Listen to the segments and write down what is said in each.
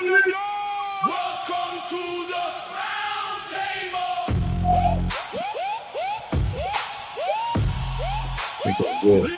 the door. Welcome to the Roundtable. We go good.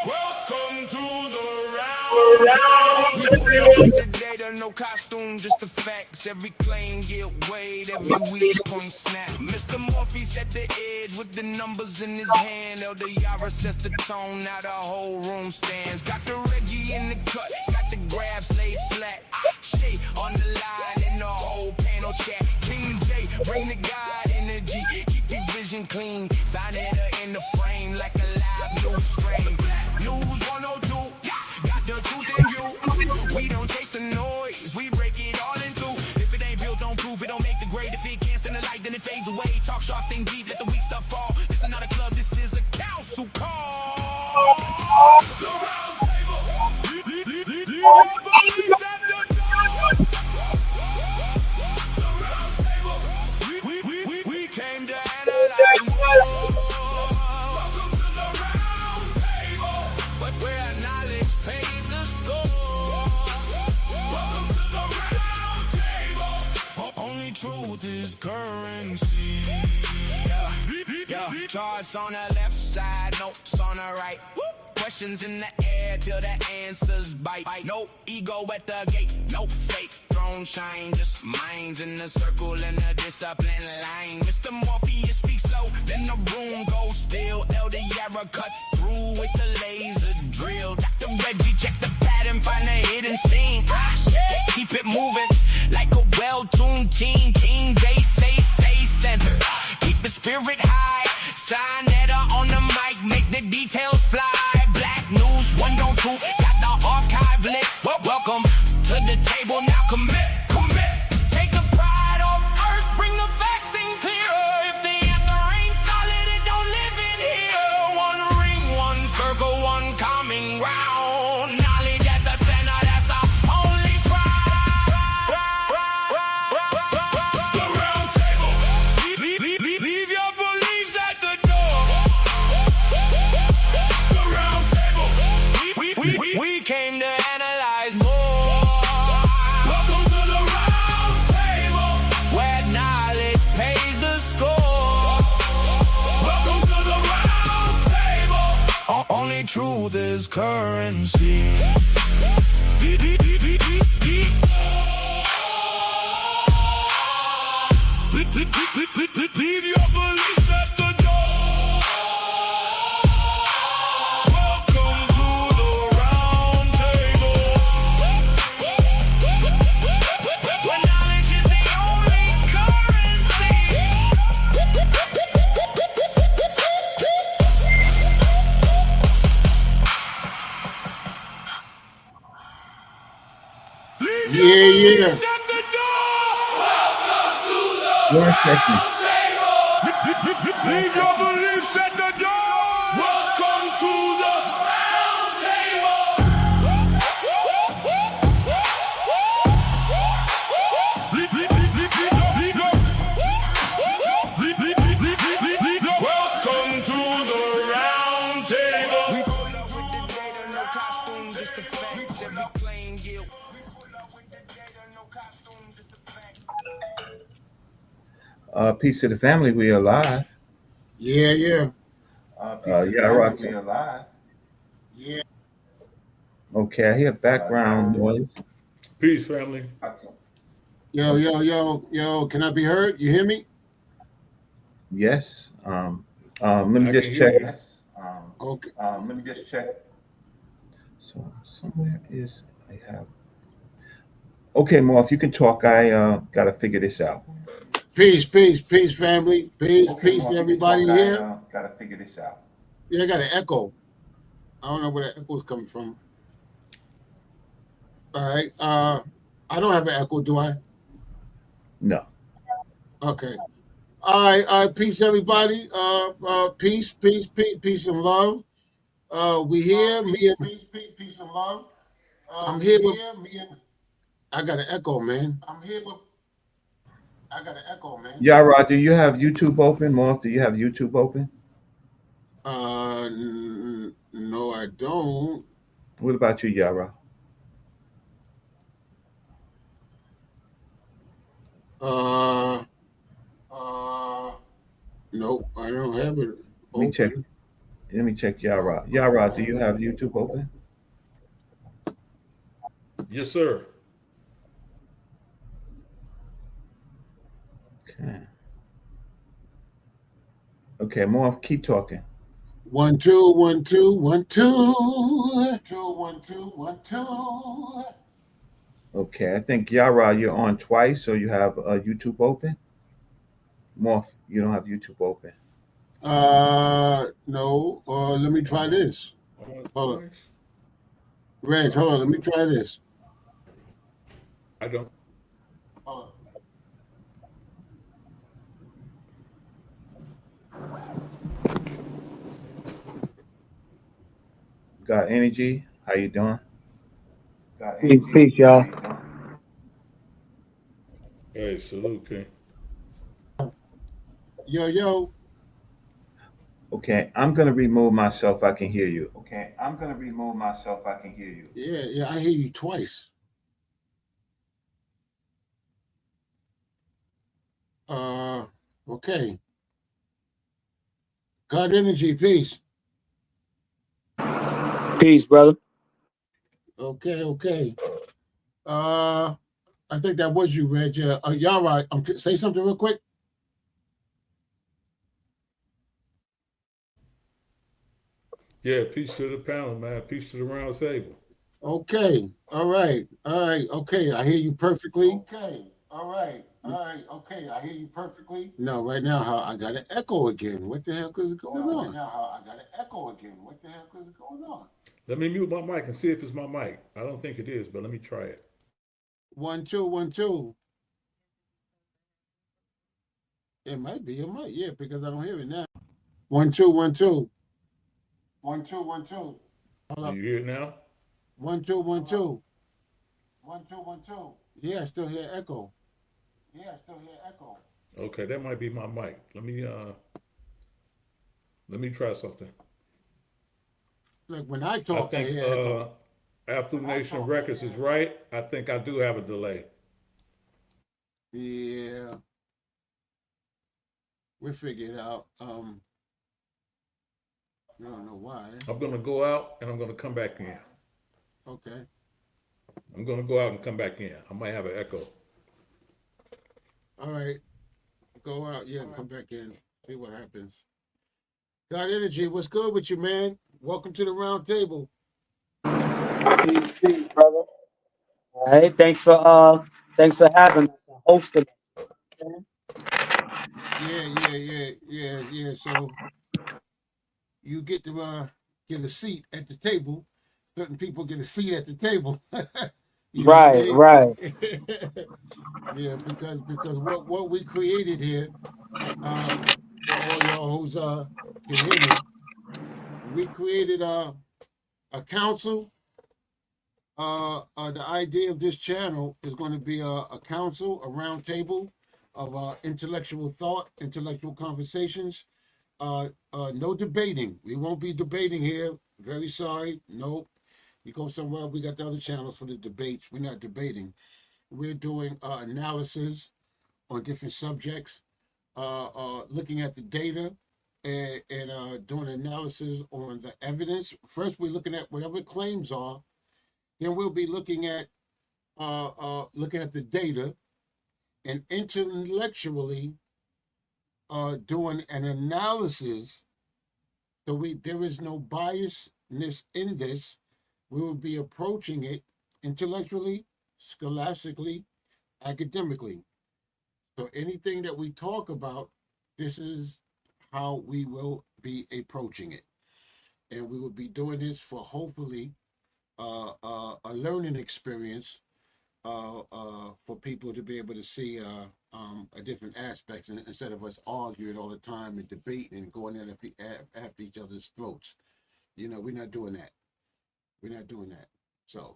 Welcome to the Roundtable. Data, no costume, just the facts. Every claim get weighed, every week point snap. Mr. Morpheus at the edge with the numbers in his hand. Elder Yara sets the tone, now the whole room stands. Got the Reggie in the cut, got the grabs laid flat. Shay on the line in the whole panel chat. King J, bring the God energy, keep your vision clean. sa.neter in the frame like a live news stream. News 102, got the truth in view. We don't chase the noise, we break it all in two. If it ain't built, don't prove it, don't make the grade. If it can't stand the light, then it fades away. Talk sharp, think deep, let the weak stuff fall. This is not a club, this is a council call. The Roundtable. Leave your beliefs at the door. The Roundtable. We came to analyze more. Welcome to the Roundtable. But where knowledge pays the score. Welcome to the Roundtable. Only truth is currency. Yeah. Charts on the left side, notes on the right. Questions in the air till the answers bite. No ego at the gate, no fake throne shine. Just minds in the circle and the discipline line. Mr. Morpheus speaks slow, then the room goes still. Elder Yara cuts through with the laser drill. Dr. Reggie check the pattern, find the hidden scene. Keep it moving like a well-tuned team. King J say stay centered, keep the spirit high. sa.neter on the mic, make the details fly. Black news 102, got the archive lit. Welcome to the table, now commit. Take the pride off first, bring the facts in clear. If the answer ain't solid, it don't live in here. One ring, one circle, one common ground. Knowledge at the center, that's our only pride. The Roundtable. Leave your beliefs at the door. The Roundtable. We came to analyze more. Welcome to the Roundtable, where knowledge pays the score. Welcome to the Roundtable. Only truth is currency. Leave your beliefs at the door. Welcome to the Roundtable. Where knowledge is the only currency. Leave your Yeah. beliefs at the door. Welcome to the 1 second. Leave your beliefs at the door. Welcome to the Roundtable. Welcome to the Roundtable. We pull up with the data, no costume, just the facts. Every claim guilt. We pull up with the data, no costume, just the facts. Peace to the family. We are live. Yeah. Yeah, Rocky. We are live. Yeah. Okay, I hear background noise. Peace, family. Yo. Can I be heard? You hear me? Yes. Let me I just can check. hear Okay. Let me just check. So somewhere is I have. Okay, Morph, you can talk. I gotta figure this out. Peace, family. Peace to everybody here. Gotta figure this out. Yeah, I got an echo. I don't know where the echo is coming from. All right. I don't have an echo, do I? No. Okay. All right. Peace, everybody. Peace and love. We here. Peace and love. I'm here with. I got an echo, man. Yeah, Rod, do you have YouTube open? Morph, do you have YouTube open? No, I don't. What about you, Yara? Uh, nope, I don't have it Let me check. open. Let me check Yara. Yara, do you have YouTube open? Yes, sir. Okay. Okay, more. Keep talking. 1 2 1 2 1 2 2 1 2 1 2. Okay, I think Yara, you're on twice, so you have YouTube open. More, you don't have YouTube open. No. Let me try I'm on. this. I'm on Hold on, twice. Reg. Hold on. Let me try this. I don't. Hold on. Got energy? How you doing? Peace, peace, y'all. Hey, salute, King. Yo. Okay, I'm gonna remove myself. I can hear you. Okay, I'm gonna remove myself. I can hear you. Yeah. I hear you twice. Okay. God energy, peace. Peace, brother. Okay. I think that was you, Reg. Y'all right. Say something real quick. Yeah, peace to the panel, man. Peace to the round table. Okay. All right. Okay. I hear you perfectly. Okay. All right. Okay. I hear you perfectly. No, right now I got an echo again. What the heck is going No, on? right now I got an echo again. What the heck is going on? Let me mute my mic and see if it's my mic. I don't think it is, but let me try it. 1 2 1 2. It might be. It might. Yeah, because I don't hear it now. 1 2 1 2. 1 2 1 2. Hold Do up. you hear it now? 1 2 1 2. 1 2 1 2. Yeah, I still hear echo. Yeah, I still hear echo. Okay, that might be my mic. Let me try something. Like when I I talk, I think hear echo. After Nation Records is right. I think I do have a delay. Yeah, we figure it out. I don't know why. I'm gonna go out and I'm gonna come back in. Okay. I'm gonna go out and come back in. I might have an echo. All right. Go out. Yeah, and come back in. See what happens. God energy. What's good with you, man? Welcome to the round table. Peace, brother. All right, thanks for having us and hosting us. Yeah. So you get to get a seat at the table. Certain people get a seat at the table. You know what I mean? Right. Yeah, because what we created here, for all y'all who's can hear me, we created a council. The idea of this channel is going to be a council, a round table of intellectual thought, intellectual conversations. No debating. We won't be debating here. Very sorry. Nope. You go somewhere. We got the other channels for the debates. We're not debating. We're doing analysis on different subjects, looking at the data and doing analysis on the evidence. First, we're looking at whatever claims are. Then we'll be looking at the data and intellectually doing an analysis. So there is no biasness in this. We will be approaching it intellectually, scholastically, academically. So anything that we talk about, this is how we will be approaching it. And we will be doing this for hopefully a learning experience for people to be able to see a different aspects instead of us arguing all the time and debating and going in after each other's throats. We're not doing that. We're not doing that. So,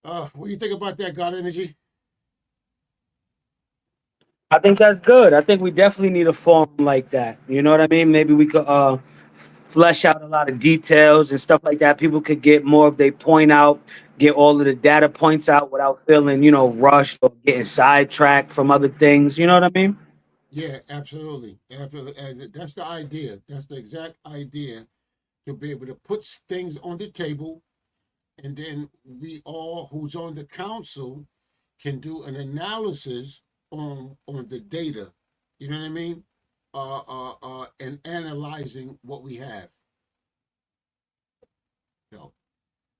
what do you think about that, God Energy? I think that's good. I think we definitely need a forum like that. You know what I mean? Maybe we could flesh out a lot of details and stuff like that. People could get more of their point out, get all of the data points out without feeling, rushed or getting sidetracked from other things. You know what I mean? Yeah, absolutely, absolutely. And that's the idea. That's the exact idea, to be able to put things on the table, and then we all who's on the council can do an analysis on the data. You know what I mean? And analyzing what we have. So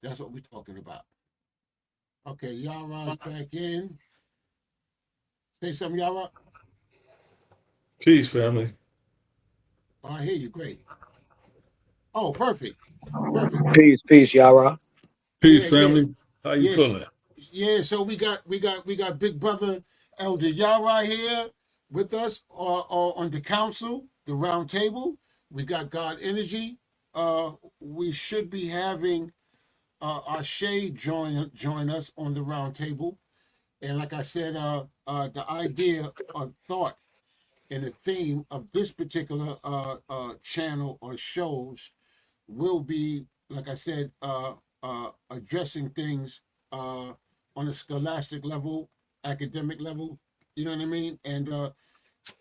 that's what we're talking about. Okay, Yara's back in. Say something, Yara. Peace, family. Oh, I hear you. Great. Oh, perfect. Perfect. Peace, Yara. Yeah, Peace, yeah. family. How you Yes. feeling? Yeah, so we got big brother Elder Yara here with us, on the council, the round table. We got God Energy. We should be having Ashe join us on the round table. And like I said, the idea or thought and the theme of this particular channel or shows will be, like I said, addressing things on a scholastic level, academic level, you know what I mean? And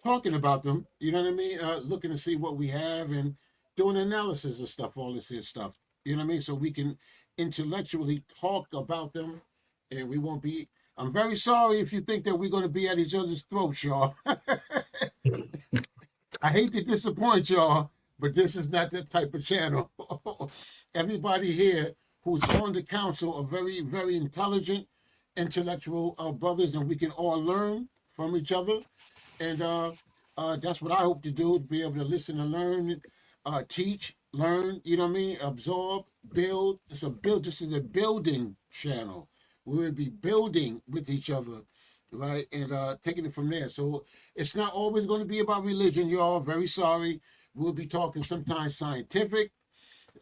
talking about them, you know what I mean? Looking to see what we have and doing analysis of stuff, all this here stuff, you know what I mean? So we can intellectually talk about them, and we won't be. I'm very sorry if you think that we're going to be at each other's throats, y'all. I hate to disappoint y'all, but this is not that type of channel. Everybody here who's on the council are very, very intelligent, intellectual brothers, and we can all learn from each other. And that's what I hope to do: to be able to listen and learn, teach, learn. You know what I mean? Absorb, build. It's a build. This is a building channel. We will be building with each other, right? And taking it from there. So it's not always going to be about religion, y'all. Very sorry. We'll be talking sometimes scientific,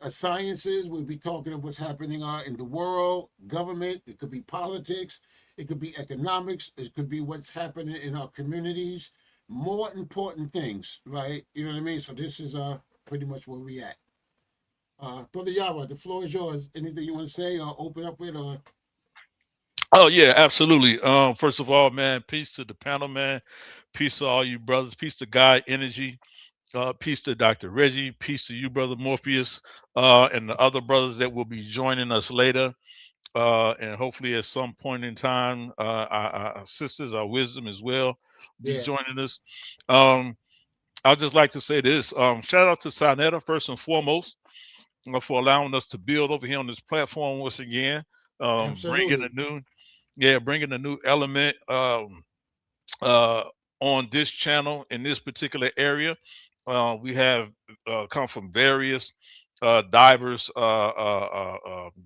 sciences. We'll be talking of what's happening in the world, government. It could be politics. It could be economics. It could be what's happening in our communities. More important things, right? You know what I mean? So this is pretty much where we at. Brother Yara, the floor is yours. Anything you want to say or open up with? Or Oh yeah, absolutely. First of all, man, peace to the panel, man. Peace to all you brothers. Peace to Guy Energy. Peace to Dr. Reggie. Peace to you, brother Morpheus, and the other brothers that will be joining us later. And hopefully, at some point in time, our sisters, our wisdom as well, be yeah, joining us. I'd just like to say this. Shout out to sa.neter first and foremost, for allowing us to build over here on this platform once again. Bringing a absolutely. new, yeah, bringing a new element uh, on this channel in this particular area. We have come from various diverse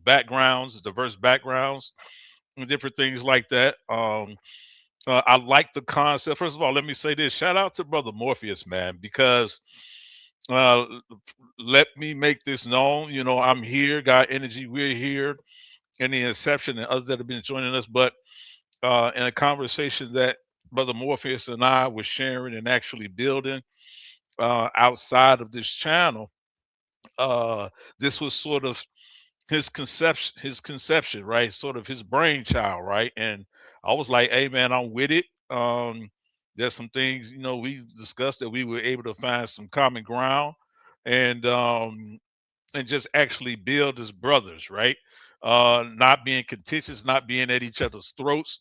backgrounds, diverse backgrounds, and different things like that. I like the concept. First of all, let me say this: shout out to brother Morpheus, man, because uh, let me make this known. You know, I'm here, got energy. We're here, and the inception and others that have been joining us. But in a conversation that brother Morpheus and I were sharing and actually building outside of this channel, this was sort of his conception, right? Sort of his brainchild, right? And I was like, hey man, I'm with it. There's some things, we discussed that we were able to find some common ground, and just actually build as brothers, right? Not being contentious, not being at each other's throats,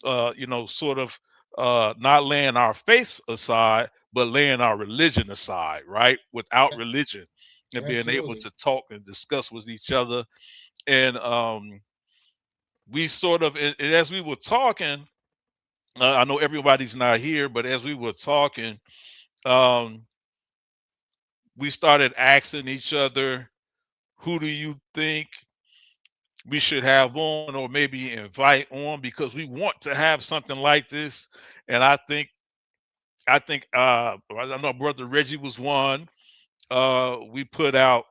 sort of not laying our faith aside, but laying our religion aside, right? Without religion, and being able Absolutely. to talk and discuss with each other. And we sort of, and as we were talking, I know everybody's not here, but as we were talking, um, we started asking each other, who do you think we should have on, or maybe invite on, because we want to have something like this. And I think I know brother Reggie was one. We put out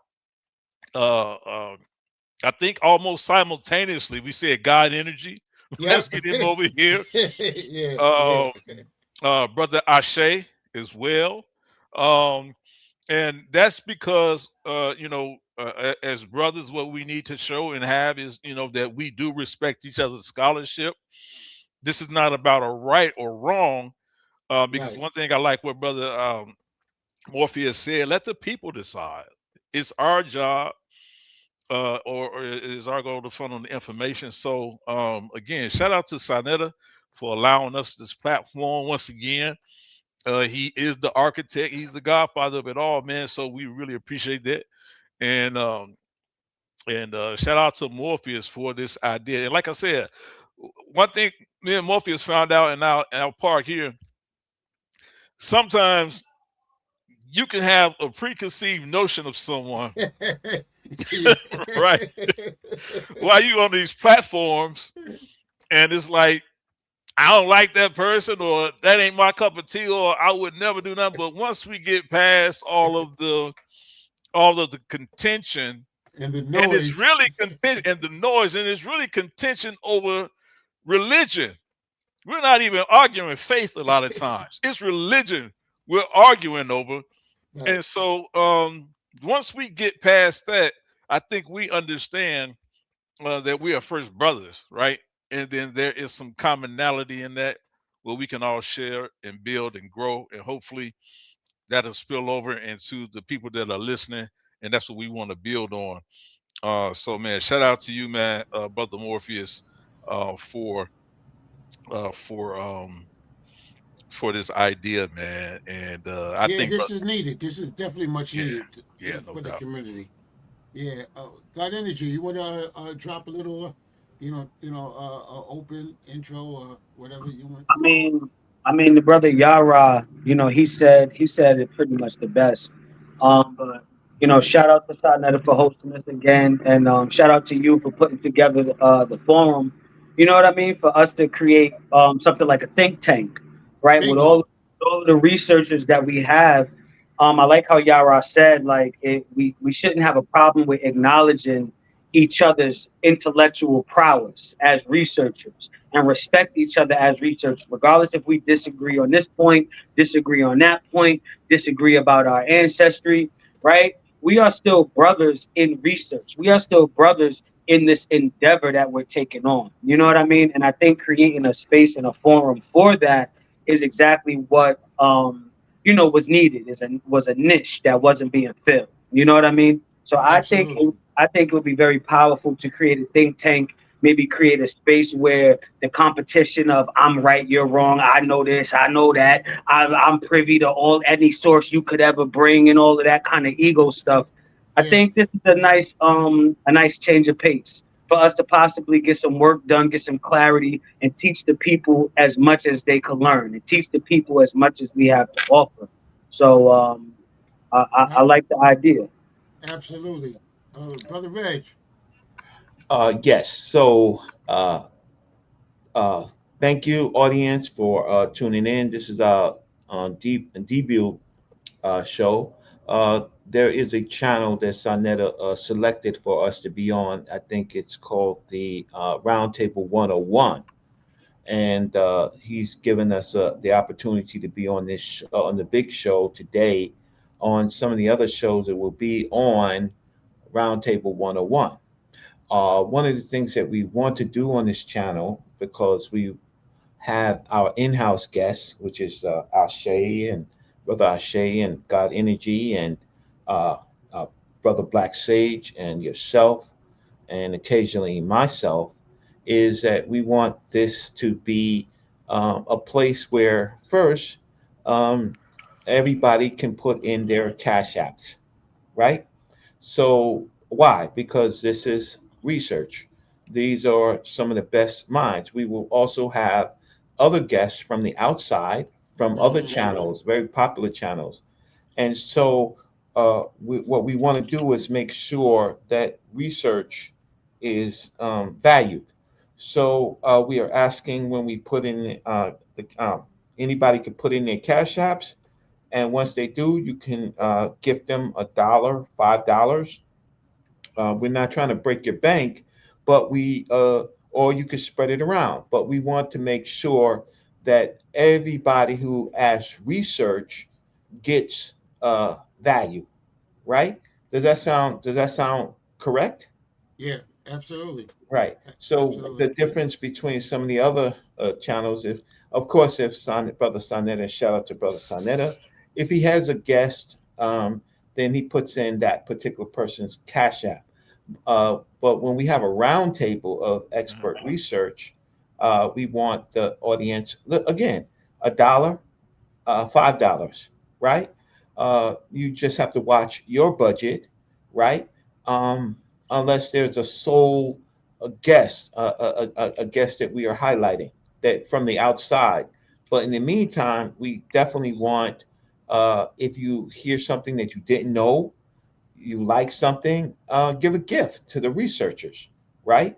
I think almost simultaneously we said God Energy. Let's Yep. get him over here. Yeah, yeah. Um, brother Ashe as well. Um, And that's because as brothers, what we need to show and have is that we do respect each other's scholarship. This is not about a right or wrong, because Right. one thing I like what brother Morpheus said, let the people decide. It's our job, or it is our goal to funnel the information. So again, shout out to sa.neter for allowing us this platform once again. He is the architect. He's the godfather of it all, man. So we really appreciate that. And shout out to Morpheus for this idea. And like I said, one thing me and Morpheus found out in our park here, sometimes you can have a preconceived notion of someone, right? While you on these platforms, and it's like, I don't like that person, or that ain't my cup of tea, or I would never do nothing. But once we get past all of the contention, And the and it's noise. really contention and the noise, and it's really contention over religion. We're not even arguing faith a lot of times. It's religion we're arguing over. Right. And so once we get past that, I think we understand that we are first brothers, right? And then there is some commonality in that where we can all share and build and grow, and hopefully that'll spill over into the people that are listening, and that's what we want to build on. So man, shout out to you, man, brother Morpheus, for uh, for um for this idea, man. And I Yeah, think, this is needed. This is definitely much yeah, needed yeah, no for the doubt. community. Yeah, God energy. You want to drop a little, open intro or whatever you want. I mean, the brother Yara, he said it pretty much the best. But shout out to sa.neter for hosting us again, and shout out to you for putting together the forum. You know what I mean? For us to create something like a think tank, right? With all Bingo. all of the researchers that we have. I like how Yara said, like, we shouldn't have a problem with acknowledging each other's intellectual prowess as researchers and respect each other as researchers, regardless if we disagree on this point, disagree on that point, disagree about our ancestry, right? We are still brothers in research. We are still brothers in this endeavor that we're taking on. You know what I mean? And I think creating a space and a forum for that is exactly what was needed. Was a niche that wasn't being filled. You know what I mean? So Absolutely. I think it would be very powerful to create a think tank, maybe create a space where the competition of I'm right, you're wrong, I know this, I know that, I'm privy to all any source you could ever bring, and all of that kind of ego stuff. I Yeah. think this is a nice change of pace for us to possibly get some work done, get some clarity, and teach the people as much as they could learn, and teach the people as much as we have to offer. So I A- like the idea. Absolutely. Brother Reg. Yes. So, uh, thank you, audience, for tuning in. This is our debut show. There is a channel that sa.neter selected for us to be on. I think it's called the Roundtable 101, and he's given us the opportunity to be on on the big show today, on some of the other shows that will be on Roundtable 101. One of the things that we want to do on this channel, because we have our in-house guests, which is Ashe and Brother Ashe and God Energy and uh, uh, Brother Black Sage and yourself and occasionally myself, is that we want this to be a place where first um, everybody can put in their cash apps, right? So why? Because this is research. These are some of the best minds. We will also have other guests from the outside, from other Hmm. channels, very popular channels. And so what we want to do is make sure that research is valued. So we are asking when we put in anybody can put in their cash apps, and once they do, you can gift them $1, $5. We're not trying to break your bank, but or you could spread it around. But we want to make sure that everybody who asks research gets value, right? Does that sound correct? Yeah, absolutely. Right. So Absolutely. the difference between some of the other channels, if of course, if Brother Sonetta, shout out to Brother Sonetta, if he has a guest, then he puts in that particular person's cash app. But when we have a round table of Mhm. expert research, we want the audience, look, again, $1, $5, right? You just have to watch your budget, right? Um, Unless there's a sole a guest, a guest that we are highlighting that from the outside. But in the meantime, we definitely want, if you hear something that you didn't know, you like something, give a gift to the researchers, right?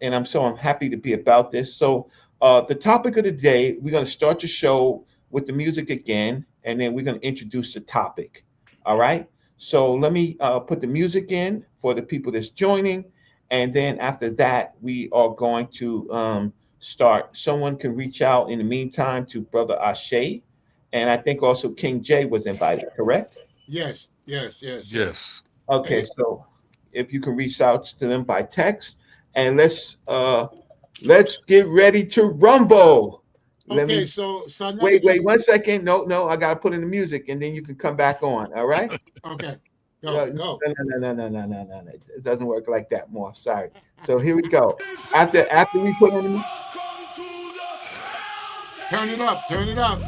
And I'm happy to be about this. So the topic of the day, we're going to start the show with the music again, and then we're going to introduce the topic. All right. So let me put the music in for the people that's joining, and then after that, we are going to start. Someone can reach out in the meantime to Brother Ashe, and I think also King J was invited. Correct? Yes, yes, yes, yes. Yes. Okay, Hey, so if you can reach out to them by text, and let's get ready to rumble. Let okay, me so Sonetta wait just 1 second. No, I gotta put in the music, and then you can come back on. All right? okay. No, Go, go. no. It doesn't work like that, more. Sorry. So here we go. After we put on the Turn it up, turn it up.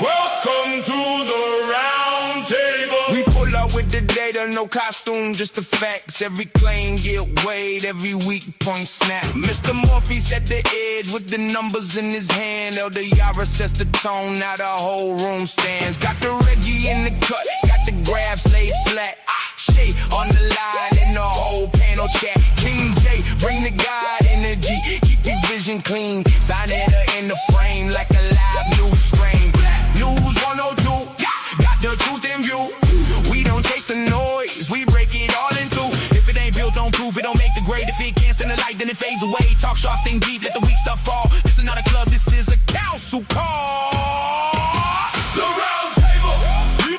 Welcome to the round table. We pull up with the data, no costume, just the facts. Every claim get weighed, every weak point snap. Mr. Morpheus at the edge with the numbers in his hand. Elder Yara sets the tone, now the whole room stands. Got the Reggie in the cut, got the graphs laid flat. Shay on the line and the whole panel chat. King J, bring the God energy, keep your vision clean. sa.neter in the frame like a live news stream. Black News 102, got the truth in view. We don't chase the noise, we break it all in two. If it ain't built on proof, it don't make the grade. If it can't stand the light, then it fades away. Talk sharp, think deep, let the weak stuff fall. This is not a club, this is a council call. The round table.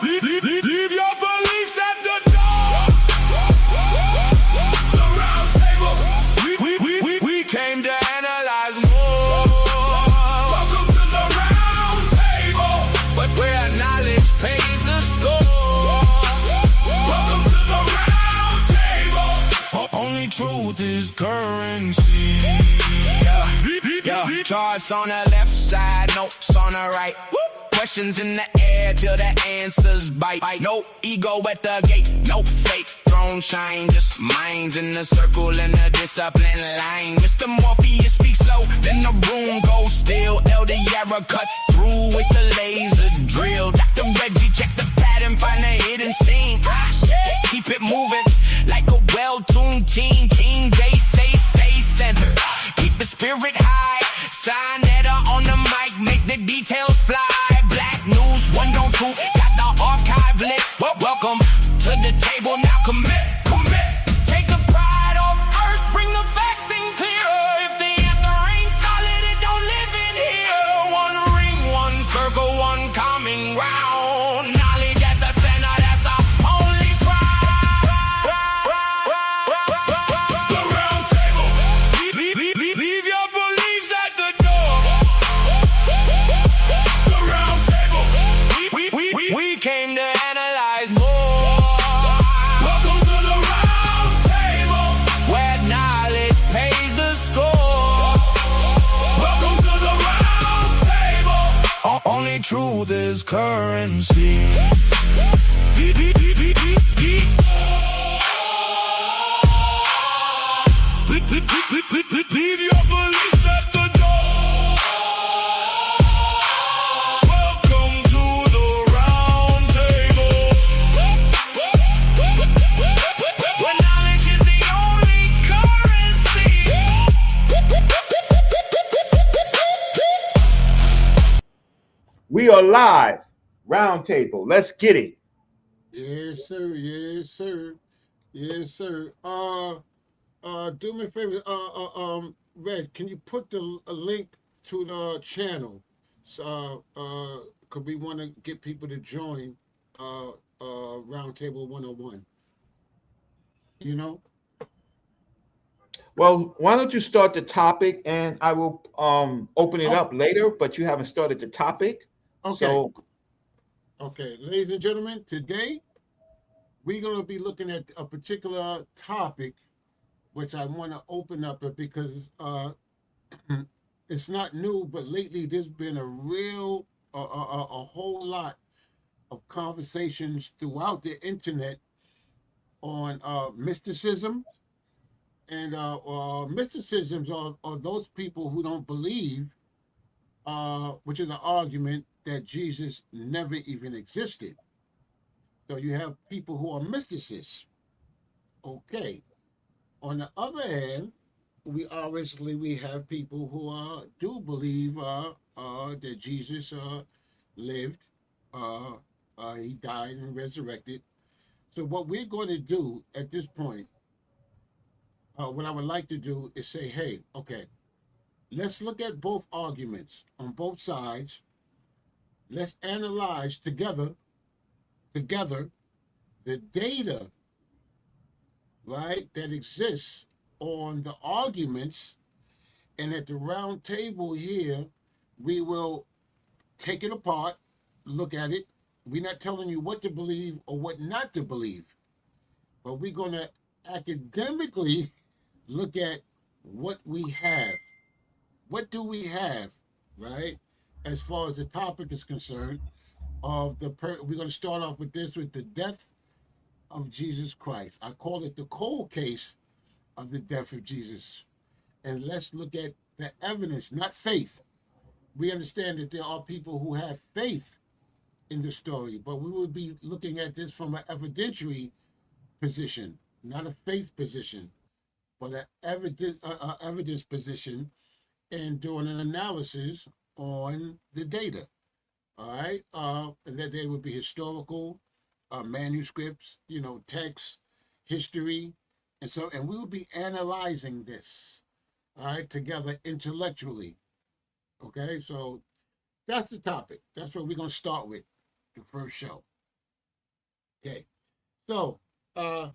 Leave your beliefs at the door. The round table. We came to analyze more. Welcome to the round table, but where knowledge pays the score. Welcome to the round table. Only truth is currency. Yeah. Charts on the left side, notes on the right. Questions in the air till the answers bite. No ego at the gate, no fake throne shine. Just minds in the circle and the discipline line. Mr. Morpheus speaks slow, then the room goes still. Elder Yara cuts through with the laser drill. Dr. Reggie check the pattern, find the hidden scene. Keep it moving like a well-tuned team. King J say stay centered, keep the spirit high. sa.neter on the mic, make the details fly. Black News 102, got the archive lit. Welcome to the table, now commit. Take the pride off first, bring the facts in clear. If the answer ain't solid, it don't live in here. One ring, one circle, one common ground. Knowledge at the center, that's our only pride. The round table. Leave your beliefs at the door. The round table. We came to analyze more. Welcome to the round table, where knowledge pays the score. Welcome to the round table. Only truth is currency. Leave your beliefs at the door. Welcome to the round table, where knowledge is the only currency. We are live. Round table. Let's get it. Yes, sir. Yes, sir. Yes, sir. Do me a favor. Red, can you put a link to the channel? So, cause we want to get people to join, Roundtable 101. You know? Well, why don't you start the topic and I will open it Oh, up later, but you haven't started the topic. okay. So, Okay, ladies and gentlemen, today we're gonna be looking at a particular topic, which I want to open up it because it's not new, but lately there's been a real, a whole lot of conversations throughout the internet on mysticism. And mysticisms are those people who don't believe, which is an argument that Jesus never even existed. So you have people who are mysticists. Okay. On the other hand, we have people who do believe that Jesus lived, uh, he died and resurrected. So what we're going to do at this point, what I would like to do is say, hey, okay, let's look at both arguments on both sides. Let's analyze together the data, right, that exists on the arguments. And at the round table here, we will take it apart, look at it. We're not telling you what to believe or what not to believe, but we're going to academically look at what we have. What do we have, right? As far as the topic is concerned, we're going to start off with this with the death of Jesus Christ. I call it the cold case of the death of Jesus. And let's look at the evidence, not faith. We understand that there are people who have faith in the story, but we will be looking at this from an evidentiary position, not a faith position, but an evidence position, and doing an analysis on the data. All right, and that there would be historical manuscripts, texts, history, and we will be analyzing this, all right, together intellectually. Okay, so that's the topic. That's what we're gonna start with, the first show. Okay, so uh,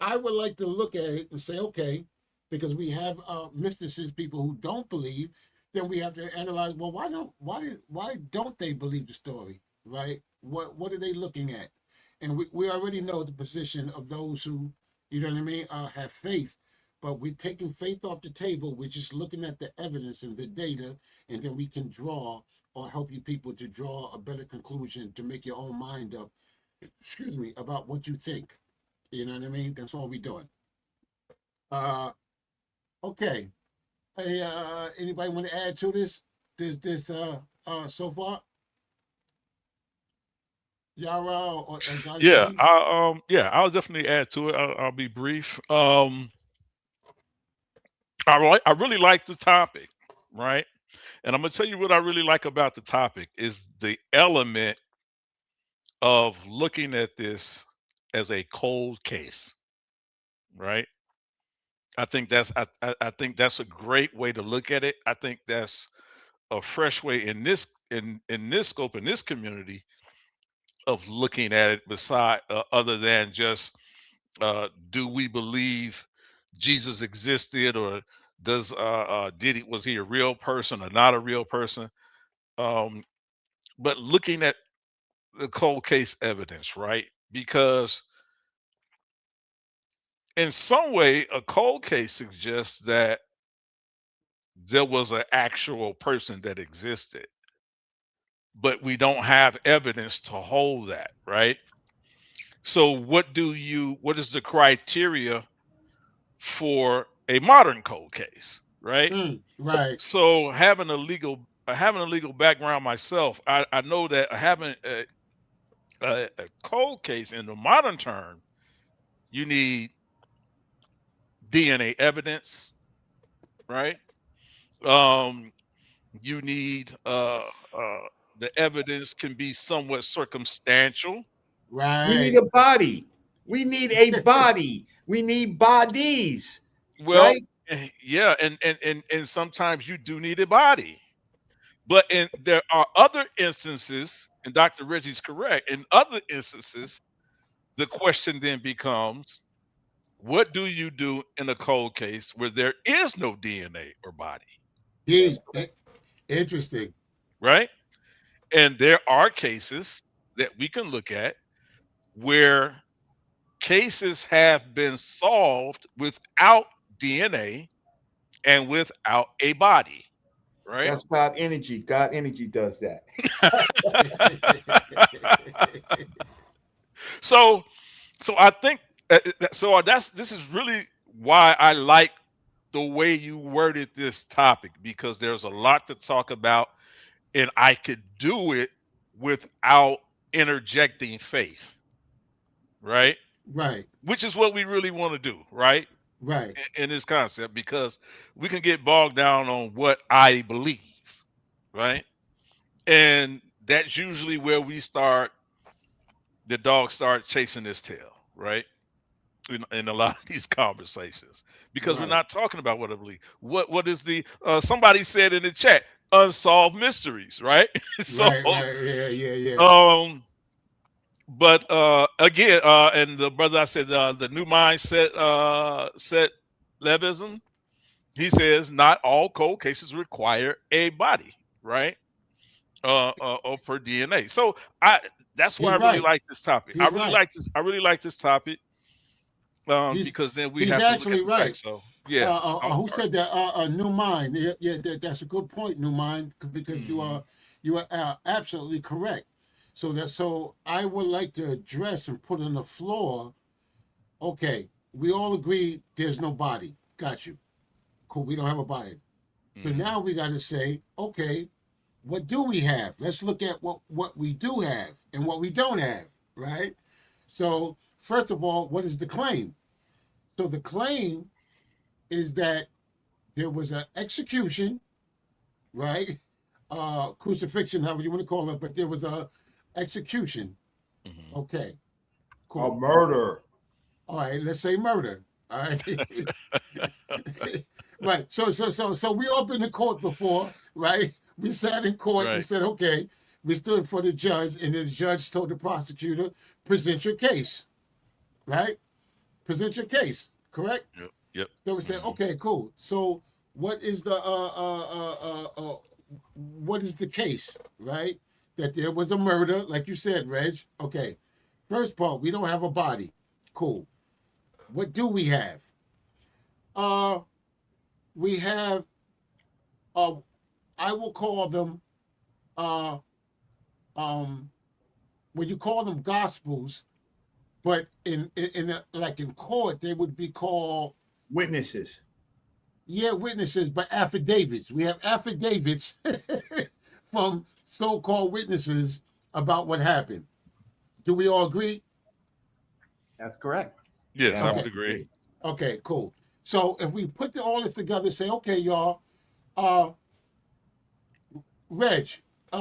I would like to look at it and say, okay, because we have mysticists, people who don't believe, then we have to analyze. Well, why don't they believe the story, right? What are they looking at? And we already know the position of those who, you know what I mean, have faith. But we're taking faith off the table. We're just looking at the evidence and the data, and then we can draw or help you people to draw a better conclusion to make your own mind up. Excuse me, about what you think. You know what I mean? That's all we're doing. Uh, okay. Hey, anybody want to add to this? So far, Yara or Yeah, Godfrey? I'll definitely add to it. I'll be brief. I really like the topic, right? And I'm gonna tell you what I really like about the topic is the element of looking at this as a cold case, right? I think that's a great way to look at it. I think that's a fresh way in this scope in this community of looking at it. Beside other than just do we believe Jesus existed, or did he was he a real person or not a real person? Um, but looking at the cold case evidence, right? Because in some way, a cold case suggests that there was an actual person that existed, but we don't have evidence to hold that, right? So what is the criteria for a modern cold case, right? Right, So having a legal background myself, I know that having a cold case in the modern term, you need DNA evidence, right? Um, you need the evidence can be somewhat circumstantial. you need right, a body. We need a body. We need bodies, Well, right? yeah, and sometimes you do need a body. But there are other instances, and Dr. Reggie's correct. In other instances, the question then becomes, what do you do in a cold case where there is no DNA or body, That's correct. Interesting. right? And there are cases that we can look at where cases have been solved without DNA and without a body, right? That's God energy. God energy does that. So, so I think so. That's this is really why I like the way you worded this topic, because there's a lot to talk about, and I could do it without interjecting faith, right? Right, Which is what we really want to do, right? right, In this concept, because we can get bogged down on what I believe, right? And that's usually where we start, the dog start chasing his tail, right? In a lot of these conversations, because we're right, not talking about what I believe. What is the somebody said in the chat, unsolved mysteries, right? So right. Yeah, yeah, yeah. um but again, and the brother I said, the new mindset set levism, he says not all cold cases require a body, right? Or for DNA. So I that's why I He's really right. like this topic. He's right. I really like this topic, He's because then we he's have to look at actually the right. facts. So yeah, I'm Who sorry. said that? A new mind. Yeah, yeah, that's a good point, new mind, because Mhm. you are absolutely correct. So I would like to address and put on the floor. Okay, we all agree there's no body. Got you. Cool. We don't have a body. So Mhm. now we got to say, okay, what do we have? Let's look at what we do have and what we don't have. Right. So first of all, what is the claim? So the claim is that there was an execution, right? Crucifixion, however you want to call it, but there was a execution. Mhm. Okay, A cool. murder. All right, let's say murder. All right, right. So we all been in court before, right? We sat in court and Right. said, okay, we stood for the judge, and then the judge told the prosecutor, present your case, right? Present your case, correct? Yep. Yep. So we said, Mhm. okay, cool. So what is the what is the case, right? That there was a murder, like you said, Reg. Okay. First part, we don't have a body. Cool. What do we have? Uh, we have uh, I will call them uh, um, when you call them gospels, but like in court, they would be called, Witnesses. yeah, witnesses, but affidavits. We have affidavits from so-called witnesses about what happened. Do we all agree? That's correct. Yes, I would Okay. agree. Absolutely. Okay, cool. So if we put all this together, say, okay, y'all, uh, Reg,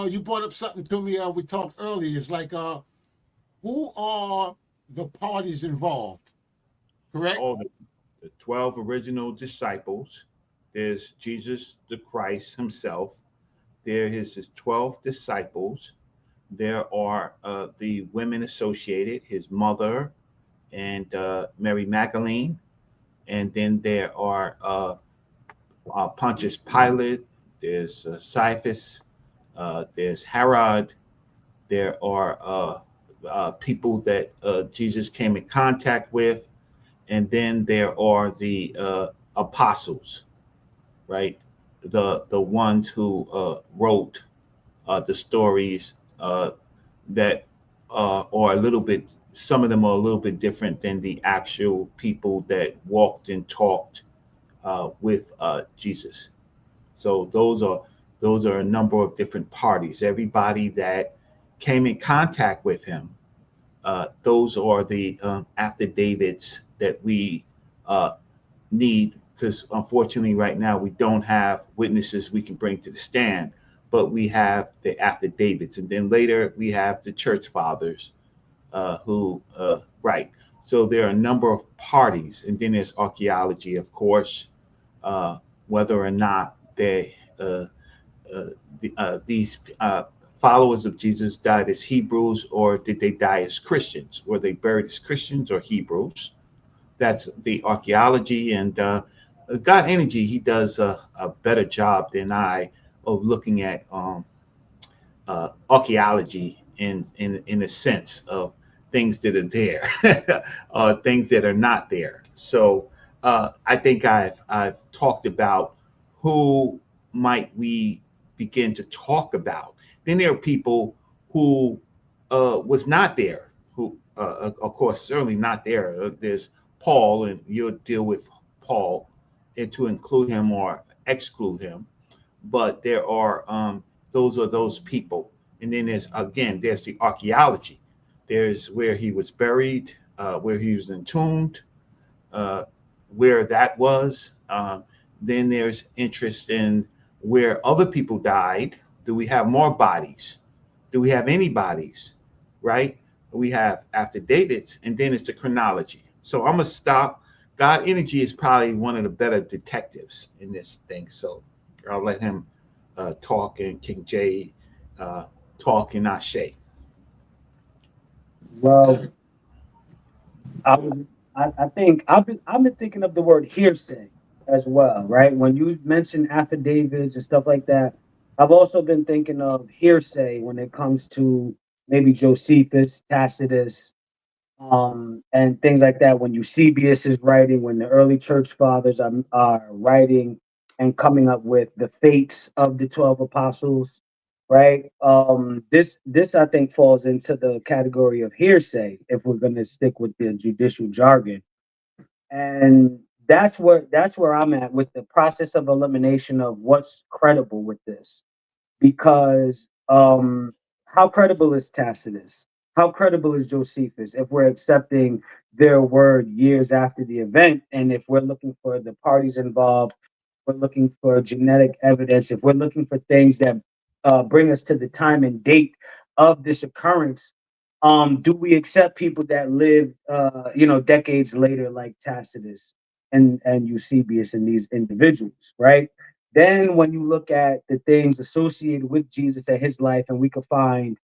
you brought up something to me. We talked earlier. It's like, who are the parties involved? Correct. All the 12 original disciples. There's Jesus the Christ himself. There is his 12 disciples. There are the women associated, his mother and Mary Magdalene. And then there are Pontius Pilate. There's Caiaphas. There's Herod. There are people that Jesus came in contact with. And then there are the apostles, right? The ones who wrote the stories that are a little bit. Some of them are a little bit different than the actual people that walked and talked with Jesus. So those are a number of different parties. Everybody that came in contact with him, those are the affidavits that we uh, need, because unfortunately right now we don't have witnesses we can bring to the stand, but we have the affidavits, and then later we have the church fathers who right. So there are a number of parties, and then there's archaeology, of course, uh, whether or not these followers of Jesus died as Hebrews or did they die as Christians? Were they buried as Christians or Hebrews? That's the archaeology. And God Energy, he does a better job than I of looking at archaeology in a sense of things that are there, things that are not there. So I think I've talked about who might we begin to talk about. Then there are people who was not there, who of course certainly not there. There's Paul, and you'll deal with Paul, and to include him or exclude him. But there are those people, and then there's the archaeology. There's where he was buried, where he was entombed, uh, where that was. Then there's interest in where other people died. Do we have more bodies? Do we have any bodies? Right? We have after David's, and then it's the chronology. So I'm gonna stop. God Energy is probably one of the better detectives in this thing. So I'll let him talk, and King J talk, and Ashe. Well, Okay. I was, I think I've been thinking of the word hearsay as well, right? When you mention affidavits and stuff like that, I've also been thinking of hearsay when it comes to maybe Josephus, Tacitus, and things like that. When Eusebius is writing, when the early church fathers are writing and coming up with the fates of the 12 apostles, right? This I think falls into the category of hearsay if we're going to stick with the judicial jargon, and that's where I'm at with the process of elimination of what's credible with this because how credible is Tacitus? How credible is Josephus if we're accepting their word years after the event? And if we're looking for the parties involved, we're looking for genetic evidence, if we're looking for things that bring us to the time and date of this occurrence, do we accept people that live, decades later, like Tacitus and Eusebius and these individuals, right? Then when you look at the things associated with Jesus and his life, and we could find,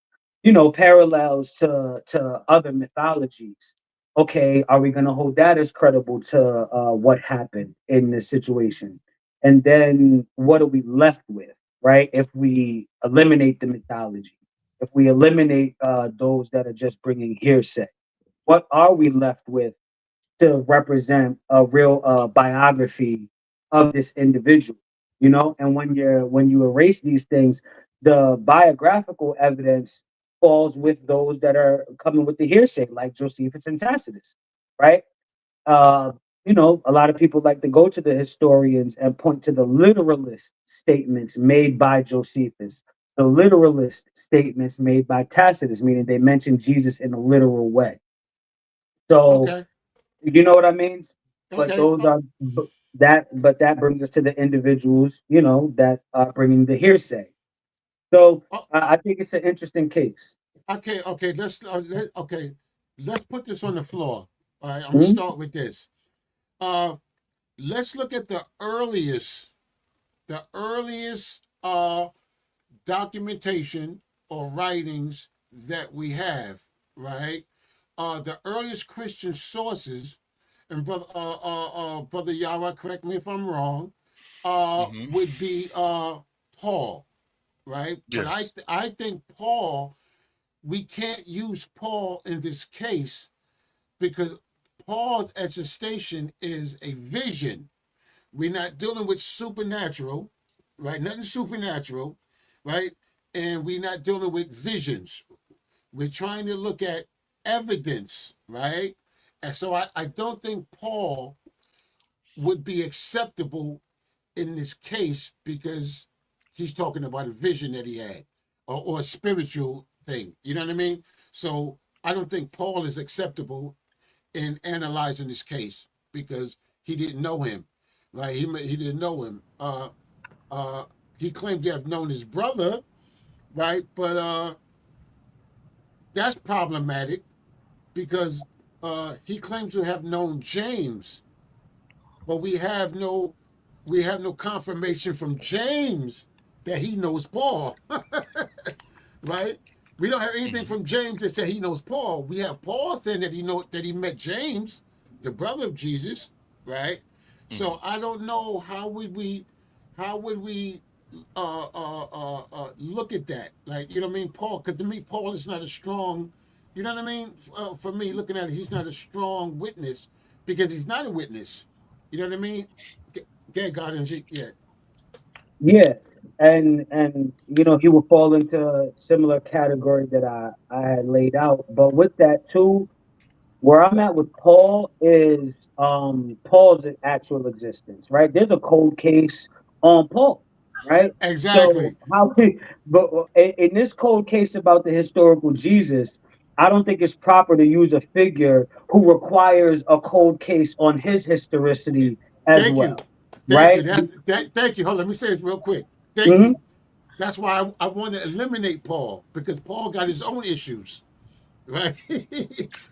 parallels to other mythologies. Okay, are we going to hold that as credible to what happened in this situation? And then what are we left with, right? If we eliminate the mythology, if we eliminate those that are just bringing hearsay, what are we left with to represent a real biography of this individual, and when you erase these things, the biographical evidence falls with those that are coming with the hearsay, like Josephus and Tacitus, right? uh a lot of people like to go to the historians and point to the literalist statements made by Josephus, the literalist statements made by Tacitus, meaning they mention Jesus in a literal way. So Okay. you know what I mean? But Okay. those are but that brings us to the individuals, that are bringing the hearsay. So Oh, I think it's an interesting case. okay. Okay. Okay. Let's put this on the floor. All right. I'm gonna Mhm. start with this. Uh, let's look at the earliest documentation or writings that we have. Right. The earliest Christian sources, and brother Yara, correct me if I'm wrong, Hmm. would be Paul, right? But Yes. I think Paul, we can't use Paul in this case because Paul's attestation is a vision. We're not dealing with supernatural, right? Nothing supernatural, right? And we're not dealing with visions. We're trying to look at evidence, right? And so I don't think Paul would be acceptable in this case because he's talking about a vision that he had or a spiritual thing. You know what I mean? So I don't think Paul is acceptable in analyzing this case because he didn't know him, right? He didn't know him. Uh, he claimed to have known his brother, right? But that's problematic because he claims to have known James, but we have no confirmation from James that he knows Paul. Right? We don't have anything Mhm. from James that said he knows Paul. We have Paul saying that he met James, the brother of Jesus, right? So Mhm. I don't know how would we look at that? Like, you know what I mean? Paul, because to me, Paul is not a strong, you know what I mean? For me, looking at it, he's not a strong witness because he's not a witness. You know what I mean? Get God and yeah. Yeah, and he would fall into a similar category that I had laid out. But with that too, where I'm at with Paul is Paul's actual existence, right? There's a cold case on Paul, right? So Exactly. how but in this cold case about the historical Jesus, I don't think it's proper to use a figure who requires a cold case on his historicity as Thank you. well, Thank you. right? Thank you. Hold on, let me say this real quick. Thank Mhm. you. That's why I want to eliminate Paul because Paul got his own issues, right?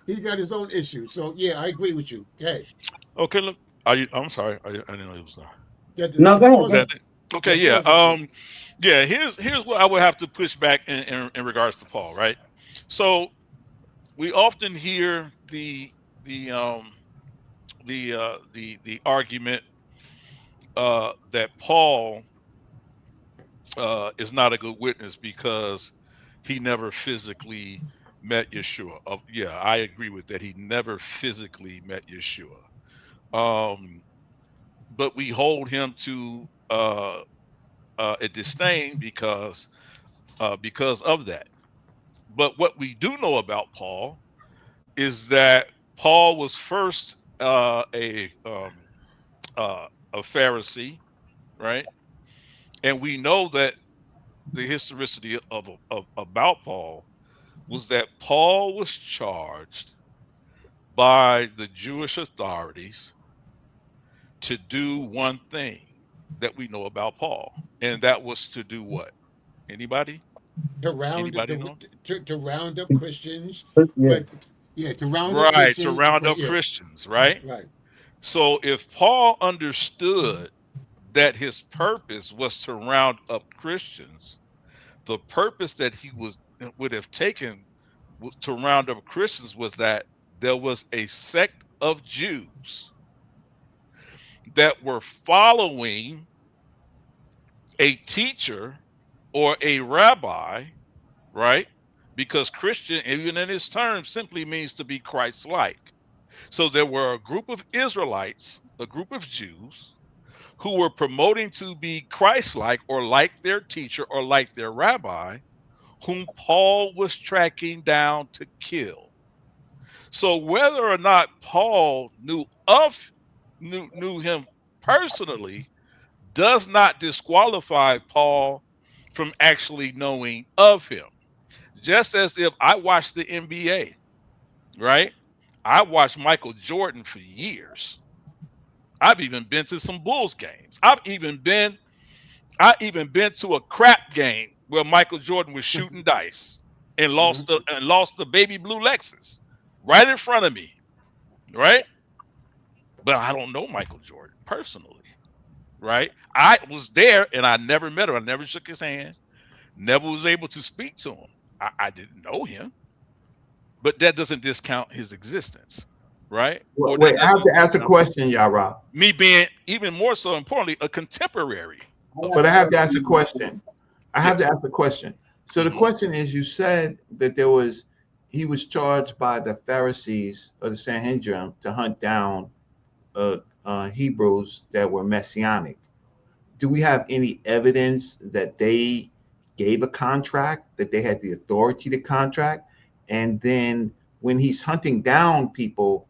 He got his own issues. So yeah, I agree with you. Okay. Okay, look. Are you? I'm sorry. I didn't know it was there. Yeah, No, the go ahead, floor Is go is ahead. that it? yeah, Okay, yeah. floor is open. Yeah. Here's what I would have to push back in regards to Paul, right? So we often hear the argument that Paul is not a good witness because he never physically met Yeshua. Yeah, I agree with that. He never physically met Yeshua. Um, but we hold him to a disdain because of that. But what we do know about Paul is that Paul was first uh, a Pharisee, right? And we know that the historicity of about Paul was that Paul was charged by the Jewish authorities to do one thing that we know about Paul, and that was to do what? Anybody? To round Anybody know? to round up Christians, Yeah. but yeah, to round up Right, to Christians, round but up yeah, Christians, right? right. So if Paul understood that his purpose was to round up Christians, the purpose that he would have taken to round up Christians was that there was a sect of Jews that were following a teacher or a rabbi, right? Because Christian, even in its term, simply means to be Christ-like. So there were a group of Israelites, a group of Jews, who were promoting to be Christ-like or like their teacher or like their rabbi, whom Paul was tracking down to kill. So whether or not Paul knew him personally does not disqualify Paul from actually knowing of him. Just as if I watched the NBA, right? I watched Michael Jordan for years. I've even been to some Bulls games. I even been to a crap game where Michael Jordan was shooting dice and Mhm. lost the baby blue Lexus right in front of me, right? But I don't know Michael Jordan personally, right? I was there and I never met him. I never shook his hand, never was able to speak to him. I didn't know him, but that doesn't discount his existence, right? Or Wait, that I have doesn't to ask a discount question, Yara. me being even more so importantly a contemporary I of got But him. I a have to ask a question. question. I have to Yes. ask a question. So the Hmm. question is, you said that he was charged by the Pharisees or the Sanhedrin to hunt down Hebrews that were messianic. Do we have any evidence that they gave a contract, that they had the authority to contract? And then when he's hunting down people,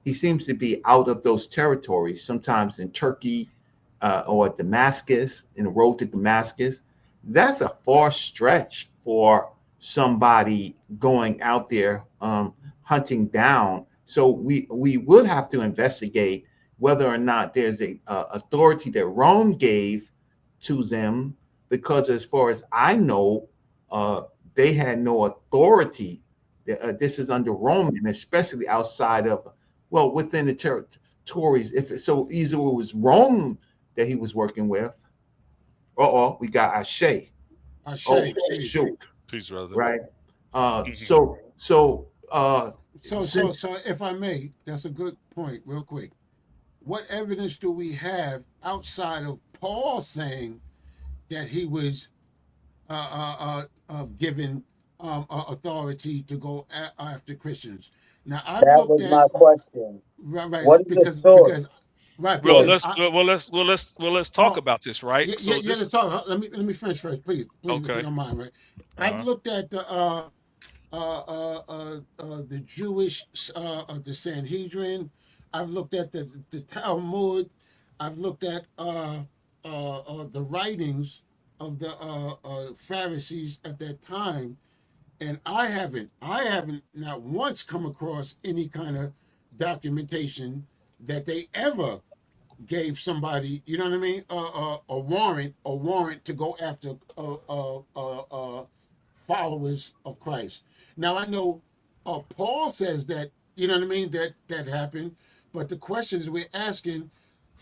he seems to be out of those territories, sometimes in Turkey or Damascus, in the road to Damascus. That's a far stretch for somebody going out there hunting down. So we would have to investigate whether or not there's a authority that Rome gave to them, because as far as I know, they had no authority This is under Roman, especially outside of, well, within the territories. If it, so, either it was Rome that he was working with, or we got Ashe. Oh, shoot. Peace, brother. Right. Mhm. So if I may, that's a good point. Real quick, what evidence do we have outside of Paul saying that he was given authority to go after Christians? Now I've That looked was at my question. right What is the because source? right Well, because let's talk about this, right? yeah, So yeah, this let's is talk. Let me finish first, please, if you okay. don't mind, right? I've Uh-huh. looked at the Jewish the Sanhedrin. I've looked at the Talmud. I've looked at the writings of the Pharisees at that time, and I haven't not once come across any kind of documentation that they ever gave somebody, you know what I mean, a warrant to go after followers of Christ. Now I know Paul says that, you know what I mean, that happened, but the question is we're asking,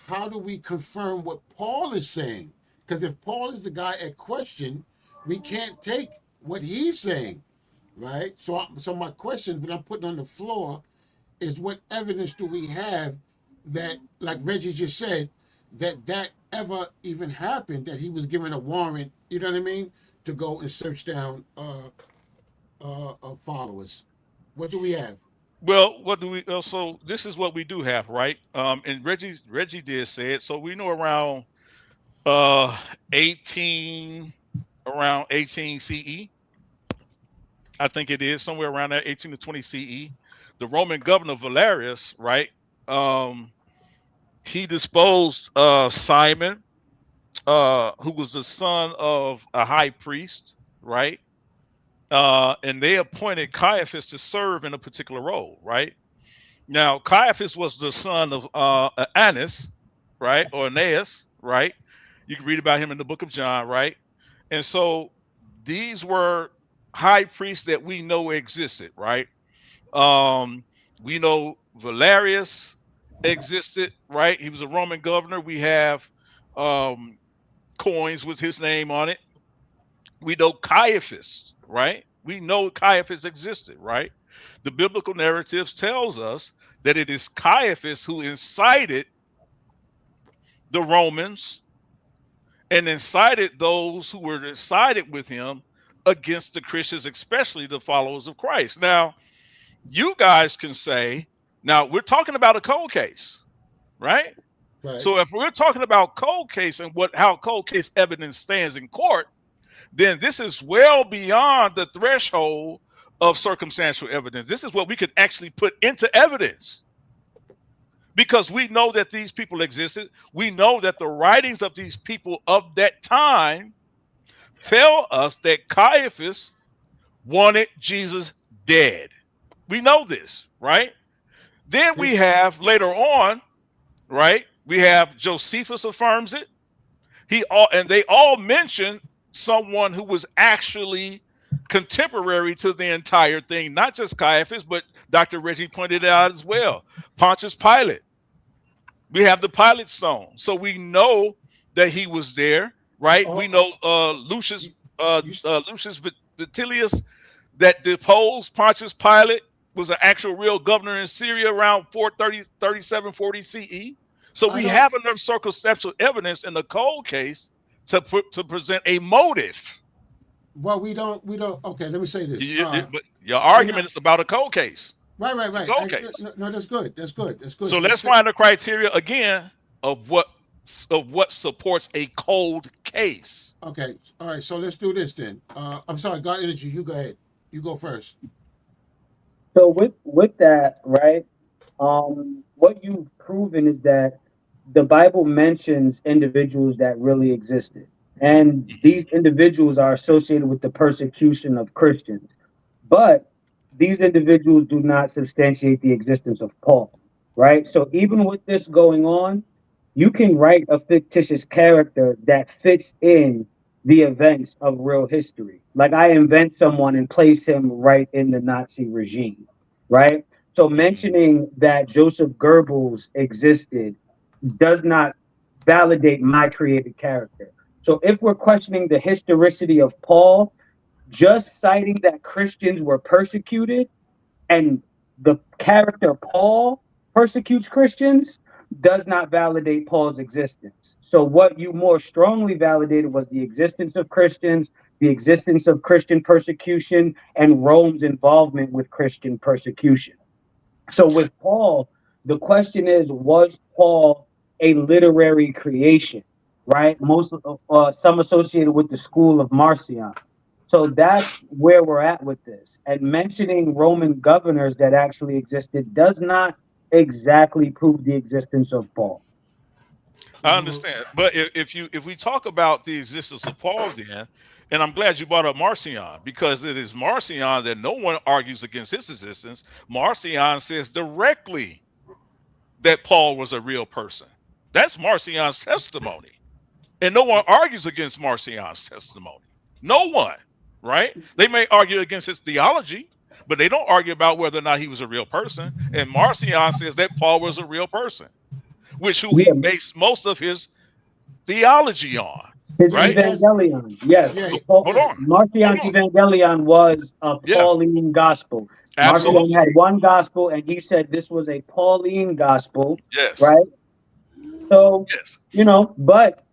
how do we confirm what Paul is saying? Because if Paul is the guy at question, we can't take what he's saying, right? So my question, that I'm putting on the floor, is what evidence do we have that, like Reggie just said, that ever even happened, that he was given a warrant, you know what I mean, to go and search down followers? What do we have? Well, what do we? So this is what we do have, right? And Reggie did say it. So we know around uh 18 around 18 CE. I think it is somewhere around there, 18 to 20 CE. The Roman governor Valerius, right? Um, he disposed Simon, who was the son of a high priest, right? And they appointed Caiaphas to serve in a particular role, right? Now, Caiaphas was the son of Annas, right? Or Aeneas, right? You can read about him in the book of John, right? And so these were high priests that we know existed, right? Um, we know Valerius existed, right? He was a Roman governor. We have um, coins with his name on it. We know Caiaphas, right? We know Caiaphas existed, right? The biblical narratives tells us that it is Caiaphas who incited the Romans and incited those who were sided with him against the Christians, especially the followers of Christ. Now, you guys can say, now we're talking about a cold case, right? Right. So if we're talking about cold case and how cold case evidence stands in court, then this is well beyond the threshold of circumstantial evidence. This is what we could actually put into evidence because we know that these people existed. We know that the writings of these people of that time tell us that Caiaphas wanted Jesus dead. We know this, right? Then we have later on, right? We have Josephus affirms it. They all mention someone who was actually contemporary to the entire thing, not just Caiaphas, but Dr. Reggie pointed out as well. Pontius Pilate. We have the Pilate stone, so we know that he was there, right? We know Lucius Vitellius that deposed Pontius Pilate was an actual real governor in Syria around 437, 40 CE. So we have enough circumstantial evidence in the cold case to present a motive. Well, we don't. Okay, let me say this. But your argument is about a cold case. Right. Cold case. No, that's good. That's good. So let's find the criteria again of what supports a cold case. Okay. All right. So let's do this then. I'm sorry, God Energy. You go ahead. You go first. So with that, right? What you've proven is that the Bible mentions individuals that really existed, and these individuals are associated with the persecution of Christians. But these individuals do not substantiate the existence of Paul, right? So even with this going on, you can write a fictitious character that fits in the events of real history. Like I invent someone and place him right in the Nazi regime, right? So mentioning that Joseph Goebbels existed does not validate my created character. So if we're questioning the historicity of Paul, just citing that Christians were persecuted and the character Paul persecutes Christians does not validate Paul's existence. So what you more strongly validated was the existence of Christians, the existence of Christian persecution, and Rome's involvement with Christian persecution. So with Paul, the question is, was Paul a literary creation? Right? Most some associated with the school of Marcion. So that's where we're at with this. And mentioning Roman governors that actually existed does not exactly prove the existence of Paul. I understand, but if we talk about the existence of Paul, then, and I'm glad you brought up Marcion, because it is Marcion that no one argues against his existence. Marcion says directly that Paul was a real person. That's Marcion's testimony, and no one argues against Marcion's testimony. No one, right? They may argue against his theology, but they don't argue about whether or not he was a real person. And Marcion says that Paul was a real person, who he Yeah, based most of his theology on, his right? Evangelion. Yes. Yeah, Hold on. Marcion's Evangelion was a Yeah. Pauline gospel. Absolutely. Marcion had one gospel, and he said this was a Pauline gospel, Yes. right? So, Yes. but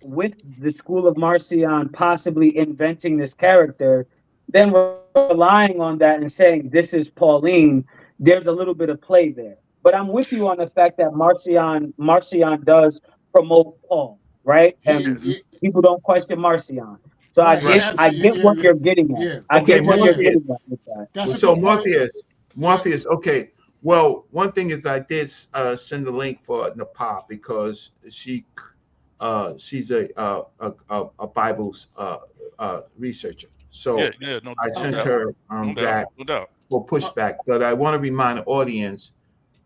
with the school of Marcion possibly inventing this character, then relying on that and saying this is Pauline, there's a little bit of play there. But I'm with you on the fact that Marcion does promote Paul, right? And people don't question Marcion. So I get what you're getting at. Yeah. I get Okay, what you're Morpheus. getting at with that. That's a So good point. Morpheus. Okay. Well, one thing is I did send the link for Nepal because she's a Bible researcher. So Yeah, no, I sent doubt. her No that doubt. for pushback. But I want to remind the audience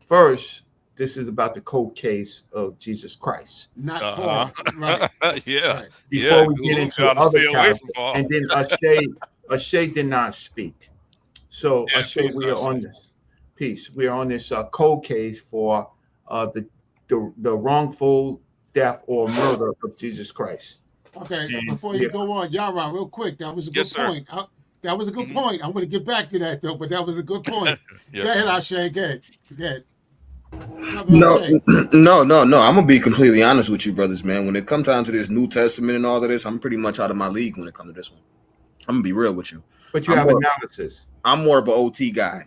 first, this is about the cold case of Jesus Christ. Not Paul. Right. Yeah. Right. Before we Good get little into y'all to other stay away characters, from Paul. and then Ashay did not speak. So Yeah, Ashay, peace, we are on Ashay. this. Peace. We are on this cold case for the wrongful death or murder of Jesus Christ. Okay. And Before you go on, Yara, real quick, that was a good Yes, sir. point. That was a good point. I'm going to get back to that though, but that was a good point. Yeah. Go ahead, Ashay. Go ahead. No, no. I'm gonna be completely honest with you, brothers, man. When it comes down to this New Testament and all of this, I'm pretty much out of my league when it comes to this one. I'm gonna be real with you. But you have analysis. I'm more of an OT guy.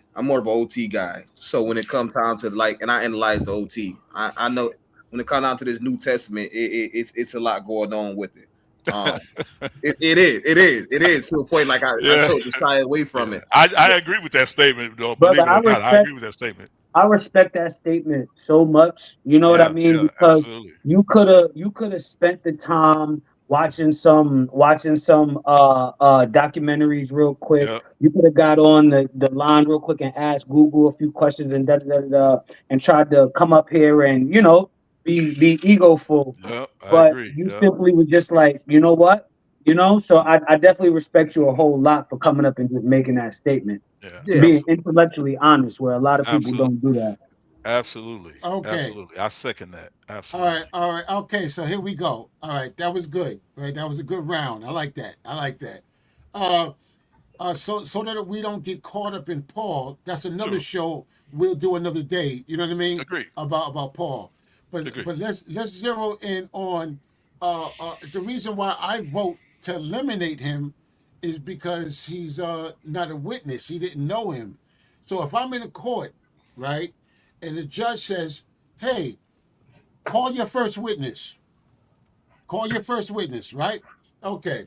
So when it comes down to and I analyze the OT, I know when it comes down to this New Testament, it's a lot going on with it. It is to a point I sort of shy away from it. I agree with that statement, though. Brother, Believe it or not, I agree with that statement. I respect that statement so much. You know what I mean? Because absolutely. you could have spent the time watching some documentaries real quick. Yep. You could have got on the line real quick and asked Google a few questions and and tried to come up here and be egoful. Yep, I but agree. You simply was just like, you know what? So I definitely respect you a whole lot for coming up and just making that statement. Yeah. Being intellectually honest, where a lot of people don't do that. Absolutely. Okay. Absolutely. I second that. Absolutely. All right. Okay, so here we go. All right, that was good. Right, that was a good round. I like that. So that we don't get caught up in Paul. That's another True. show we'll do another day. You know what I mean? Agree. About Paul. But let's zero in on the reason why I vote to eliminate him is because he's not a witness. He didn't know him. So if I'm in a court, right, and the judge says, "Hey, call your first witness. Call your first witness," right? Okay.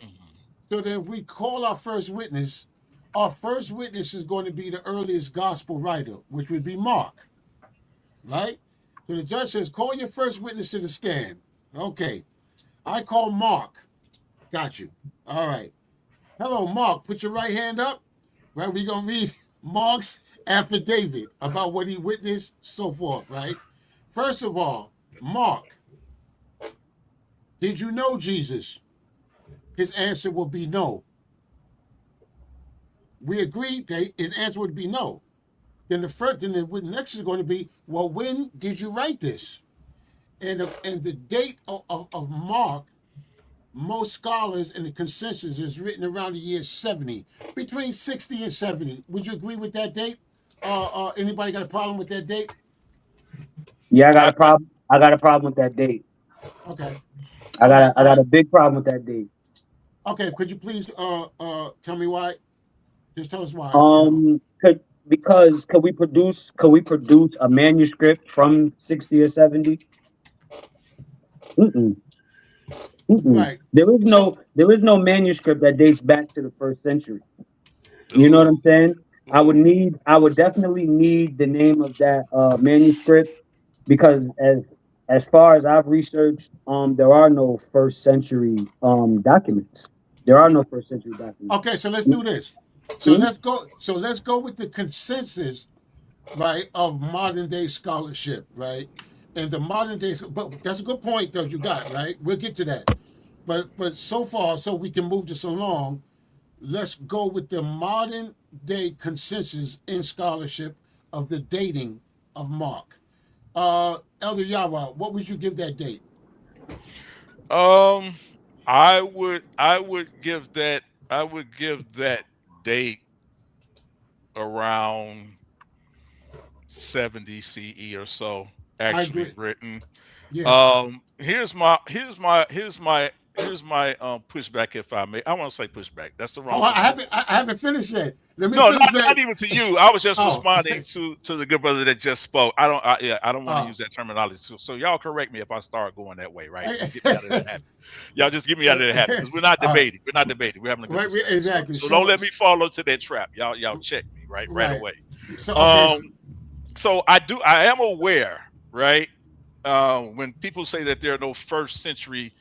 So then we call our first witness is going to be the earliest gospel writer, which would be Mark, right? So the judge says, call your first witness to the stand. Okay. I call Mark. Got you. All right. Hello, Mark. Put your right hand up. Right? We're going to read Mark's affidavit about what he witnessed, so forth, right? First of all, Mark, did you know Jesus? his answer will be no. We agreed that his answer would be no. Then the next is going to be, well, when did you write this? And the date of Mark, most scholars in the consensus is written around the year 70, between 60 and 70. Would you agree with that date? Anybody got a problem with that date? Yeah, I got a problem. I got a problem with that date. Okay. I got right. a big problem with that date. Okay, could you please tell me why? Just tell us why. Because could we produce a manuscript from 60 or 70? Mm-mm. Mm-mm. Right. There is no manuscript that dates back to the first century. You know what I'm saying? I would definitely need the name of that manuscript, because as far as I've researched, there are no first century documents. There are no first century documents. Okay, so let's do this. So let's go with the consensus, right, of modern day scholarship, right? And the modern day, but that's a good point though you got, right? We'll get to that. But so far, so we can move this along, let's go with the modern day consensus in scholarship of the dating of Mark. Elder Yara, what would you give that date? I would give that date around 70 CE or so, actually written. Yeah. Here's my pushback, if I may. I want to say pushback. That's the wrong. I haven't finished yet. Let me no, finish not even to you. I was just responding to the good brother that just spoke. I don't want to use that terminology. So y'all correct me if I start going that way, right? Get me out of that habit. Y'all just get me out of that habit, because we're not debating. We're not debating. We're having a good discussion. Exactly. So don't let me fall into that trap. Y'all check me right away. So I am aware, right? When people say that there are no first century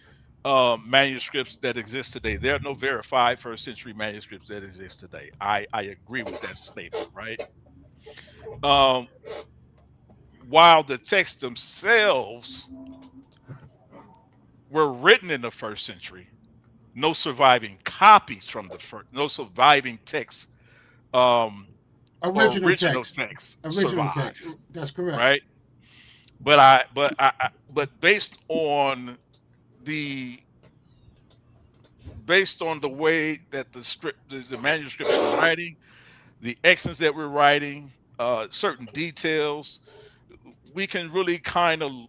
manuscripts that exist today, there are no verified first century manuscripts that exist today. I agree with that statement, right? While the texts themselves were written in the first century, no surviving copies from no surviving texts, original text survive. That's correct, right? But based on the way that the manuscripts we're writing, the excellence that we're writing, certain details, we can really kind of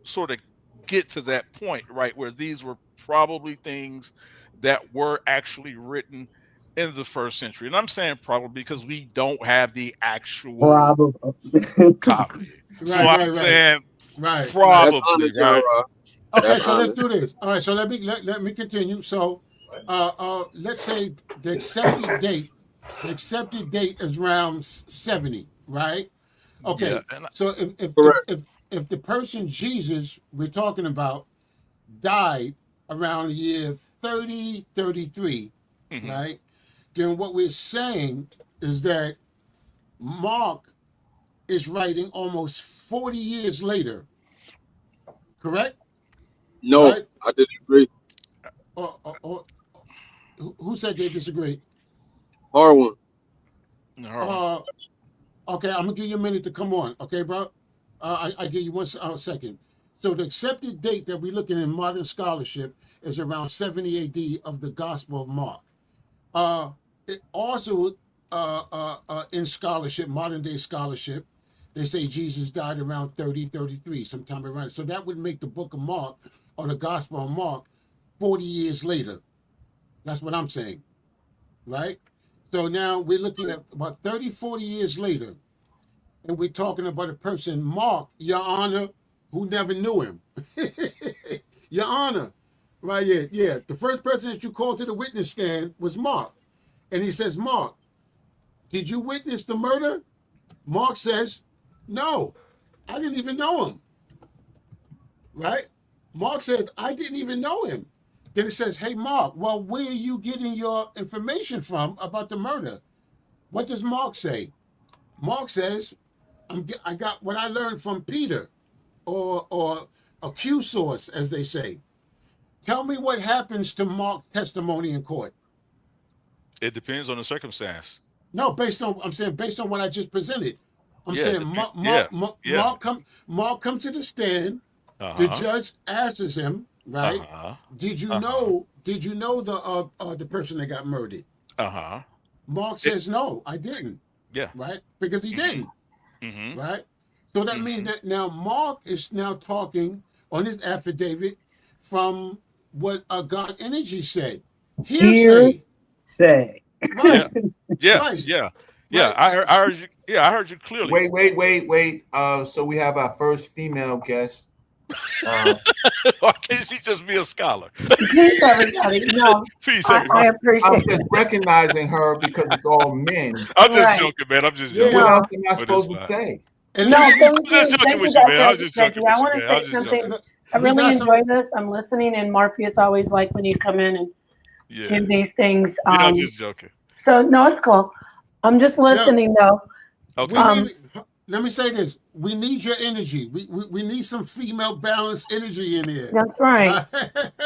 sort of get to that point, right, where these were probably things that were actually written in the first century. And I'm saying probably because we don't have the actual copy. I'm saying probably, right? Okay, so let's do this. All right, so let me continue. So let's say the accepted date is around 70, right? Okay. Yeah, so if the person Jesus we're talking about died around the year 30, 33, right? Then what we're saying is that Mark is writing almost 40 years later. Correct? No, right? I disagree. Who said they disagree? Harwin. Okay, I'm gonna give you a minute to come on. Okay, bro. I give you one second. So the accepted date that we're looking in modern scholarship is around 70 AD of the Gospel of Mark. It also in scholarship, modern day scholarship, they say Jesus died around 30, 33, sometime around. So that would make the book of Mark or the Gospel of Mark 40 years later. That's what I'm saying, right? So now we're looking at about 30, 40 years later, and we're talking about a person, Mark, Your Honor, who never knew him. Your Honor, right here. Yeah, the first person that you called to the witness stand was Mark. And he says, Mark, did you witness the murder? Mark says, no, I didn't even know him. Right? Mark says, I didn't even know him. Then it says, hey, Mark, well, where are you getting your information from about the murder? What does Mark say? Mark says, I got what I learned from Peter, or a Q source, as they say. Tell me what happens to Mark's testimony in court. It depends on the circumstance. No, based on what I just presented. I'm Yeah, saying yeah. Mark come to the stand. Uh-huh. The judge asks him, right? Uh-huh. Did you know the person that got murdered? Uh-huh. Mark says, no, I didn't. Yeah. Right? Because he didn't. Mm-hmm. Right? So that means that now Mark is now talking on his affidavit from what God Energy said. Hearsay. Say. Right. Yeah. Right. Yeah. Right. I heard you. Yeah, I heard you clearly. Wait. So we have our first female guest. Why can't she just be a scholar? Peace, everybody. No, Peace, I everybody. I'm appreciate just it. recognizing her because it's all men. I'm just Right. joking, man. I'm just Yeah. joking. What No. else am I But supposed it's to fine. say? And No, let me- thank I'm just you. joking Thank you with you, guys. man. I was just Thank joking you. I with want you, to man. I say was just joking. something. I we really got some- enjoy this. I'm listening, and Morpheus always like when you come in and Yeah. do these things. Yeah, I'm just joking. So, no, it's cool. I'm just listening, though. Okay. Let me say this. We need your energy. We need some female balanced energy in here. That's right.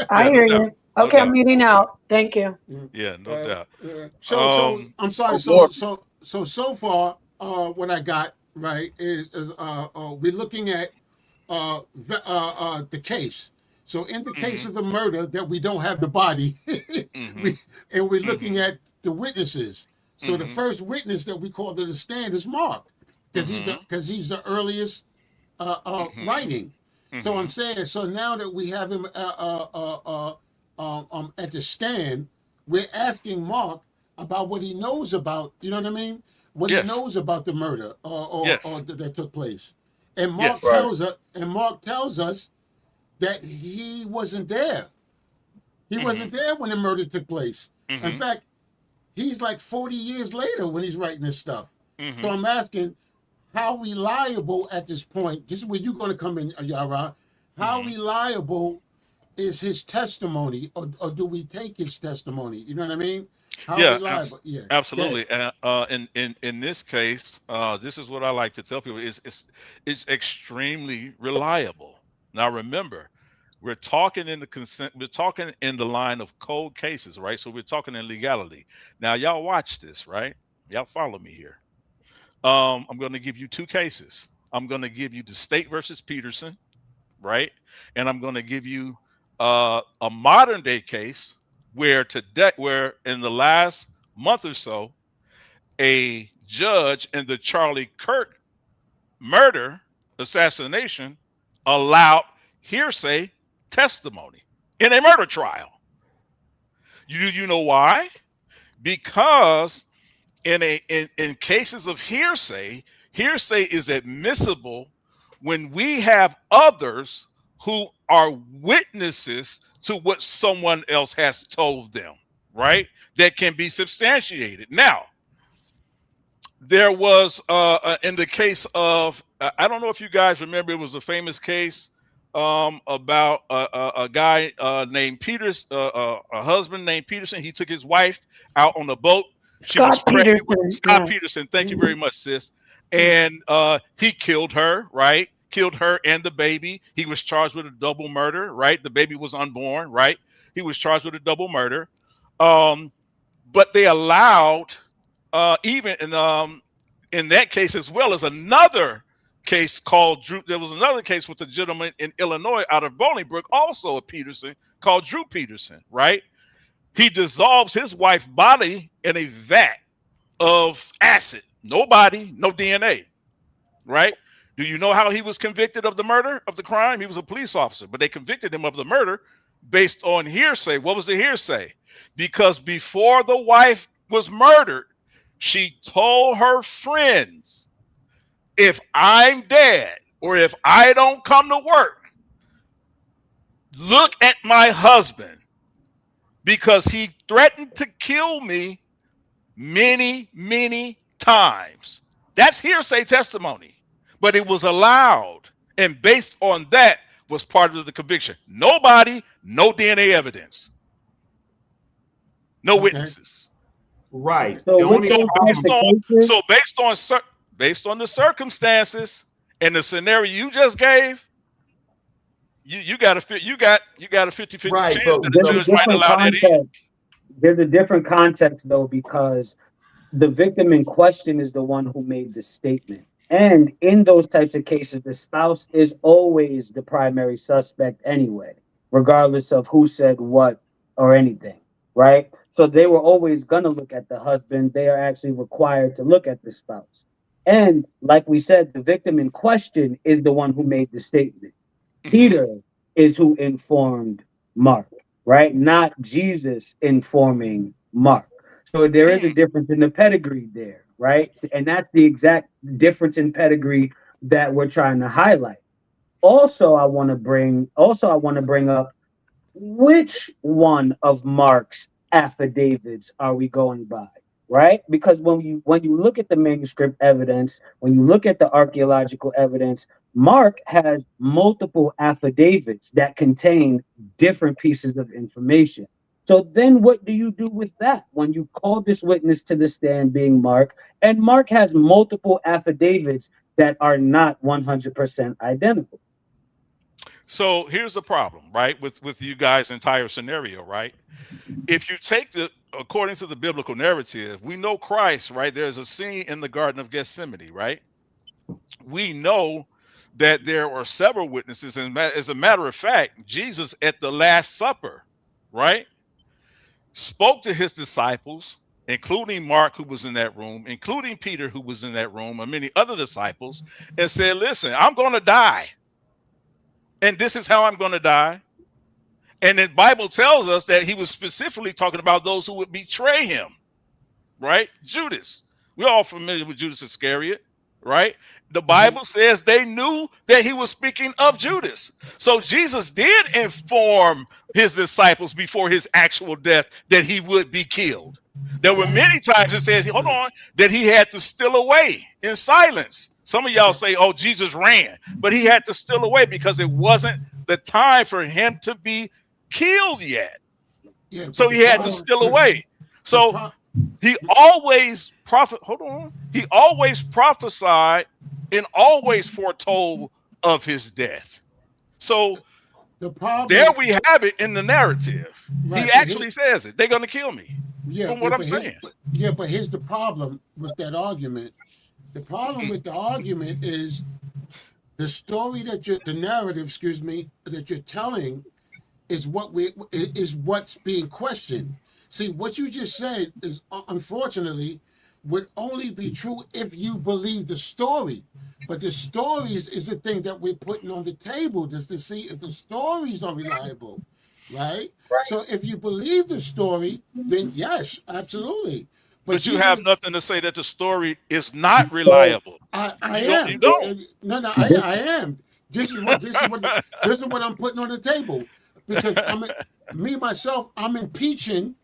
I Yeah, hear no you. doubt. No Okay, I'm doubt. muting out. Thank you. Yeah, no doubt. So I'm sorry. So far, what I got right is we're looking at the case. So in the case of the murder, that we don't have the body, and we're looking at the witnesses. So the first witness that we call to the stand is Mark, because he's the earliest writing. So I'm saying, so now that we have him at the stand, we're asking Mark about what he knows about, you know what I mean? What Yes. he knows about the murder Yes. or that took place. And Mark Yes. tells us that he wasn't there. He wasn't there when the murder took place. In fact, he's like 40 years later when he's writing this stuff. So I'm asking, how reliable at this point, this is where you're going to come in, Yara, how reliable is his testimony, or do we take his testimony? You know what I mean? How reliable? Yeah, absolutely. And in this case, this is what I like to tell people: it's extremely reliable. Now, remember, we're talking in the line of cold cases, right? So we're talking in legality. Now, y'all watch this, right? Y'all follow me here. I'm going to give you two cases. I'm going to give you the State versus Peterson, right? And I'm going to give you a modern day case where in the last month or so, a judge in the Charlie Kirk murder assassination allowed hearsay testimony in a murder trial. You know why? Because in cases of hearsay is admissible when we have others who are witnesses to what someone else has told them, right? That can be substantiated. Now, there was in the case of I don't know if you guys remember, it was a famous case about a guy named Peters, a husband named Peterson. He took his wife out on a boat. She was pregnant with Scott Peterson. Thank you very much, sis. And he killed her, right? Killed her and the baby. He was charged with a double murder, right? The baby was unborn, right? He was charged with a double murder. But they allowed even in that case, as well as another case called Drew. There was another case with a gentleman in Illinois out of Bolingbrook, also a Peterson, called Drew Peterson, right? He dissolves his wife's body in a vat of acid. No body, no DNA, right? Do you know how he was convicted of the murder, of the crime? He was a police officer, but they convicted him of the murder based on hearsay. What was the hearsay? Because before the wife was murdered, she told her friends, if I'm dead or if I don't come to work, look at my husband, because he threatened to kill me many, many times. That's hearsay testimony, but it was allowed. And based on that was part of the conviction. Nobody, no DNA evidence, no witnesses. Right. So Based on the circumstances and the scenario you just gave, you got a 50-50 Right, chance but that the There's a judge might different allow that in. context. There's a different context though, because the victim in question is the one who made the statement. And in those types of cases, the spouse is always the primary suspect anyway, regardless of who said what or anything, right? So they were always going to look at the husband. They are actually required to look at the spouse. And like we said, the victim in question is the one who made the statement. Mhm. Peter is who informed Mark, right? Not Jesus informing Mark. So there is a Mm. difference in the pedigree there, right? And that's the exact difference in pedigree that we're trying to highlight. Also, I want to bring up, which one of Mark's affidavits are we going by? Right? Because when you look at the manuscript evidence, when you look at the archaeological evidence, Mark has multiple affidavits that contain different pieces of information. So then what do you do with that when you call this witness to the stand being Mark, and Mark has multiple affidavits that are not 100% identical? So here's the problem, right? With you guys' entire scenario, right? If you take according to the biblical narrative, we know Christ, right? There's a scene in the Garden of Gethsemane, right? We know that there are several witnesses, and as a matter of fact, Jesus at the Last Supper, right, spoke to his disciples, including Mark, who was in that room, including Peter, who was in that room, and many other disciples, and said, "Listen, I'm going to die, and this is how I'm going to die." And the Bible tells us that he was specifically talking about those who would betray him, right? Judas. We're all familiar with Judas Iscariot, right? The Bible says they knew that he was speaking of Judas. So Jesus did inform his disciples before his actual death that he would be killed. There were many times it says, hold on, that he had to steal away in silence. Some of y'all say, oh, Jesus ran, but he had to steal away because it wasn't the time for him to be killed yet. Yeah, So but he had to steal away. So he always He always prophesied and always foretold of his death. So the problem there we have it in the narrative. right, He actually says it. They're going to kill me. yeah, From what I'm saying. but here's the problem with that argument. The problem with the argument is the story the narrative, excuse me, that you're telling is what's being questioned. See, what you just said is unfortunately would only be true if you believe the story. But the stories is the thing that we're putting on the table just to see if the stories are reliable, right? So if you believe the story, then yes, absolutely. But you these are have nothing to say that the story is not reliable. I You am. don't. No, I am. This is what I'm putting on the table because me myself, I'm impeaching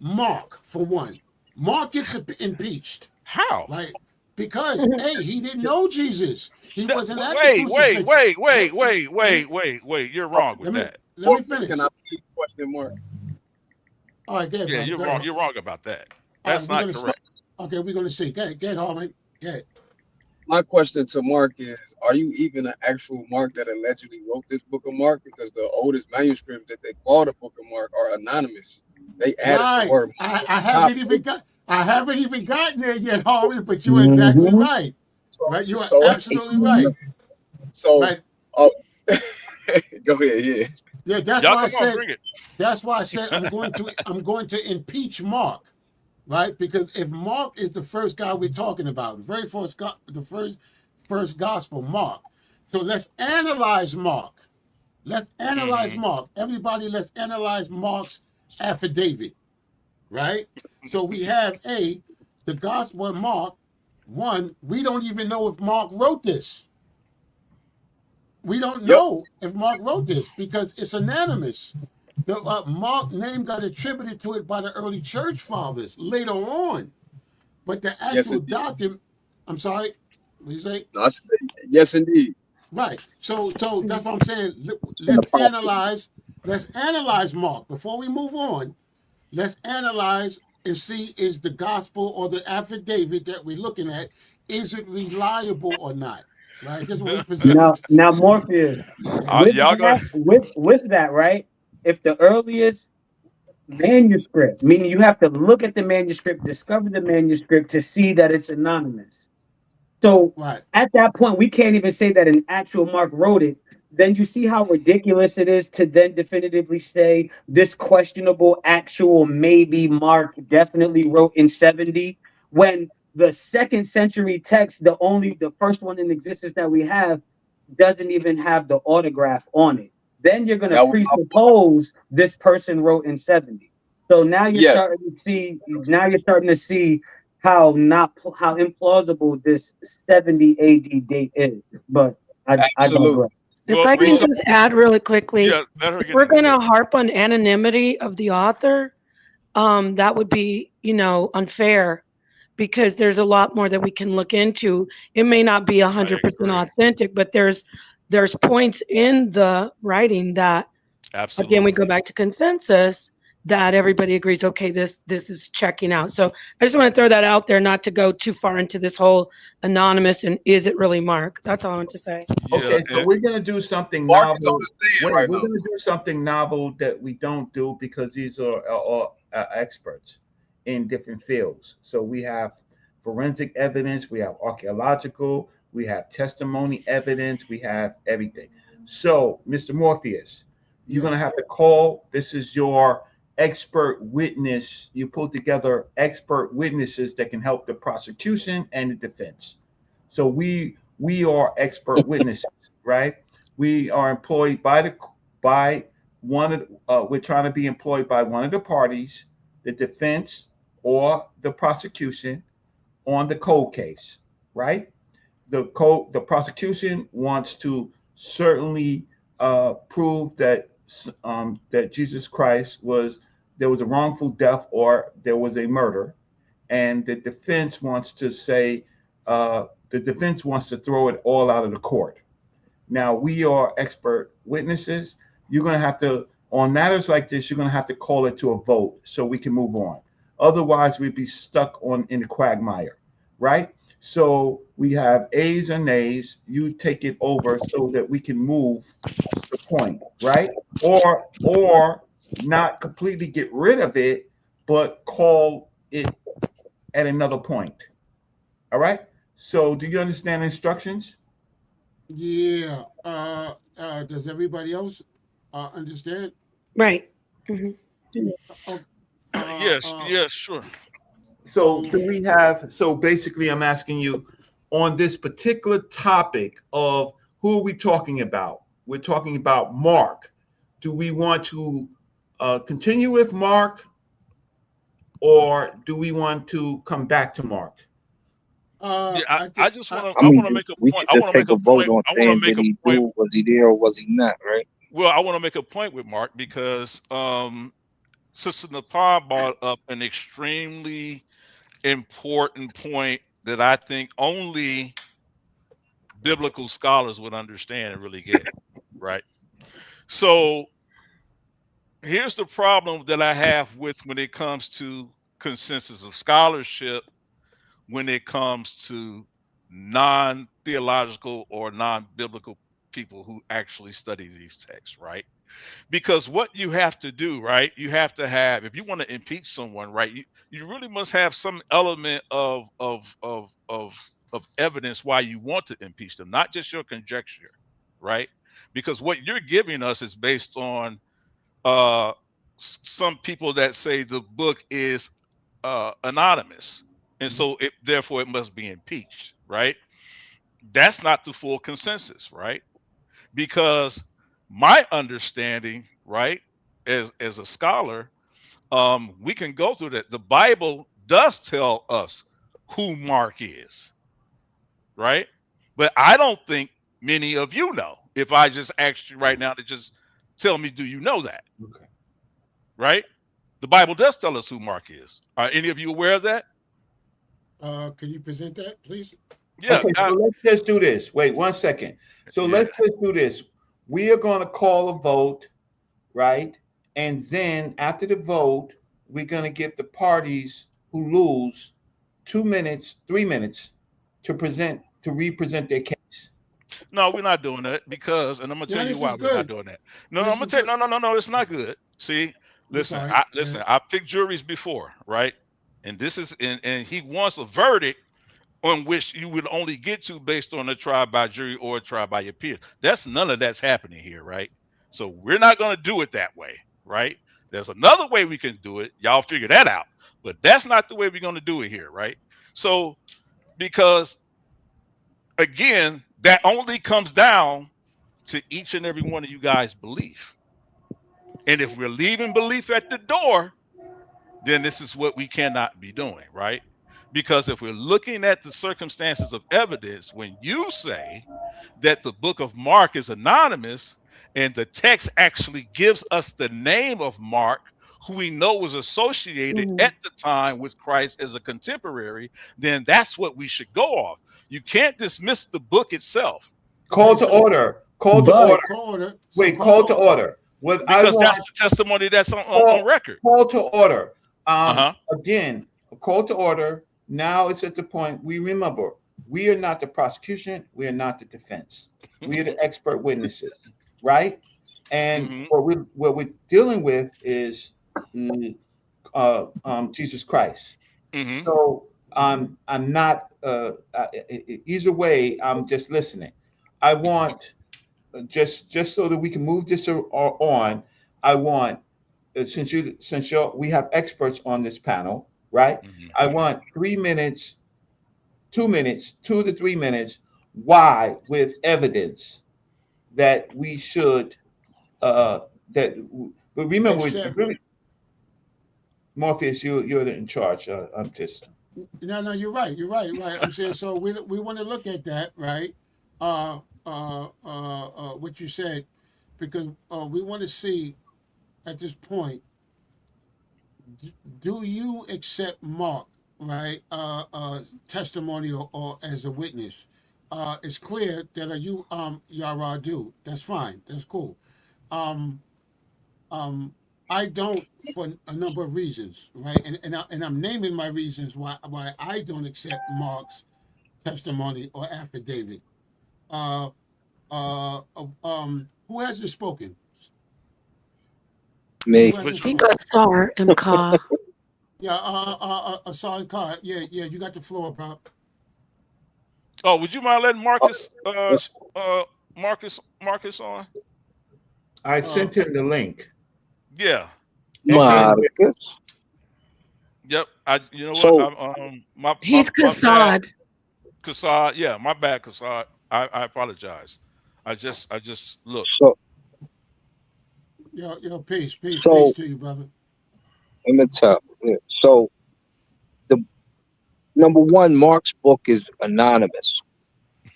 Mark for one. Mark gets impeached. How? Right? Because hey, he didn't know Jesus. He wasn't at the Wait. crucifixion. You're wrong with that. Let me finish. Can I please question Mark? All right, go ahead, Yeah, brother. you're Go wrong. ahead. You're wrong about that. All That's right, not correct. Okay, we're gonna see. Go ahead, Harmon. Go ahead. My question to Mark is: are you even an actual Mark that allegedly wrote this Book of Mark? Because the oldest manuscripts that they call the Book of Mark are anonymous. They added the word. I haven't even gotten there yet, Harmon. But you're exactly right. Right, you are absolutely right. So, right. Go ahead. Yeah. Yeah, that's Y'all why I come on, said. bring it. That's why I said I'm going to impeach Mark, right? Because if Mark is the first guy we're talking about, the first gospel, Mark. So let's analyze Mark. Let's analyze Mark. Everybody, let's analyze Mark's affidavit, right? So we have the Gospel of Mark. One, we don't even know if Mark wrote this. We don't know if Mark wrote this because it's anonymous. The Mark name got attributed to it by the early church fathers later on, but the actual document. I'm sorry. What you say? No, I say yes, indeed. Right. So that's what I'm saying. Let's analyze. Let's analyze Mark before we move on. Let's analyze and see is the gospel or the affidavit that we're looking at, is it reliable or not? right? This is what we present. Now Morpheus, Y'all go. with that, right? If the earliest manuscript, meaning you have to look at the manuscript, discover the manuscript to see that it's anonymous. So Right. at that point, we can't even say that an actual Mark wrote it. Then you see how ridiculous it is to then definitively say this questionable actual maybe Mark definitely wrote in 70 when the second century text, the first one in existence that we have, doesn't even have the autograph on it. Then you're gonna That was presuppose this person wrote in 70. So now yes, you're starting to see how not how implausible this 70 AD date is. But I absolutely. digress. If Well, I we can saw. just add really quickly, Yeah, let her if get we're in going there. to harp on anonymity of the author, that would be, unfair because there's a lot more that we can look into. It may not be I 100% agree. authentic, but there's points in the writing that, again, we Absolutely. go back to consensus that everybody agrees, okay, this is checking out. So I just want to throw that out there, not to go too far into this whole anonymous and is it really Mark? That's all I want to say. Yeah, Okay, so we're gonna do something Mark is on novel. the stand Wait, right we're now. gonna do something novel that we don't do because these are experts in different fields. So we have forensic evidence, we have archaeological, we have testimony evidence, we have everything. So, Mr. Morpheus, you're gonna Yes. have to call. This is your expert witness. You pull together expert witnesses that can help the prosecution and the defense. So we are expert witnesses, right? We are employed by one of we're trying to be employed by one of the parties, the defense or the prosecution, on the cold case, right? The prosecution wants to certainly prove that that Jesus Christ was there was a wrongful death or there was a murder, and the defense wants to throw it all out of the court. Now we are expert witnesses. You're going to have to on matters like this. You're going to have to call it to a vote so we can move on. Otherwise, we'd be stuck on in the quagmire, right? So we have A's and A's. You take it over so that we can move the point, right? Or not completely get rid of it, but call it at another point. All right. So do you understand the instructions? Yeah. Does everybody else understand? Right. Mhm. Oh, yes, yes, sure. So so do we have? So basically, I'm asking you on this particular topic of who are we talking about? We're talking about Mark. Do we want to continue with Mark, or do we want to come back to Mark? Yeah, I I think just I, want to. I I mean, want to make a we point. could just take a vote on I want to saying make did a he point. do, was he there or was he not, right? Well, I want to make a point with Mark because Sister Napar brought up an extremely important point that I think only biblical scholars would understand and really get, right? So here's the problem that I have with when it comes to consensus of scholarship, when it comes to non-theological or non-biblical people who actually study these texts, right? Because what you have to do, right? You have to have, if you want to impeach someone, right? You really must have some element of evidence why you want to impeach them, not just your conjecture, right? Because what you're giving us is based on uh some people that say the book is anonymous, and so therefore it must be impeached, right? That's not the full consensus, right? Because my understanding, right, as a scholar, we can go through that. The Bible does tell us who Mark is, right? But I don't think many of you know. If I just asked you right now to just tell me, do you know that? Okay. Right? The Bible does tell us who Mark is. Are any of you aware of that? can you present that, please? Yeah, Okay, so let's just do this. Wait 1 second. So yeah. let's just do this. We are going to call a vote, right? And then after the vote, we're going to give the parties who lose 2 minutes, 3 minutes to represent their case. No, we're not doing that because, and I'm gonna tell you this why is we're not good. doing that. No, This I'm gonna is tell good. you, no, it's not good. See, I'm listen, sorry. listen, I picked juries before, right? And this is, and he wants a verdict on which you would only get to based on a trial by jury or a trial by your peers. That's none of that's happening here, right? So we're not gonna do it that way, right? There's another way we can do it. Y'all figure that out. But that's not the way we're gonna do it here, right? So because again, that only comes down to each and every one of you guys' belief. And if we're leaving belief at the door, then this is what we cannot be doing, right? Because if we're looking at the circumstances of evidence, when you say that the book of Mark is anonymous and the text actually gives us the name of Mark, who we know was associated Mhm. at the time with Christ as a contemporary, then that's what we should go off. You can't dismiss the book itself Call Okay, to so order. Call to But order. call order. So Wait, call call to to order. order. What I because that's want, the testimony that's on call, record. call to order. Uh-huh. Again, a call to order. Now it's at the point we remember we are not the prosecution. We are not the defense. We are the expert witnesses, right? And Hmm. what we're dealing with is Jesus Christ. Hmm. So I'm not either way. I'm just listening. I Hmm. want just so that we can move this on. I want since we have experts on this panel, right? Hmm. I Hmm. want 3 minutes, 2 minutes, 2 to 3 minutes. Why with evidence that we should uh that but remember Accept. really Morpheus, you're in charge. I'm just No, you're right. You're right. Right. I'm saying so. We want to look at that, right? What you said, because we want to see at this point, do you accept Mark, right? Testimony or as a witness? It's clear that you Yara do. That's fine. That's cool. Um, um, I don't for a number of reasons, right? And I'm naming my reasons why I don't accept Mark's testimony or affidavit. Uh, who hasn't spoken? me. Who I hasn't Which think spoken? I saw her in Ka. Yeah, Asad Khan. Yeah, you got the floor, bro. Oh, would you mind letting Uh, Marcus Marcus on? I Uh, sent him the link. Yeah. Okay. Okay. Marcus. Yep. I you know what? So I'm my He's my bad, Kasad. Kassad. Yeah, my bad, Kassad. I apologize. I just look. so peace so to you, brother. let me tell. Yeah. So the number one, Mark's book is anonymous,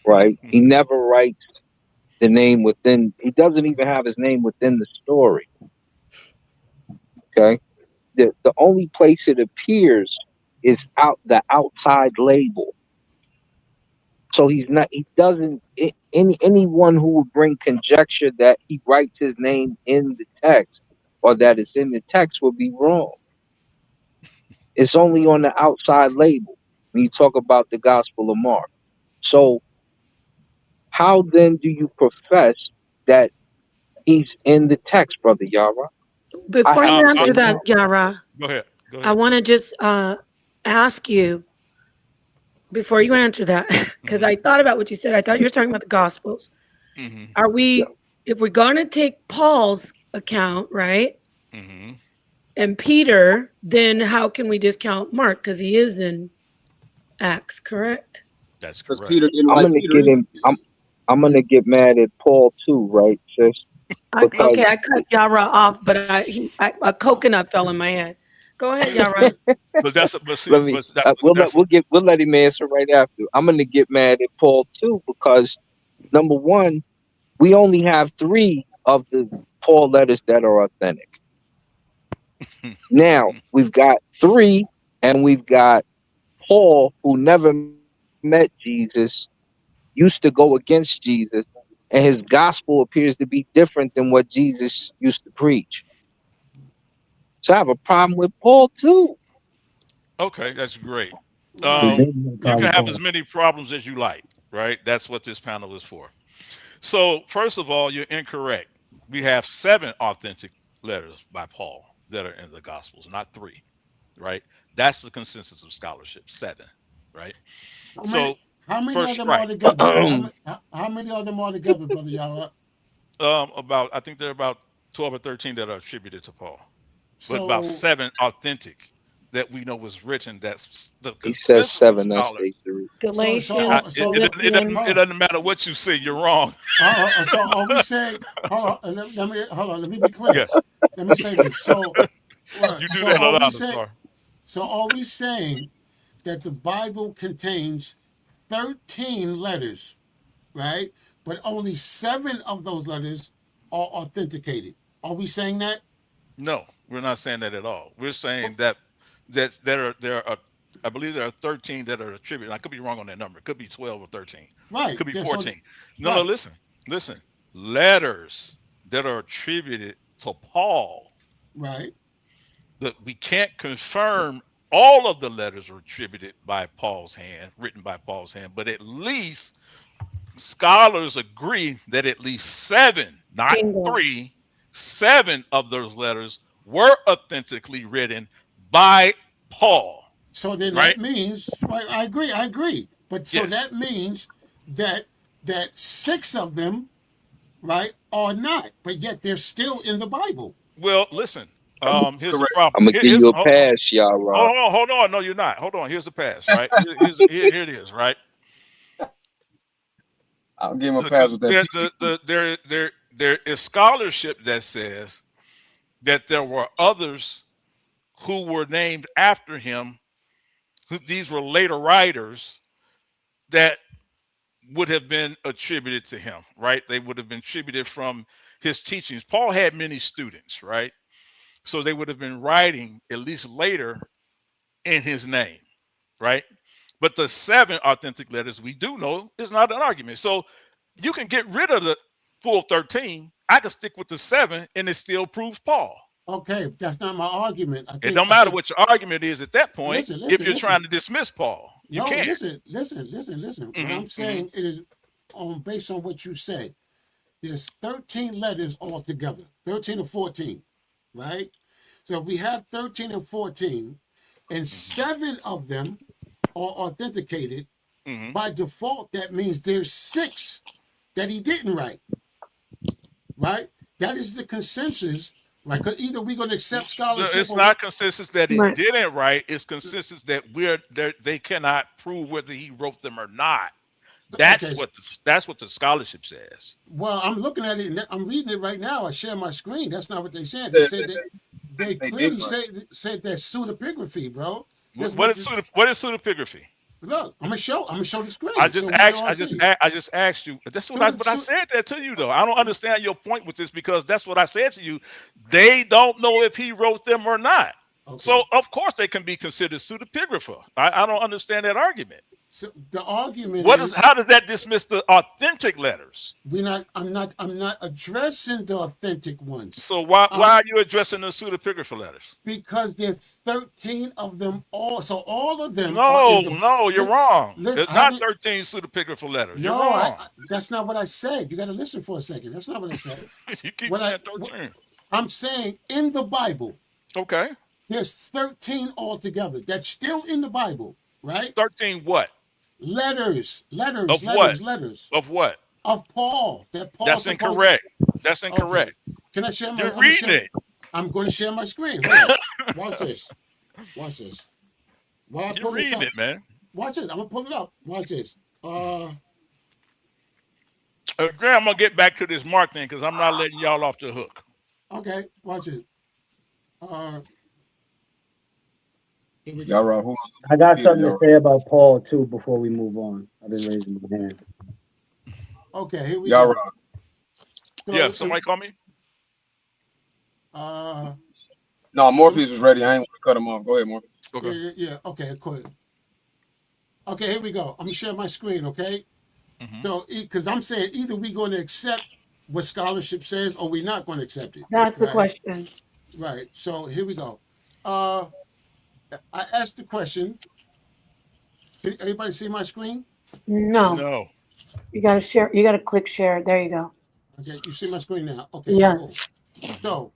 right? He never writes the name within. He doesn't even have his name within the story. Okay. The only place it appears is out the outside label. So he's not. He doesn't. Anyone who would bring conjecture that he writes his name in the text or that it's in the text would be wrong. It's only on the outside label when you talk about the Gospel of Mark. So how then do you profess that he's in the text, brother Yara? I Before have you the answer same that, problem. Yara, Go ahead. Go I ahead. want to just ask you before you answer that, because Hmm. I thought about what you said. I thought you were talking about the Gospels. Hmm. Are Yeah. we, if we're going to take Paul's account, right, Hmm. and Peter, then how can we discount Mark? Because he is in Acts, correct? That's Because correct. Peter didn't I'm write gonna Peter get either. him. I'm gonna get mad at Paul too, right, sis? Okay, Because I cut Yara off, but a coconut fell in my head. Go ahead, Yara. But see, let me. but that's that's We'll let him answer right after. I'm gonna get mad at Paul too because number one, we only have three of the Paul letters that are authentic. Now we've got three, and we've got Paul who never met Jesus, used to go against Jesus, and his gospel appears to be different than what Jesus used to preach. So I have a problem with Paul too. okay. That's great. Right. You can have as many problems as you like, right? That's what this panel is for. So first of all, you're incorrect. We have 7 authentic letters by Paul that are in the Gospels, not 3. Right? That's the consensus of scholarship. 7. Right? How many? So How many of first, them right? are together? How many of them are together, brother Yara? About I think there are about 12 or 13 that are attributed to Paul, but about So 7 authentic that we know was written. That's the He says consensus of 7, I scholars. say 3. Galatians, It Philippians. doesn't matter what you say. You're wrong. so are we saying? Hold on, let me hold on. Let me be clear. Yes, Let me say this. So, you do so that a are we lot. I'm saying? sorry. So are we saying that the Bible contains 13 letters, right? But only 7 of those letters are authenticated. Are we saying that? No, we're not saying that at all. We're saying Well, that there are I believe there are 13 that are attributed. I could be wrong on that number. It could be 12 or 13. right. Could be Yeah, so 14. No, no. right, Listen. Letters that are attributed to Paul. right. That we can't confirm all of the letters are attributed by Paul's hand, written by Paul's hand, but at least scholars agree that at least 7, not Bingo. 3, 7 of those letters were authentically written by Paul. So then Right? that means, right, I agree, I agree. But so Yes. that means that 6 of them, right, are not, but yet they're still in the Bible. Well, listen. I'm Here's the correct. problem. I'm going to give Here's you a pass, Yara. hold on. No, you're not. Hold on. Here's the pass. Right. Here it is. Right. I'll give him a pass Because with that. there is scholarship that says that there were others who were named after him. These were later writers that would have been attributed to him, right? They would have been attributed from his teachings. Paul had many students, right? So they would have been writing at least later in his name, right? But the 7 authentic letters we do know is not an argument. So you can get rid of the full 13. I can stick with the 7 and it still proves Paul. Okay, that's not my argument. It don't matter what your argument is at that point. Listen, If you're listen. trying to dismiss Paul, you No, can't. listen. What I'm saying is, based on what you said, there's 13 letters altogether, 13 or 14, right? So we have 13 and 14, and 7 of them are authenticated. By default, that means there's 6 that he didn't write, right? That is the consensus, right? Because either we're going to accept scholarship It's or not consensus that he Right. didn't write. It's consensus that they cannot prove whether he wrote them or not. That's okay. what the scholarship says. Well, I'm looking at it. I'm reading it right now. I share my screen. That's not what they said. They said that they They clearly did right. said that pseudepigraphy, bro. That's What is pseudepigraphy? Look, I'm gonna show the screen. I just so we can all see. I just asked you. That's what I said that to you though. I don't understand your point with this because that's what I said to you. They don't know if he wrote them or not. Okay. So of course they can be considered pseudepigrapher. I don't understand that argument. So the argument How does that dismiss the authentic letters? I'm not addressing the authentic ones. So why are you addressing the pseudepigrapher letters? Because there's 13 of them all. So all of them. No, you're wrong. There's not many, 13 pseudepigrapher letters. No, you're wrong. that's not what I said. You got to listen for a second. That's not what I said. You keep saying 13. I'm saying in the Bible. Okay. There's 13 altogether. That's still in the Bible, right? 13 what? Letters. Of what? Of what? Of Paul. That's incorrect. That's incorrect. Okay. Can I share my? You're reading it. I'm going to share my screen. Hold on. Watch this. You're reading it, man. Watch it. I'm gonna pull it up. Watch this. Graham, I'm gonna get back to this Mark thing because I'm not letting y'all off the hook. Okay. Watch it. Here we Y'all go. right, I got something to say about Paul too before we move on. I've been raising my hand. Okay, here we y'all go. right. So, Yeah, somebody call me. No, Morpheus was ready. I ain't want to cut him off. Go ahead, Morpheus. Okay. Yeah. Okay, cool. Okay, here we go. I'm gonna share my screen. Okay. So, because I'm saying either we're going to accept what scholarship says or we're not going to accept it. That's the question. Right. So here we go. I asked the question. Did anybody see my screen? No. No. You gotta share. You gotta click share. There you go. Okay, you see my screen now. Okay, Yes. cool. So,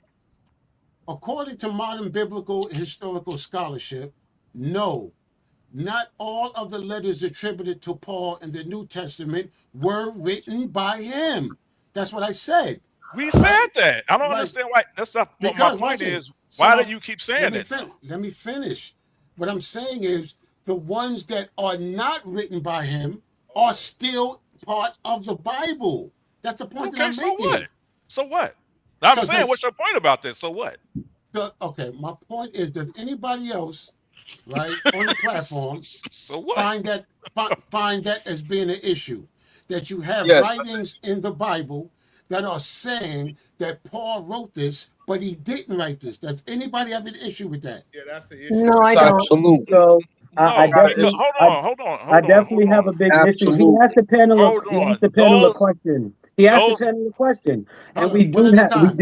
according to modern biblical and historical scholarship, no, not all of the letters attributed to Paul in the New Testament were written by him. That's what I said. We said Right? that. I don't Right. understand why. That's not what my Because point watch it. is. So Why do you keep saying it? let me finish. What I'm saying is the ones that are not written by him are still part of the Bible. That's the point that Okay, I'm so making. what? So what? I'm So saying, does what's your point about this? So what? okay, my point is, does anybody else, right, on the platform So what? find that as being an issue? That you have Yes. writings in the Bible that are saying that Paul wrote this, but he didn't write this. Does anybody have an issue with that? Yeah, that's the issue. No, I don't. Absolutely. So I No, definitely, hold on. I definitely have a big issue. He has to panel. Hold He has on. to panel a Those, question. He has to those, panel a question, and Hold on, one at a time.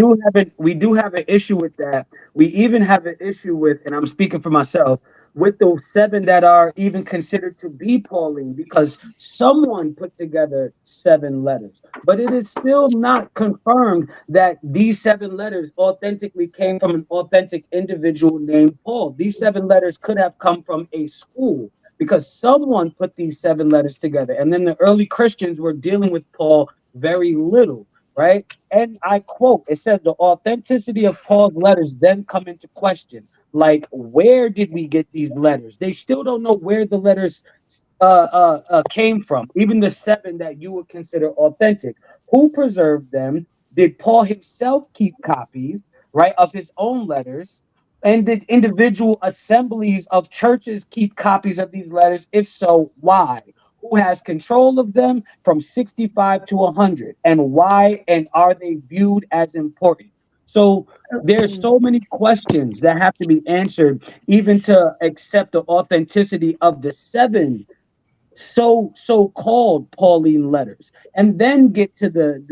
we do have an issue with that. We even have an issue with, and I'm speaking for myself, with those 7 that are even considered to be Pauline, because someone put together 7 letters, but it is still not confirmed that these 7 letters authentically came from an authentic individual named Paul. These 7 letters could have come from a school, because someone put these 7 letters together. And then the early Christians were dealing with Paul very little, right? And I quote, it says the authenticity of Paul's letters then come into question. Like, where did we get these letters? They still don't know where the letters came from, even the 7 that you would consider authentic. Who preserved them? Did Paul himself keep copies, right, of his own letters? And did individual assemblies of churches keep copies of these letters? If so, why? Who has control of them from 65 to 100? And why? And are they viewed as important? So there's so many questions that have to be answered, even to accept the authenticity of the 7 so-called Pauline letters, and then get to the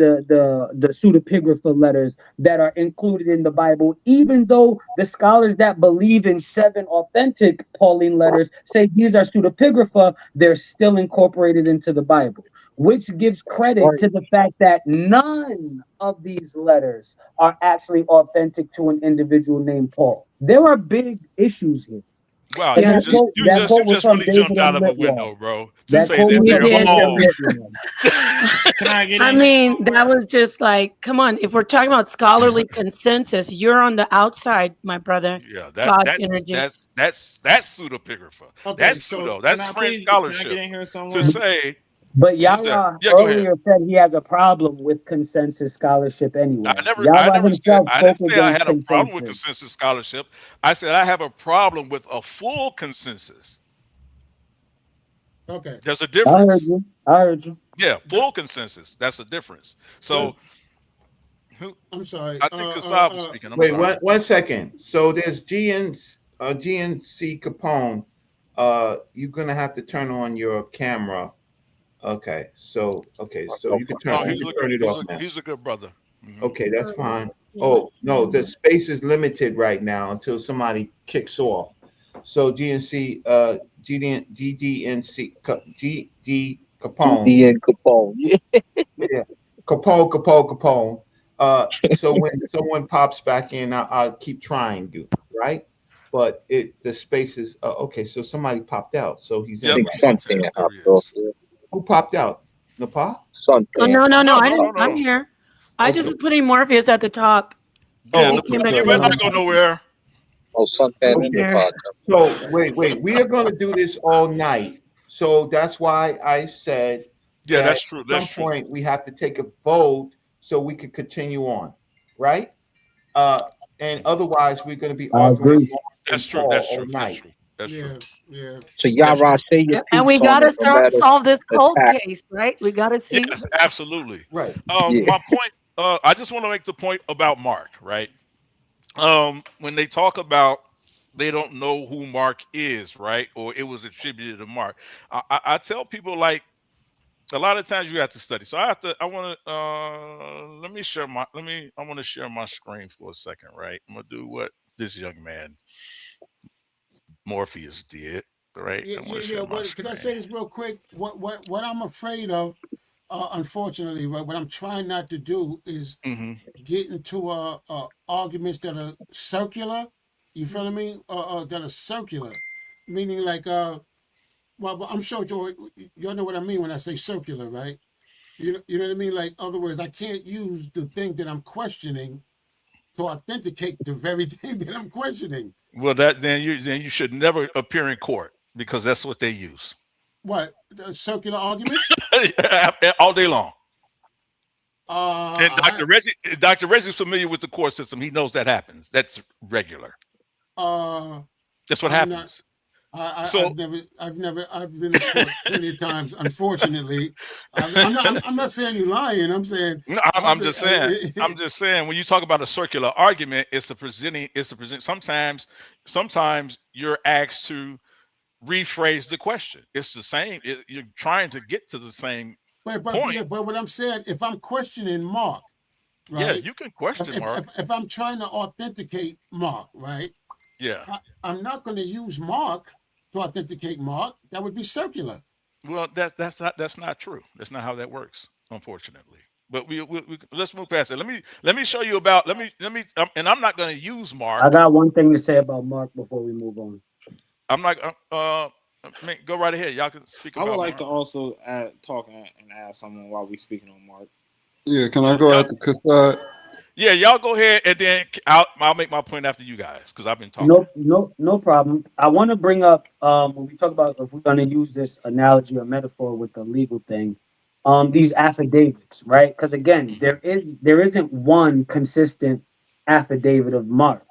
pseudepigrapha letters that are included in the Bible, even though the scholars that believe in 7 authentic Pauline letters say these are pseudepigrapha, they're still incorporated into the Bible, which gives credit right. to the fact that none of these letters are actually authentic to an individual named Paul. There are big issues here. wow, And Yeah. that quote you was just from really David jumped out M. of a Litwell. window, bro, to That say quote that was You from they're did. David M. all. Litwell. Can I get I in? mean, that was just like, come on. If we're talking about scholarly consensus, you're on the outside, my brother. Yeah, God energy. that's pseudepigrapha. Okay, That's so pseudo. Can That's I French please? Can I scholarship get in here to somewhere? say. But Who's that? Yara Yeah, go ahead. earlier said he has a problem with consensus scholarship anyway. I Yara never said, himself I spoke didn't say I against had a problem with consensus. consensus scholarship. I said I have a problem with a full consensus. okay. There's a I heard difference. you. I heard you. Yeah, The, full consensus. That's a difference. the, So who I'm sorry. I think Kasab was speaking. I'm Wait, sorry. one second. So there's GNC Capone. You're gonna have to turn on your camera. Okay, so you can No, turn it off now. he's a good brother. Okay, that's fine. Oh no, the space is limited right now until somebody kicks off. So GNC, GD Capone. GD and Capone. Yeah, Capone. So when someone pops back in, I'll keep trying to, right? But the space is okay. So somebody popped out. So he's in Yep, the Think back. he's on something tab. There he hopped off. is. Who popped out? Napa? Oh, Something. no, no, no. No, I no, no, didn't. I'm no. here. I just Okay. was putting Morpheus at the top. Yeah, Oh, He okay. came back he to better the not go bottom. nowhere. Oh, something in the There. pot. So wait. We are going to do this all night. So that's why I said Yeah, that that's true. at That's some true. point we have to take a vote so we could continue on, right? And otherwise we're going to be I arguing agree. That's and true. Paul That's all true. That's night. true. That's true. yeah, yeah. So That's true. Yara, say your Yep. And we piece on got to it and let us solve this cold attack. case, right? We got to see. Yes, absolutely. Right. Yeah. My point. I just want to make the point about Mark, right? When they talk about they don't know who Mark is, right? Or it was attributed to Mark. I tell people like a lot of times you have to study. So I want to let me share my I want to share my screen for a second, right? I'm gonna do what this young man Morpheus did, right? Yeah, I want yeah, to yeah. share my What? Can I say screen. this real quick? What I'm afraid of unfortunately, right, what I'm trying not to do is Hmm. get into arguments that are circular. You feel me? That are circular, meaning like well, I'm sure y'all know what I mean when I say circular, right? You know what I mean? Like, other words, I can't use the thing that I'm questioning to authenticate the very thing that I'm questioning. Well, then you should never appear in court because that's what they use What circular arguments? all day long. And I Dr. Reggie's familiar with the court system. He knows that happens. That's regular. uh That's what I'm not. happens. So I've been in court plenty of times. Unfortunately, I'm not saying you're lying. I'm saying no, I've I'm been. just saying. I'm just saying when you talk about a circular argument, it's a presenting. It's a present. Sometimes you're asked to rephrase the question. It's the same. You're trying to get to the same point. But what I'm saying, if I'm questioning Mark, Yeah, right? you can question Mark. If I'm trying to authenticate Mark, right? Yeah. I'm not going to use Mark to authenticate Mark. That would be circular. Well, that's not true. That's not how that works, unfortunately. But we let's move past it. Let me show you about and I'm not going to use I Mark. got one thing to say about Mark before we move on. I'm not. Go right ahead. Y'all can speak I would about like to Mark. also talk and add something while we speaking on Mark. Yeah, can I go Y'all, after Kassad? yeah, y'all go ahead, and then I'll make my point after you guys because I've been talking. No problem. I want to bring up when we talk about if we're going to use this analogy or metaphor with the legal thing, these affidavits, right? Because again, there isn't one consistent affidavit of Mark,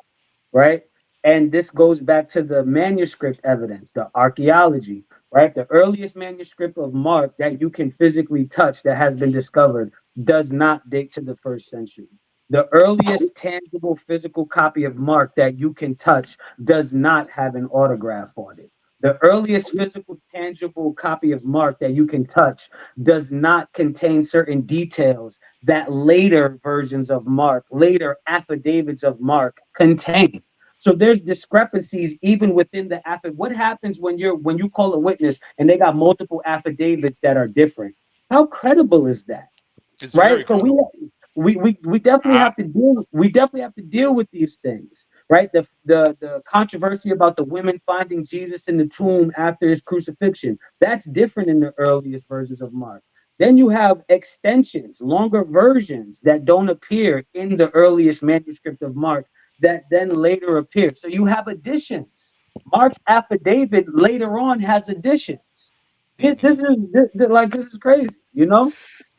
right? And this goes back to the manuscript evidence, the archaeology, right? The earliest manuscript of Mark that you can physically touch that has been discovered does not date to the first century. The earliest tangible physical copy of Mark that you can touch does not have an autograph on it. The earliest physical tangible copy of Mark that you can touch does not contain certain details that later versions of Mark, later affidavits of Mark contain. So there's discrepancies even within the affidavit. What happens when you call a witness and they got multiple affidavits that are different? How credible is that? It's Right? very So we credible. we definitely I have to deal with these things, right? The controversy about the women finding Jesus in the tomb after his crucifixion, that's different in the earliest versions of Mark. Then you have extensions, longer versions that don't appear in the earliest manuscript of Mark that then later appear. So you have additions. Mark's affidavit later on has additions. This is crazy, you know?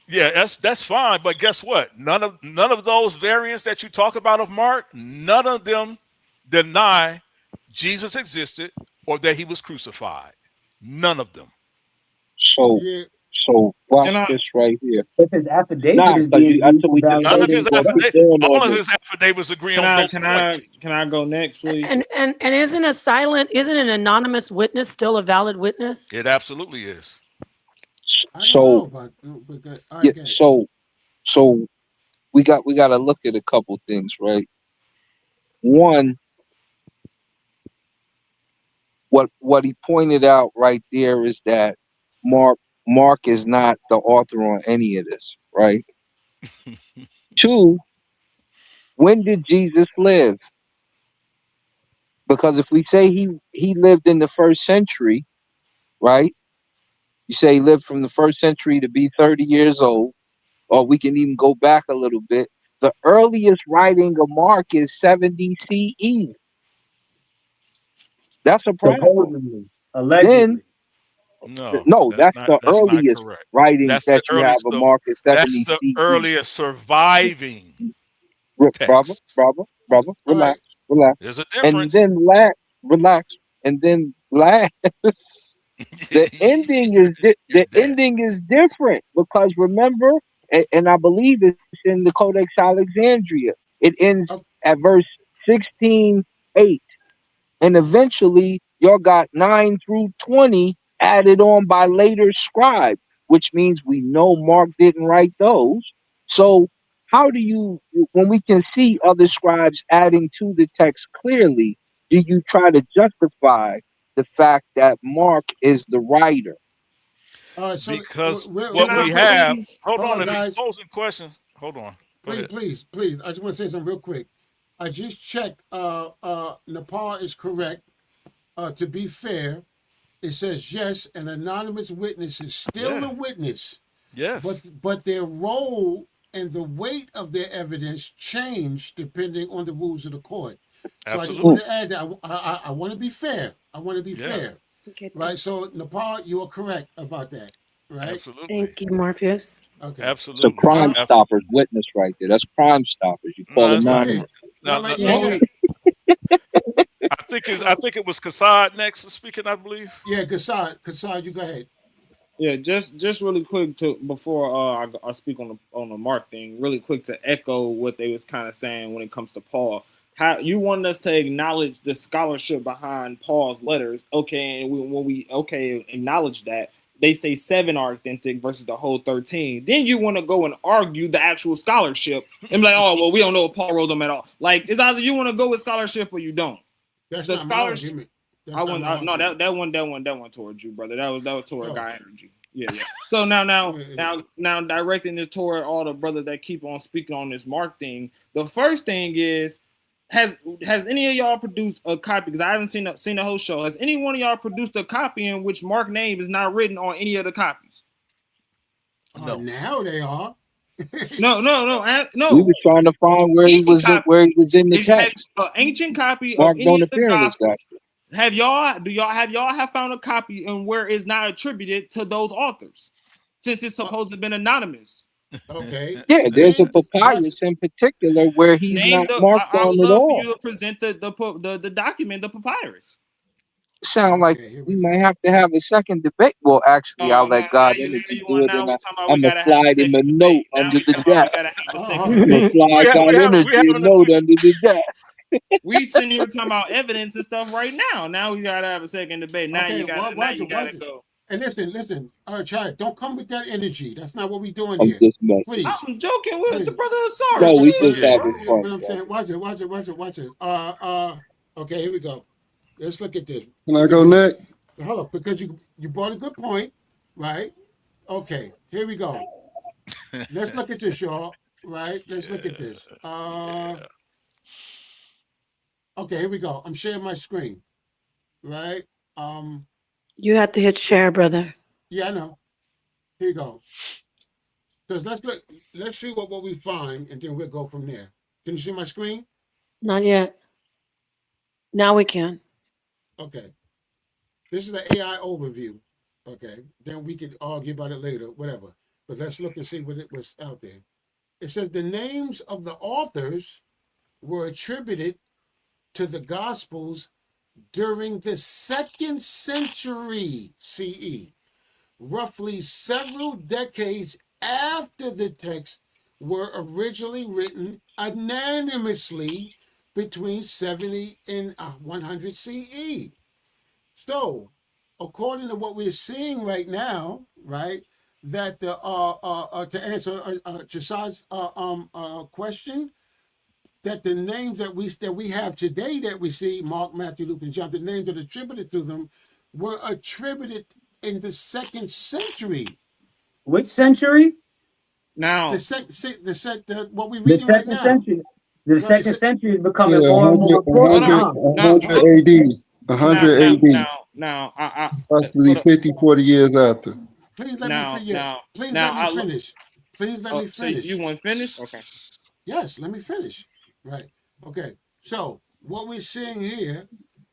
Yeah, that's fine. But guess what? None of those variants that you talk about of Mark, none of them deny Jesus existed or that he was crucified. None of them. So Yeah. so watch And I this right here. If his affidavit Nah, is because being I used said to we just None validate of gonna his his keep gonna claim. keep affidavit, going all on of this. his affidavits agree can on I both can points. I can I go next, please? And isn't an anonymous witness still a valid witness? It absolutely is. I don't So know, but I yeah, get it. so we got to look at a couple things, right? One, what he pointed out right there is that Mark is not the author on any of this, right? Two, when did Jesus live? Because if we say he lived in the first century, right? You say he lived from the first century to be 30 years old, or we can even go back a little bit. The earliest writing of Mark is 70 CE. That's a problem. Supposedly, Then allegedly. No, no, that's that's not the that's not earliest correct. writing That's the that you have earliest of Mark is that's 70 the CE. earliest surviving Brother, text. All right. relax. There's a And difference. then relax. And then last, the ending is You're the dead. ending is different because remember, and I believe it's in the Codex Alexandria. It ends Okay. at verse 16:8. And eventually y'all got 9 through 20 added on by later scribe, which means we know Mark didn't write those. So how do you, when we can see other scribes adding to the text clearly, do you try to justify the fact that Mark is the writer? So because real what we have. please? Hold Hold on, on, if he's guys. posing questions, hold on. Go ahead. Please. I just want to say something real quick. I just checked. Nepal is correct. To be fair, it says yes, an anonymous witness is still a witness, Yes. but their role and the weight of their evidence change depending on the rules of the court. So I just Absolutely. want to add that I want to be fair. I want to be fair, Okay, right? So Nepal, you are correct about that, right? Absolutely. thank you, Morpheus. Okay. So Absolutely. Crime Absolutely. Stoppers witness right there. That's Crime Stoppers. You call No, it that's not. Okay. No, All right. no, Yeah. I think it was Kassad next speaking, I believe. Yeah, Kassad, you go ahead. Yeah, just really quick to before I speak on the Mark thing, really quick to echo what they was kind of saying when it comes to Paul. How you wanted us to acknowledge the scholarship behind Paul's letters, okay? And when we acknowledge that, they say 7 are authentic versus the whole 13. Then you want to go and argue the actual scholarship and be like, oh well, we don't know if Paul wrote them at all. Like it's either you want to go with scholarship or you don't. That's The not my scholarship. argument. I went no that one towards you, brother. That was toward guy energy. Yeah. So now directing it toward all the brothers that keep on speaking on this Mark thing. The first thing is, has any of y'all produced a copy? Because I haven't seen the whole show. Has any one of y'all produced a copy in which Mark's name is not written on any of the copies? No. Now they are. No. We were trying to find where he was in the text. An ancient copy Mark of any don't of the appear in this gospels. document. Have y'all have found a copy and where it's not attributed to those authors, since it's supposed to have been anonymous? Okay. Yeah, there's a papyrus in particular where he's not marked I on would at love all. for you to present the document, the papyrus. Sound like we might have to have a second debate. Well, actually, I'll let God energy do it, and I'm gonna slide him a note under the desk. I'm gonna slide God energy a note under the desk. We sitting here talking about evidence and stuff right now. Now we gotta have a second debate. Now Okay, you gotta go. And listen. Chad, don't come with that energy. That's not what we're doing I'm here. just messing. Please. I'm joking with the brother Asar. No, we just having fun. But I'm saying, watch it. Okay, here we go. Let's look at this. Can I go next? Hold up, because you brought a good point, right? Okay, here we go. Let's look at this, y'all. Right? Let's look at this. Okay, here we go. I'm sharing my screen. Right? You have to hit share, brother. Yeah, I know. Here you go. Because let's see what we find, and then we'll go from there. Can you see my screen? Not yet. Now we can. Okay. This is the AI overview. Okay. Then we could argue about it later, whatever. But let's look and see what's out there. It says the names of the authors were attributed to the Gospels during the 2nd century CE, roughly several decades after the texts were originally written anonymously between 70 and 100 CE. So, according to what we're seeing right now, right, that the to answer Chasad's question, that the names that we have today that we see, Mark, Matthew, Luke, and John, the names that are attributed to them were attributed in the 2nd century. Which century? Now what we're reading right now. Century. The Right, 2nd century is becoming more and 100, more important. 100 AD. 100 AD. Now, Possibly 50, 40 years after. Please let me finish. Please let me finish. So you want to finish? Okay. Yes, let me finish. Right. Okay. So what we're seeing here,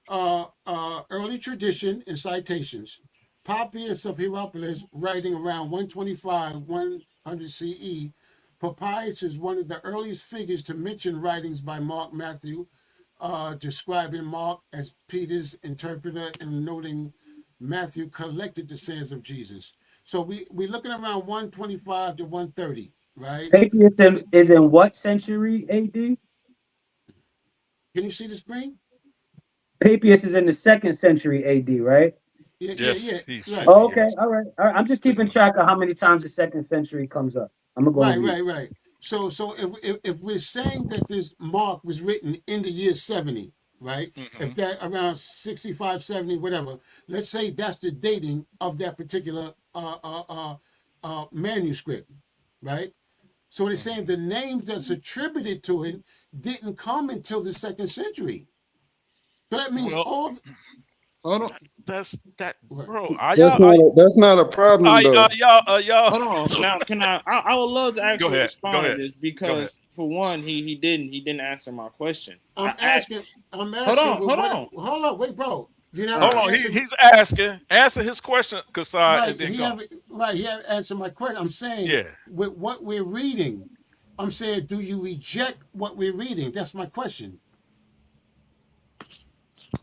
early tradition and citations. Pompeius of Hierapolis, writing around 125, 100 CE. Papyrus is one of the earliest figures to mention writings by Mark, Matthew, describing Mark as Peter's interpreter and noting Matthew collected the sayings of Jesus. So we're looking around 125 to 130, right? Papias is in what century AD? Can you see the screen? Papias is in the 2nd century AD, right? Yeah. Right. Oh, okay, all right. I'm just keeping track of how many times the 2nd century comes up. I'm gonna go. Right. So if we're saying that this Mark was written in the year 70, right? Mhm. If that around 65, 70, whatever, let's say that's the dating of that particular manuscript, right? So they're saying the names that's attributed to it didn't come until the 2nd century. So that means Well, all. Hold on, that's that, What? bro. That's not a problem though. Y'all. hold on. Now, can I would love to Go actually ahead. respond Go to ahead. this Go ahead. because for one, he didn't answer my question. I'm I asking. asked. I'm Hold asking. on, With hold what? on. Hold on. Wait, bro. You All Hold haven't right. on. answered. He's asking. Answer his question, Kasai, Right. and then He go. haven't. Right. He haven't answered my question. I'm saying Yeah. with what we're reading. I'm saying, do you reject what we're reading? That's my question.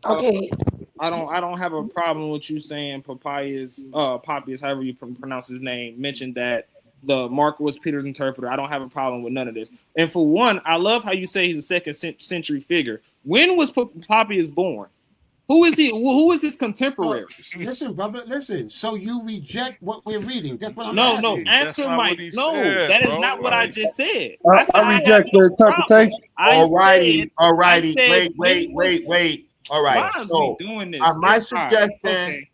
Okay. I don't have a problem with you saying Papias, however you pronounce his name, mentioned that the Mark was Peter's interpreter. I don't have a problem with none of this. And for one, I love how you say he's a 2nd century figure. When was Papias born? Who is he? Who is his contemporary? So, listen, brother. Listen. So you reject what we're reading? That's what I'm No, asking. That's answer not my what he no. said, That is bro. not what I Like, just said. I said I I have reject no the problem. interpretation. Alrighty. Wait. All Why right. is we So doing this? my All right, suggestion, okay.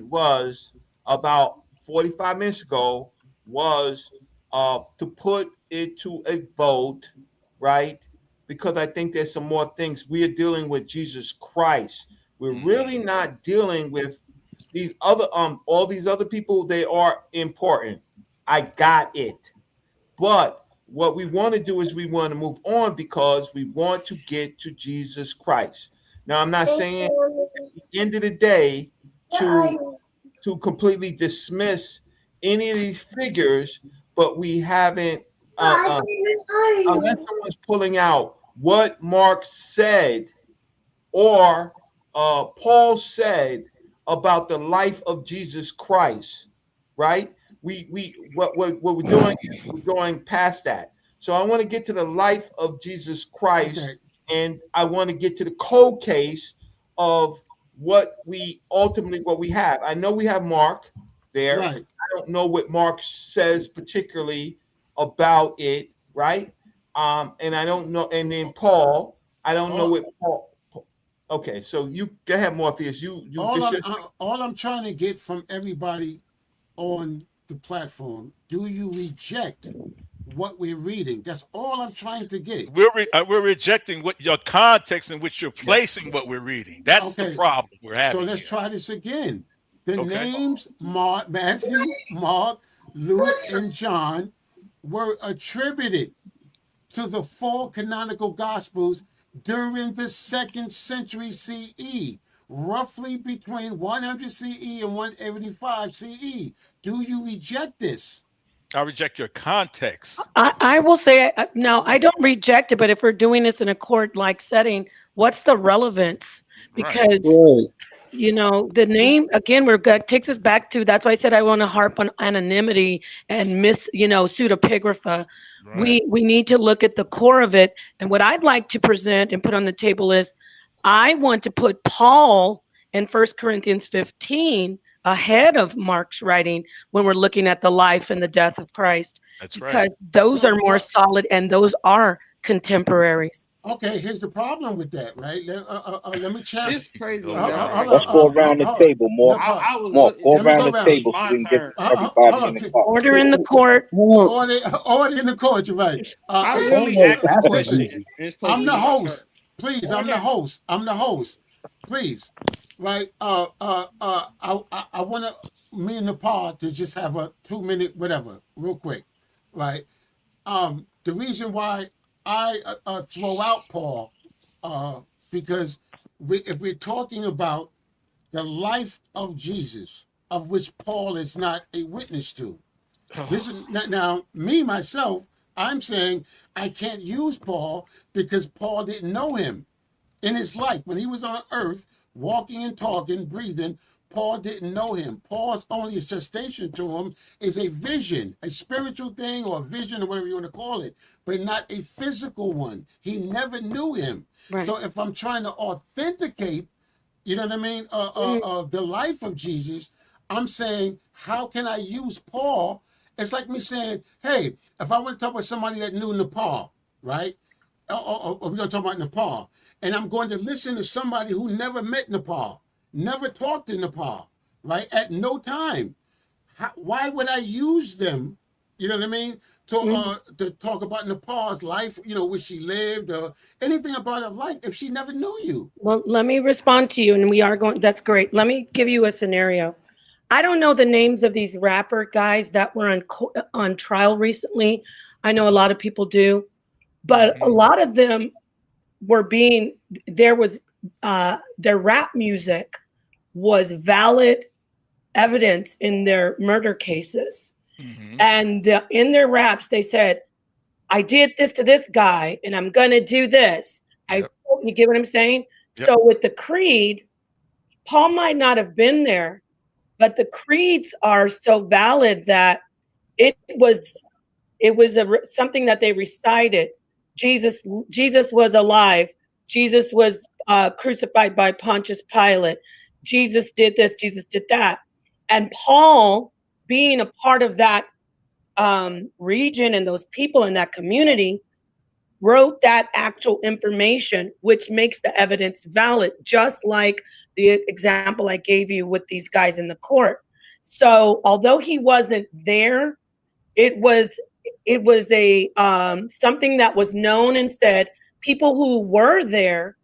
was about 45 minutes ago was to put it to a vote, right? Because I think there's some more things. We are dealing with Jesus Christ. We're really not dealing with these other all these other people. They are important. I got it. But what we want to do is we want to move on because we want to get to Jesus Christ. Now, I'm not saying at the end of the day to completely dismiss any of these figures, but we haven't, unless someone's pulling out what Mark said or Paul said about the life of Jesus Christ, right? What we're doing is we're going past that. So I want to get to the life of Jesus Christ, Okay. and I want to get to the cold case of what we have. I know we have Mark there. Right. I don't know what Mark says particularly about it, right? And I don't know, and then Paul, I don't know All, what Paul. Okay, so you go ahead, Morpheus. You all this I'm is all I'm trying to get from everybody on the platform. Do you reject what we're reading? That's all I'm trying to get. we're rejecting what your context in which you're placing what we're reading. That's the Okay. problem we're So having let's here. try this again. The Okay. names Matthew, Mark, Luke, and John were attributed to the 4 canonical gospels during the 2nd century CE, roughly between 100 CE and 185 CE. Do you reject this? I reject your context. I will say, no, I don't reject it, but if we're doing this in a court-like setting, what's the relevance? Right. Because, the name, again, takes us back to, that's why I said I want to harp on anonymity and pseudepigrapha. Right. We need to look at the core of it. And what I'd like to present and put on the table is, I want to put Paul in 1 Corinthians 15 ahead of Mark's writing when we're looking at the life and the death of Christ, That's right. because those are more solid and those are contemporaries. Okay, here's the problem with that, right? Let me challenge. It's crazy. Oh, when y'all yeah. bring Let's up- go around the table, No, Mark. I was Mark, go let me around go the around. table so my we can get turn. everybody hold in on. the car. Order in the court. Order in the court, you're right. I Let really me, asked a That's question. easy. And it's supposed I'm to the be my turn. host. Please, I'm the host. I'm the host. Please, right? I want me and Nepal to just have a 2-minute whatever, real quick, right? The reason why I throw out Paul, because if we're talking about the life of Jesus, of which Paul is not a witness to, this is now me myself. I'm saying I can't use Paul because Paul didn't know him in his life when he was on earth, walking and talking, breathing. Paul didn't know him. Paul's only attestation to him is a vision, a spiritual thing or a vision or whatever you want to call it, but not a physical one. He never knew him. Right. So if I'm trying to authenticate, you know what I mean, the life of Jesus, I'm saying, how can I use Paul? It's like me saying, hey, if I want to talk with somebody that knew Nepal, right? we're going to talk about Nepal. And I'm going to listen to somebody who never met Nepal, never talked in Nepal, right? At no time. Why would I use them? You know what I mean? To talk about Nepal's life, where she lived or anything about her life if she never knew you. Well, let me respond to you, and we are going. That's great. Let me give you a scenario. I don't know the names of these rapper guys that were on trial recently. I know a lot of people do, but a lot of them were their rap music was valid evidence in their murder cases. And in their raps, they said, I did this to this guy, and I'm going to do this. You get what I'm saying? Yep. So with the creed, Paul might not have been there, but the creeds are so valid that it was something that they recited. Jesus was alive. Jesus was crucified by Pontius Pilate. Jesus did this. Jesus did that. And Paul, being a part of that region and those people in that community, wrote that actual information, which makes the evidence valid, just like the example I gave you with these guys in the court. So although he wasn't there, it was a something that was known and said. People who were there,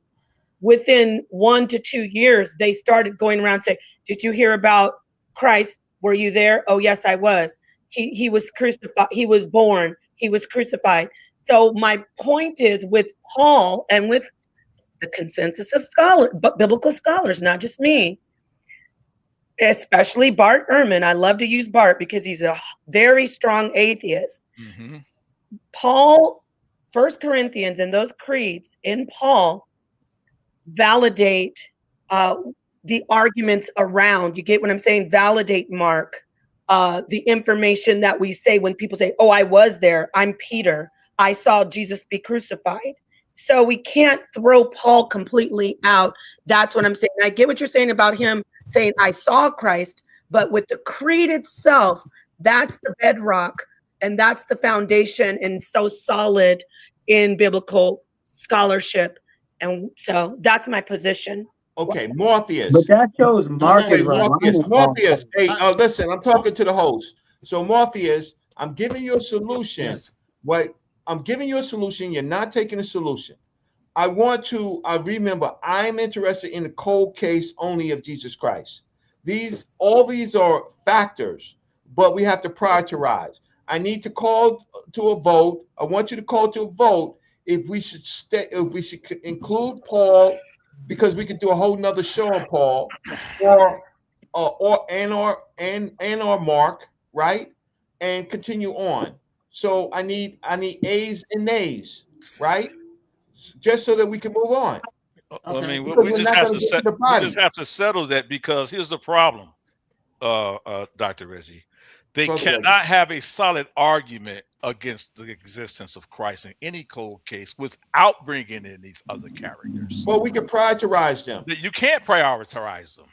within 1 to 2 years, they started going around saying, did you hear about Christ? Were you there? Oh, yes, I was. He was crucified. He was born. He was crucified. So my point is, with Paul and with the consensus of biblical scholars, not just me, especially Bart Ehrman. I love to use Bart because he's a very strong atheist. Paul, 1 Corinthians and those creeds in Paul validate the arguments around. You get what I'm saying? Validate, Mark, the information that we say when people say, oh, I was there. I'm Peter. I saw Jesus be crucified. So we can't throw Paul completely out. That's what I'm saying. I get what you're saying about him saying, I saw Christ, but with the creed itself, that's the bedrock and that's the foundation and so solid in biblical scholarship. And so that's my position. Okay, Morpheus. But that shows Marcus. Morpheus. Hey, listen, I'm talking to the host. So Morpheus, I'm giving you a solution. Yes. I'm giving you a solution. You're not taking a solution. I remember, I'm interested in the cold case only of Jesus Christ. All these are factors, but we have to prioritize. I need to call to a vote. I want you to call to a vote if we should include Paul, because we could do a whole nother show on Paul, or Mark, right? And continue on. So I need A's and nays, right? Just so that we can move on. I mean, we just have to settle that, because here's the problem, Dr. Reggie. They cannot have a solid argument against the existence of Christ in any cold case without bringing in these other characters. Well, we can prioritize them. You can't prioritize them,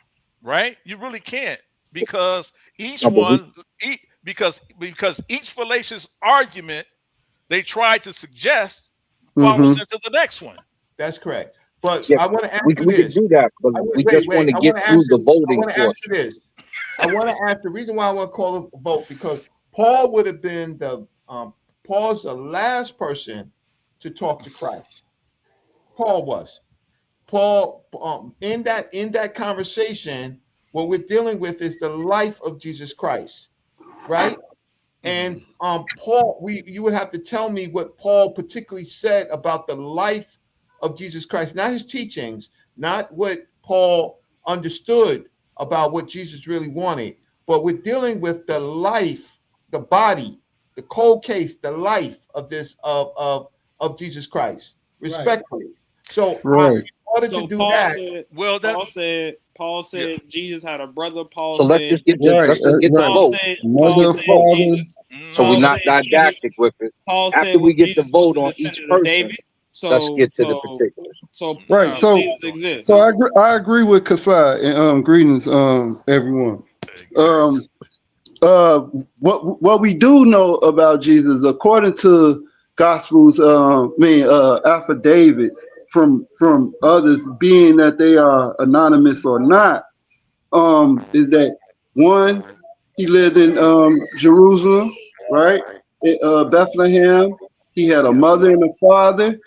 right? You really can't, because each fallacious argument they try to suggest follows into the next one. That's correct. But Yeah, I want to ask we you can this. do that, but we just want to get through the voting portion. I want to ask the reason why I want to call a vote, because Paul would have been Paul's the last person to talk to Christ. Paul was. Paul in that conversation, what we're dealing with is the life of Jesus Christ, right? And Paul, you would have to tell me what Paul particularly said about the life of Jesus Christ, not his teachings, not what Paul understood about what Jesus really wanted, but we're dealing with the life, the body, the cold case, the life of this of Jesus Christ, respectfully. Right. So in order to do that, Paul said Jesus had a brother. Paul so let's just get the vote. So we're not didactic with it. Paul After said we get the Jesus vote was on the each descendant of person, David. let's get to the particulars. Jesus exists. So I agree with Kasai, and greetings, everyone. What we do know about Jesus, according to gospels, affidavits from others, being that they are anonymous or not, is that one, he lived in Jerusalem, right? Bethlehem. He had a mother and a father.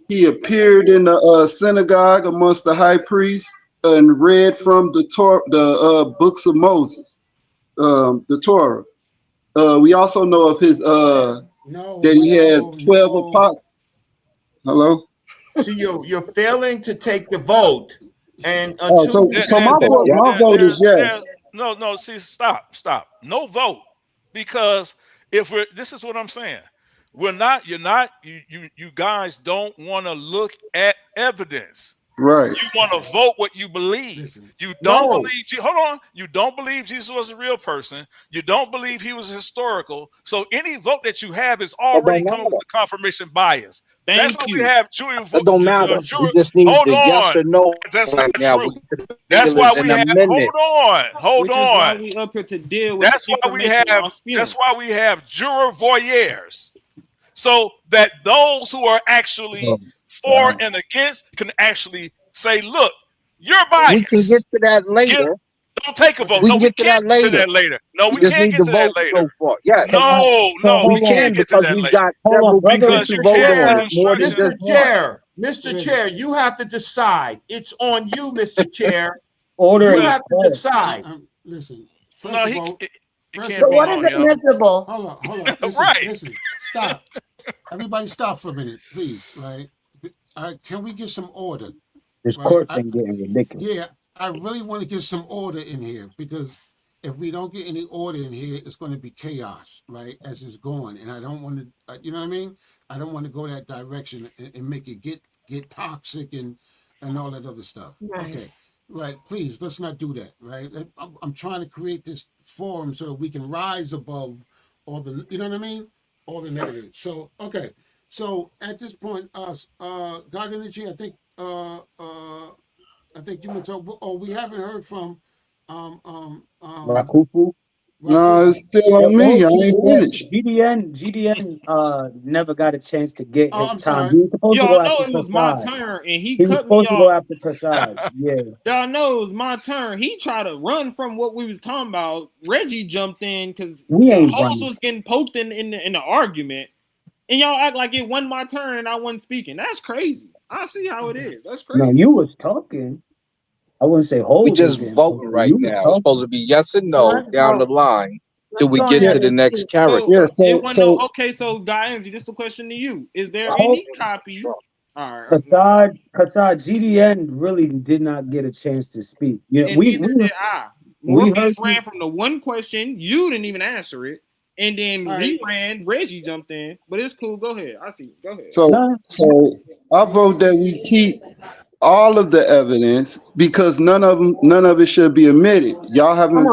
He appeared in the synagogue amongst the high priests and read from the books of Moses, the Torah. We also know of his that he had 12 apostles. Hello. See, you're failing to take the vote, and so my vote is yes. No. See, stop. No vote, because this is what I'm saying. You guys don't want to look at evidence. Right. You want to vote what you believe. You don't believe. Hold on. You don't believe Jesus was a real person. You don't believe he was historical. So any vote that you have is already coming with the confirmation bias. That's why we have jury votes. It don't matter. We just need the yes or no. That's right not now. true. That's why we have. Hold on. Why we up here to deal with. That's why we have juror voyeurs, so that those who are actually for and against can actually say, "Look, you're biased." We can get to that later. Don't take a vote. We can get to that later. No, we can't get to that later. So yeah. No, we can because we've got several people to vote on. Mr. Chair, you have to decide. It's on you, Mr. Chair. Order. You have to decide. Listen. No, he can't. So what is admissible? Hold on. Listen, right. Listen. Stop. Everybody, stop for a minute, please. Right? Can we get some order? This court thing getting ridiculous. Yeah. I really want to get some order in here, because if we don't get any order in here, it's going to be chaos, right? As it's going, and I don't want to, you know what I mean? I don't want to go that direction and make it get toxic and all that other stuff. Right. Okay, right? Please, let's not do that, right? I'm trying to create this forum so that we can rise above all the, you know what I mean? All the negative. So okay, so at this point, God Energy, I think you were talking. Oh, we haven't heard from Rakufu. No, it's still on me. I ain't finished. GDN never got a chance to get his time. He was supposed to Y'all go know after it was Prasad. my turn, and he was cut me supposed to off. go after Prasad. Yeah. Y'all know it was my turn. He tried to run from what we was talking about. Reggie jumped in because the host was getting poked in the argument, and y'all act like it wasn't my turn and I wasn't speaking. That's crazy. I see how it is. That's crazy. No, you was talking. I wouldn't say hold. We just voting right now. It's supposed to be yes or no down the line till we get to the next character. So God Energy, this is the question to you. Is there any copy? All right. Prasad, GDN really did not get a chance to speak. Yeah, Morpheus ran from the one question. You didn't even answer it. And then Reggie jumped in, but it's cool. Go ahead. I see. Go ahead. So I vote that we keep all of the evidence, because none of it should be omitted. Y'all haven't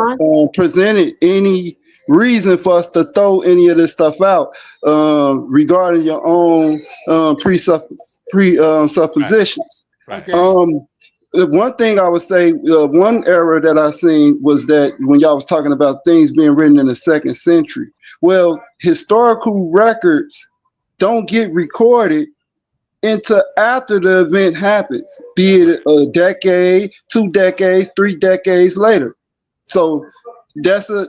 presented any reason for us to throw any of this stuff out regarding your own suppositions. Right. The one thing I would say, one error that I seen was that when y'all was talking about things being written in the 2nd century, well, historical records don't get recorded until after the event happens, be it a decade, 2 decades, 3 decades later. So that's a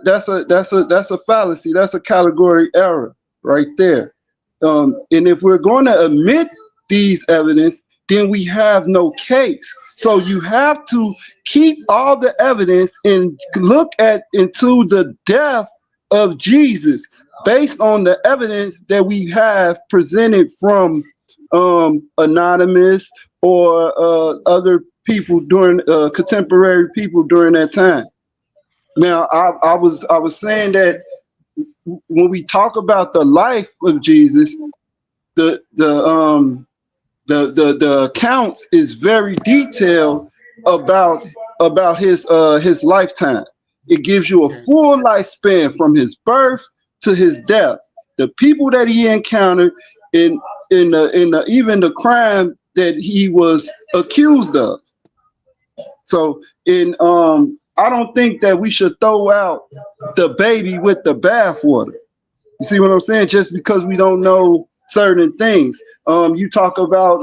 fallacy. That's a category error right there. And if we're going to omit these evidence, then we have no case. So you have to keep all the evidence and look into the death of Jesus based on the evidence that we have presented from anonymous or other people during contemporary people during that time. Now, I was saying that when we talk about the life of Jesus, the accounts is very detailed about his lifetime. It gives you a full lifespan from his birth to his death. The people that he encountered in even the crime that he was accused of. So I don't think that we should throw out the baby with the bathwater. You see what I'm saying? Just because we don't know certain things. You talk about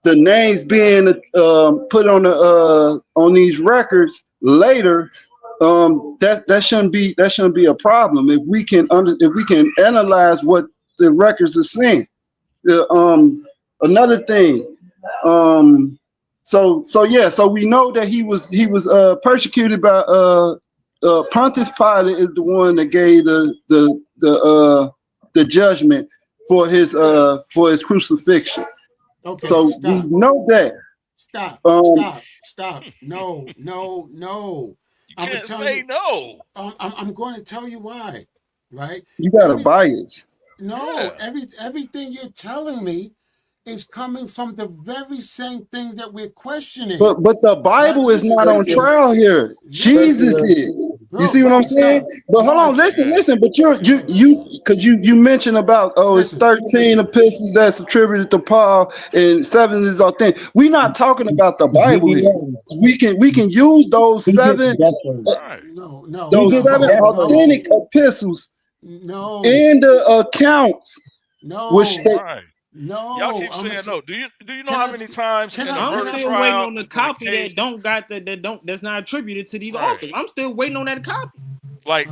the names being put on these records later. That shouldn't be a problem if we can analyze what the records are saying. Another thing. So we know that he was persecuted by Pontius Pilate is the one that gave the judgment for his crucifixion. Okay, so stop. we know that. Stop. No. You can't say no. I'm going to tell you why, right? You got a bias. No, everything you're telling me is coming from the very same thing that we're questioning. But the Bible is not on trial here. Jesus is. You see what I'm saying? But hold on, listen. But you mentioned about it's 13 epistles that's attributed to Paul and 7 is authentic. We're not talking about the Bible here. We can use those 7 those 7 authentic epistles in the accounts. No, y'all keep saying no. Do you know how many times in a I'm murder still trial, waiting on the copy that's not attributed to these authors. I'm still waiting on that copy. Like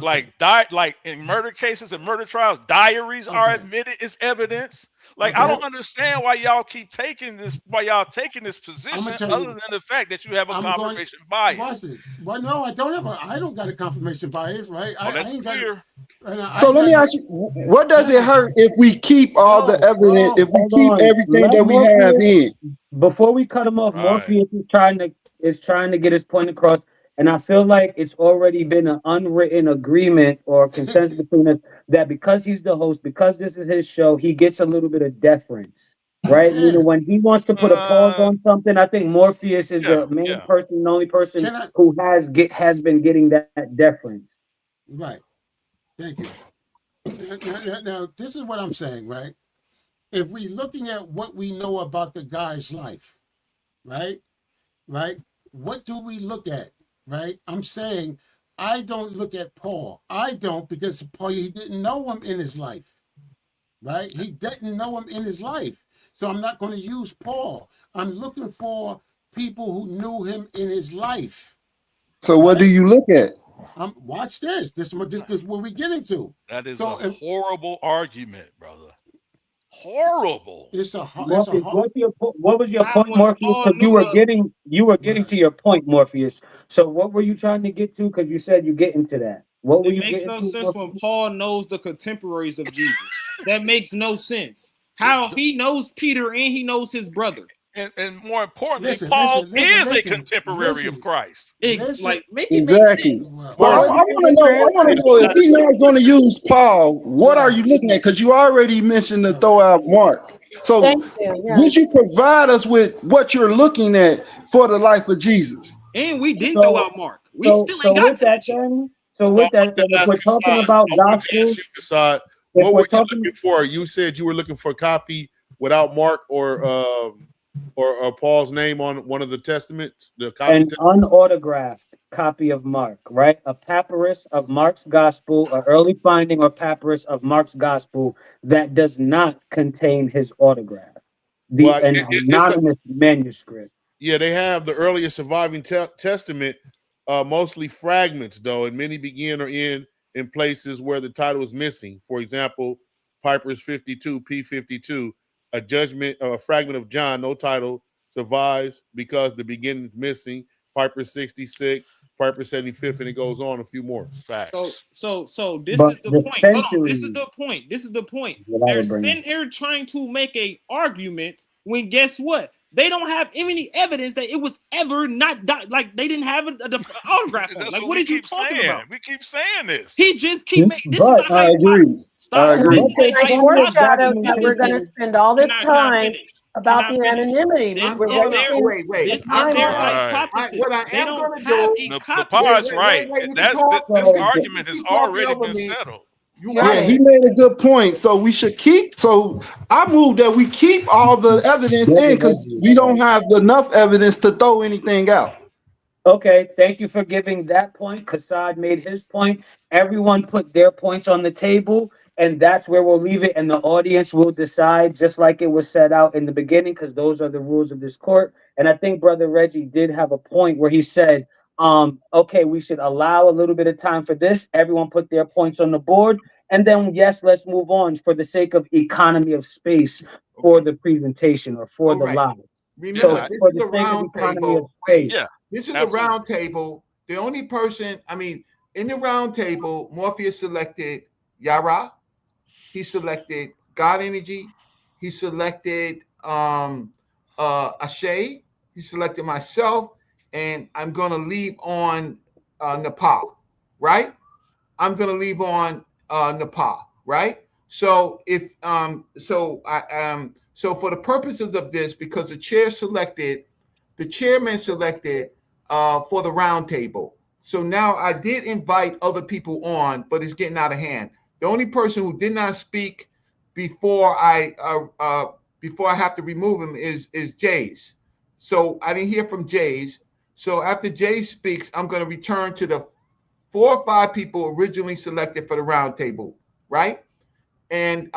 in murder cases and murder trials, diaries are admitted as evidence. Like I don't understand why y'all keep taking this. Why y'all taking this position, other than the fact that you have a confirmation bias. Well, no, I don't I don't got a confirmation bias, right? That's clear. So let me ask you, what does it hurt if we keep all the evidence, if we keep everything that we have in? Before we cut him off, Morpheus is trying to get his point across, and I feel like it's already been an unwritten agreement or consensus between us that because he's the host, because this is his show, he gets a little bit of deference, right? Meaning when he wants to put a pause on something, I think Morpheus is the main person, the only person who has been getting that deference. Right. Thank you. Now, this is what I'm saying, right? If we're looking at what we know about the guy's life, right? What do we look at, right? I'm saying I don't look at Paul. I don't because Paul, he didn't know him in his life, right? He didn't know him in his life. So I'm not going to use Paul. I'm looking for people who knew him in his life. So what do you look at? Watch this. This is where we're getting to. That is a horrible argument, brother. Horrible. What was your point, Morpheus? Because you were getting to your point, Morpheus. So what were you trying to get to? Because you said you get into that. What were you getting to? It makes no sense when Paul knows the contemporaries of Jesus. That makes no sense. How he knows Peter and he knows his brother. And more importantly, Paul is a contemporary of Christ. Exactly. Well, I want to know if he's not going to use Paul, what are you looking at? Because you already mentioned to throw out Mark. So would you provide us with what you're looking at for the life of Jesus? And we did throw out Mark. We still ain't got to that. So with that, if we're talking about gospel, what were you looking for? You said you were looking for a copy without Mark or Paul's name on one of the testaments, an unautographed copy of Mark, right? A papyrus of Mark's gospel, an early finding or papyrus of Mark's gospel that does not contain his autograph. An anonymous manuscript. Yeah, they have the earliest surviving testament, mostly fragments, though, and many begin or end in places where the title is missing. For example, Piper's 52, P52. A fragment of John, no title, survives because the beginning is missing. Piper 66, Piper 75th, and it goes on a few more. Facts. So this is the point. Hold on, this is the point. They're sitting here trying to make a argument when guess what? They don't have any evidence that it was ever not like they didn't have an autograph. Like what did you talking about? We keep saying this. He just keep making this. But I agree. Stop. I agree. We're going to spend all this time about the anonymity. Wait. What I am going to do. The pod's right. This argument has already been settled. Yeah, he made a good point. So we should keep. So I move that we keep all the evidence in because we don't have enough evidence to throw anything out. Okay, thank you for giving that point. Kassad made his point. Everyone put their points on the table, and that's where we'll leave it, and the audience will decide, just like it was set out in the beginning, because those are the rules of this court. And I think Brother Reggie did have a point where he said, okay, we should allow a little bit of time for this. Everyone put their points on the board, and then yes, let's move on for the sake of economy of space for the presentation or for the live. Remember, this for is the a sake of round economy of table. space. Yeah, This is absolutely. a round table. The only person, I mean, in the round table, Morpheus selected Yara. He selected God Energy. He selected Ashe. He selected myself, and I'm gonna leave on Nepal, right? I'm gonna leave on Nepal, right? So if so for the purposes of this, because the chairman selected for the round table. So now I did invite other people on, but it's getting out of hand. The only person who did not speak before I have to remove him is Jays. So I didn't hear from Jays. So after Jay speaks, I'm going to return to the 4 or 5 people originally selected for the round table, right? And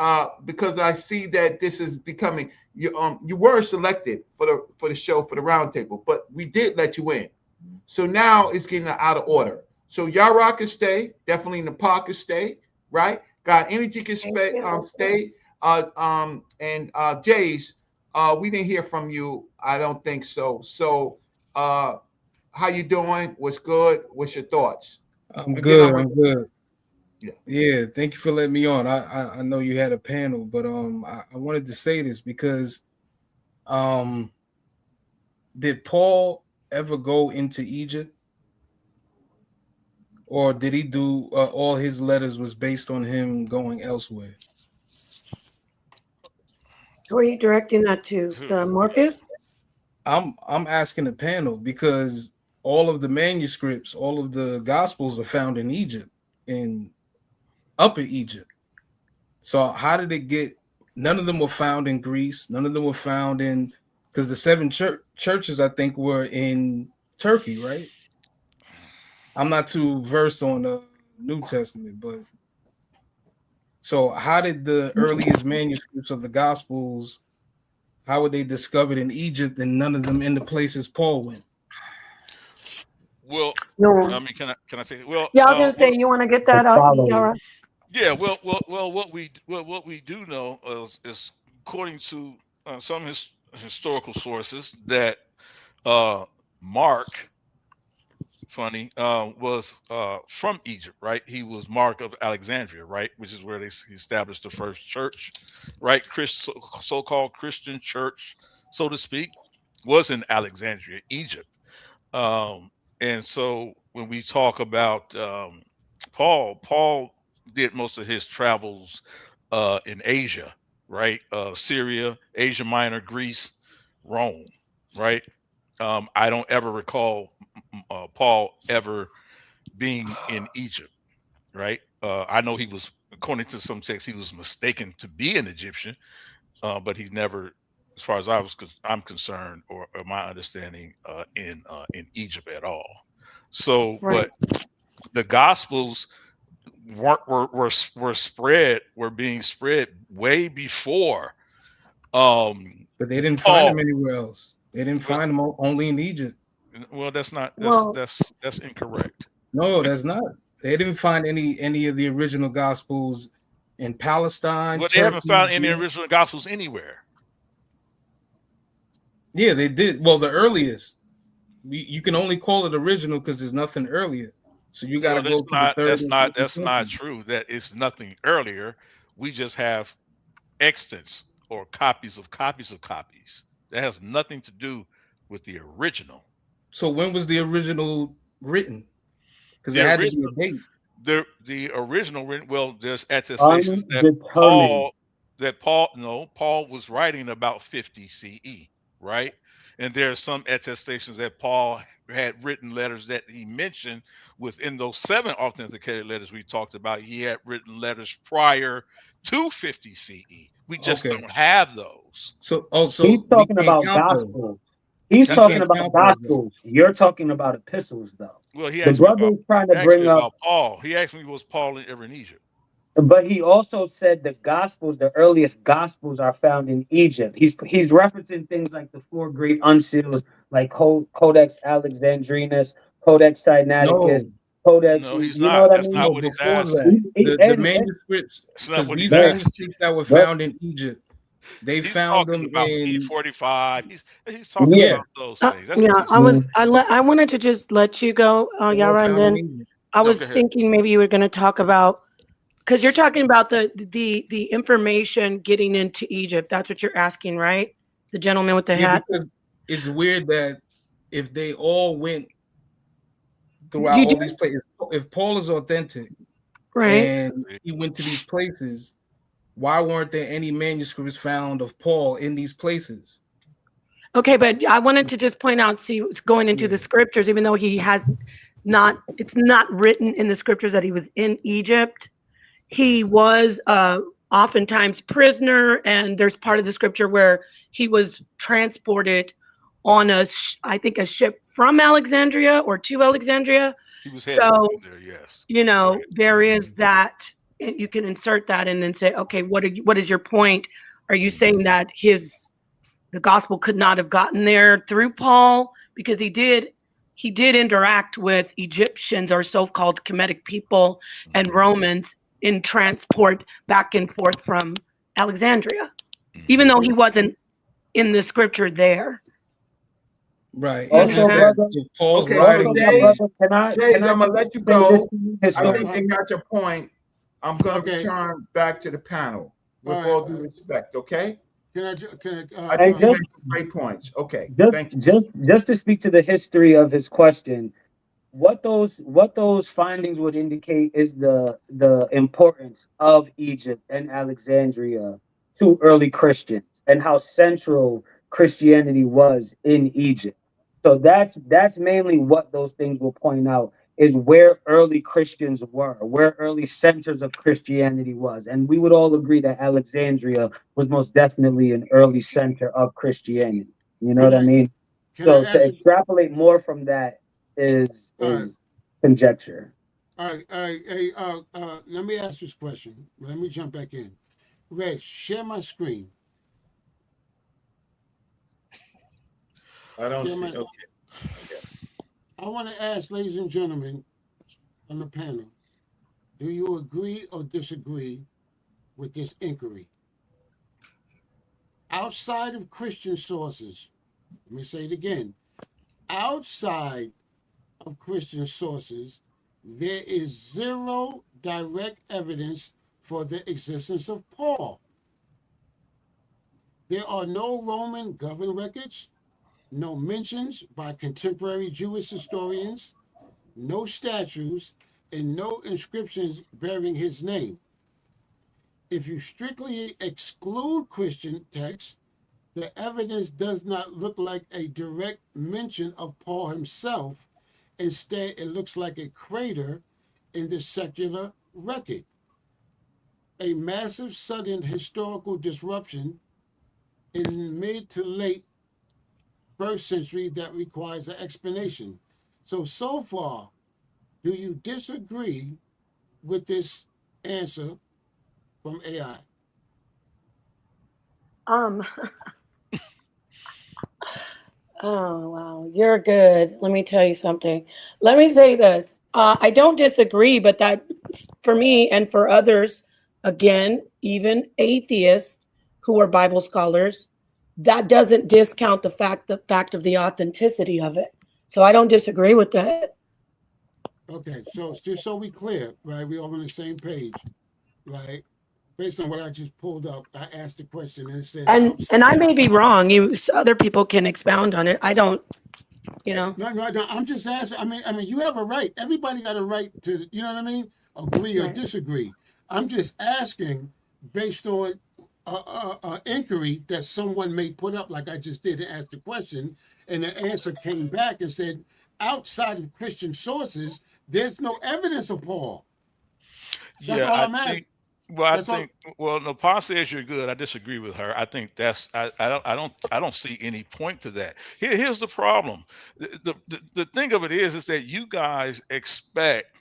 because I see that this is becoming, you were selected for the show for the round table, but we did let you in. So now it's getting out of order. So Yara can stay, definitely Nepal can stay, right? God Energy can stay, and Jays, we didn't hear from you. I don't think so. So how you doing? What's good? What's your thoughts? I'm Again, good. I'm good. Yeah. Yeah. Thank you for letting me on. I know you had a panel, but I wanted to say this because did Paul ever go into Egypt, or did he do all his letters was based on him going elsewhere? Who are you directing that to? The Morpheus? I'm asking the panel because all of the manuscripts, all of the gospels are found in Egypt, in Upper Egypt. So how did it get? None of them were found in Greece. None of them were found in, because the 7 churches I think were in Turkey, right? I'm not too versed on the New Testament, but so how did the earliest manuscripts of the Gospels, how were they discovered in Egypt and none of them in the places Paul went? Well, No. I mean, can I say? Well, Yeah, I was gonna say you want to get that out, Yara? yeah. Well, what we do know is according to some historical sources that Mark, was from Egypt, right? He was Mark of Alexandria, right, which is where they established the first church, right? So-called Christian church, so to speak, was in Alexandria, Egypt. And so when we talk about Paul did most of his travels in Asia, right? Syria, Asia Minor, Greece, Rome, right? I don't ever recall Paul ever being in Egypt, right? I know he was, according to some texts, he was mistaken to be an Egyptian, but he never, as far as I'm concerned, or my understanding, in Egypt at all. So, Right. but the Gospels were being spread way before. But they didn't find them anywhere else. They didn't find them only in Egypt. Well, that's incorrect. No, that's not. They didn't find any of the original Gospels in Palestine. Well, Turkey, they haven't found any original Gospels anywhere. Yeah, they did. Well, the earliest. You can only call it original because there's nothing earlier. So you got to go to the third. That's not true. That it's nothing earlier. We just have extents or copies of copies of copies. That has nothing to do with the original. So when was the original written? Because it had to be a date. The original written. Well, there's attestations that Paul was writing about 50 CE, right? And there are some attestations that Paul had written letters that he mentioned within those 7 authenticated letters we talked about. He had written letters prior to 50 CE. We just don't have those. So he's talking about gospels. He's talking about gospels. You're talking about epistles, though. Well, he the asked me brother is trying to bring up Paul. He asked me, was Paul ever in Egypt? But he also said the gospels, the earliest gospels, are found in Egypt. He's referencing things like the four great unseals, like Codex Alexandrinus, Codex Sinaiticus, No, Codex. No, he's You know what not. I That's mean? not no, what he's before asking. that, the manuscripts, That's not because what he's these asking. manuscripts that were but found in Egypt, they He's found talking them about in P45. He's talking yeah. yeah, about those things. That's what Yeah, he's talking I wanted to just let you go, they were Yara, and found in then Egypt. I about. No, was go ahead. thinking maybe you were going to talk about, because you're talking about the information getting into Egypt. That's what you're asking, right? The gentleman with the Yeah, hat. because it's weird that if they all went throughout You do, all these places, if Paul is authentic right? and he went to these places, why weren't there any manuscripts found of Paul in these places? Okay, but I wanted to just point out, see, it's going into the Yeah. scriptures, even though he has not, it's not written in the scriptures that he was in Egypt. He was oftentimes prisoner, and there's part of the scripture where he was transported on I think a ship from Alexandria or to Alexandria. He was headed So, there. Yes. there is that, and you can insert that and then say, okay, what is your point? Are you saying that the gospel could not have gotten there through Paul? Because he did interact with Egyptians or so-called Kemetic people and Romans in transport back and forth from Alexandria, even though he wasn't in the scripture there. Right. It's Also, just that brother. if Paul's Okay, so writing Also, my James, brother, can I I'm gonna let you say this go. to you I think historically? they got your point. I'm gonna Okay. return back to the panel with All all right. due respect. Okay, Can I? I And think you just made some great points. Okay, just thank you. just to speak to the history of his question, what those findings would indicate is the importance of Egypt and Alexandria to early Christians and how central Christianity was in Egypt. So that's mainly what those things will point out, is where early Christians were, where early centers of Christianity was. And we would all agree that Alexandria was most definitely an early center of Christianity. You know Can what I I? mean? Can I So to ask? extrapolate more from that is All right. conjecture. All right. All right. Hey, let me ask this question. Let me jump back in. Red, share my screen. I don't Share see. my. Okay. I want to ask, ladies and gentlemen on the panel, do you agree or disagree with this inquiry? Outside of Christian sources, let me say it again. Outside of Christian sources, there is zero direct evidence for the existence of Paul. There are no Roman government records, no mentions by contemporary Jewish historians, no statues, and no inscriptions bearing his name. If you strictly exclude Christian texts, the evidence does not look like a direct mention of Paul himself. Instead, it looks like a crater in the secular record. A massive sudden historical disruption in mid to late first century that requires an explanation. So far, do you disagree with this answer from AI? Um, oh wow, you're good. Let me tell you something. Let me say this. I don't disagree, but that for me and for others, again, even atheists who are Bible scholars, that doesn't discount the fact of the authenticity of it. So I don't disagree with that. Okay, so just so we clear, right? We all on the same page, right? Based on what I just pulled up, I asked the question and it said And I may be wrong. Other people can expound on it. I don't, No, I'm just asking. I mean, you have a right. Everybody got a right to, you know what I mean? Agree or Right. disagree. I'm just asking based on inquiry that someone may put up, like I just did, and ask the question, and the answer came back and said, outside of Christian sources, there's no evidence of Paul. That's Yeah, all I I'm asking. think. Well, I That's all. think. Well, no, Pa says you're good. I disagree with her. I think that's. I don't see any point to that. Here's the problem. The thing of it is that you guys expect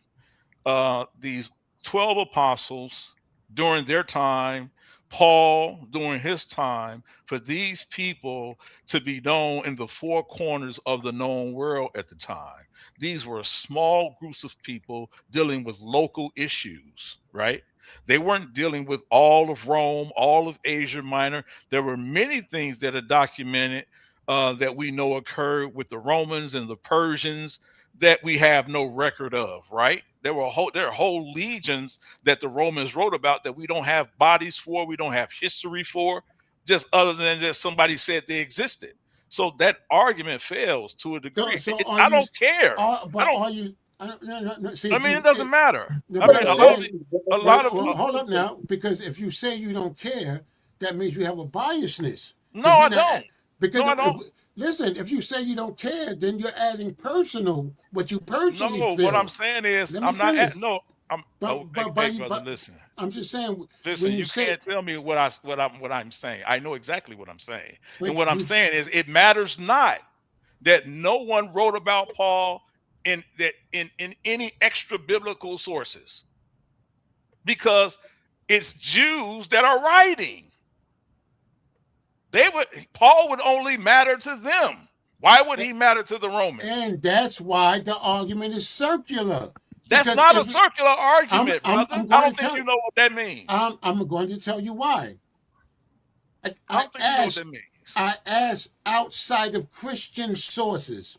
these 12 apostles during their time, Paul during his time, for these people to be known in the four corners of the known world at the time. These were small groups of people dealing with local issues, right? They weren't dealing with all of Rome, all of Asia Minor. There were many things that are documented that we know occurred with the Romans and the Persians that we have no record of, right? There are whole legions that the Romans wrote about that we don't have bodies for, we don't have history for, just other than just somebody said they existed. So that argument fails to a degree. I don't care. See, I mean, it doesn't matter. I But mean, I'm a lot saying, of hold up now, because if you say you don't care, that means you have a biasness. No, I don't. Because no, I don't. Listen, if you say you don't care, then you're adding what you personally No, feel. what I'm saying is, I'm not. Brother, listen. I'm just saying. Listen, you can't tell me what I'm saying. I know exactly what I'm saying, and what I'm saying is, it matters not that no one wrote about Paul in any extra biblical sources, because it's Jews that are writing. Paul would only matter to them. Why would he matter to the Romans? And that's why the argument is circular. That's not a circular argument, brother. I don't think you know what that means. I'm going to tell you why. I don't think you know what that means. I asked outside of Christian sources,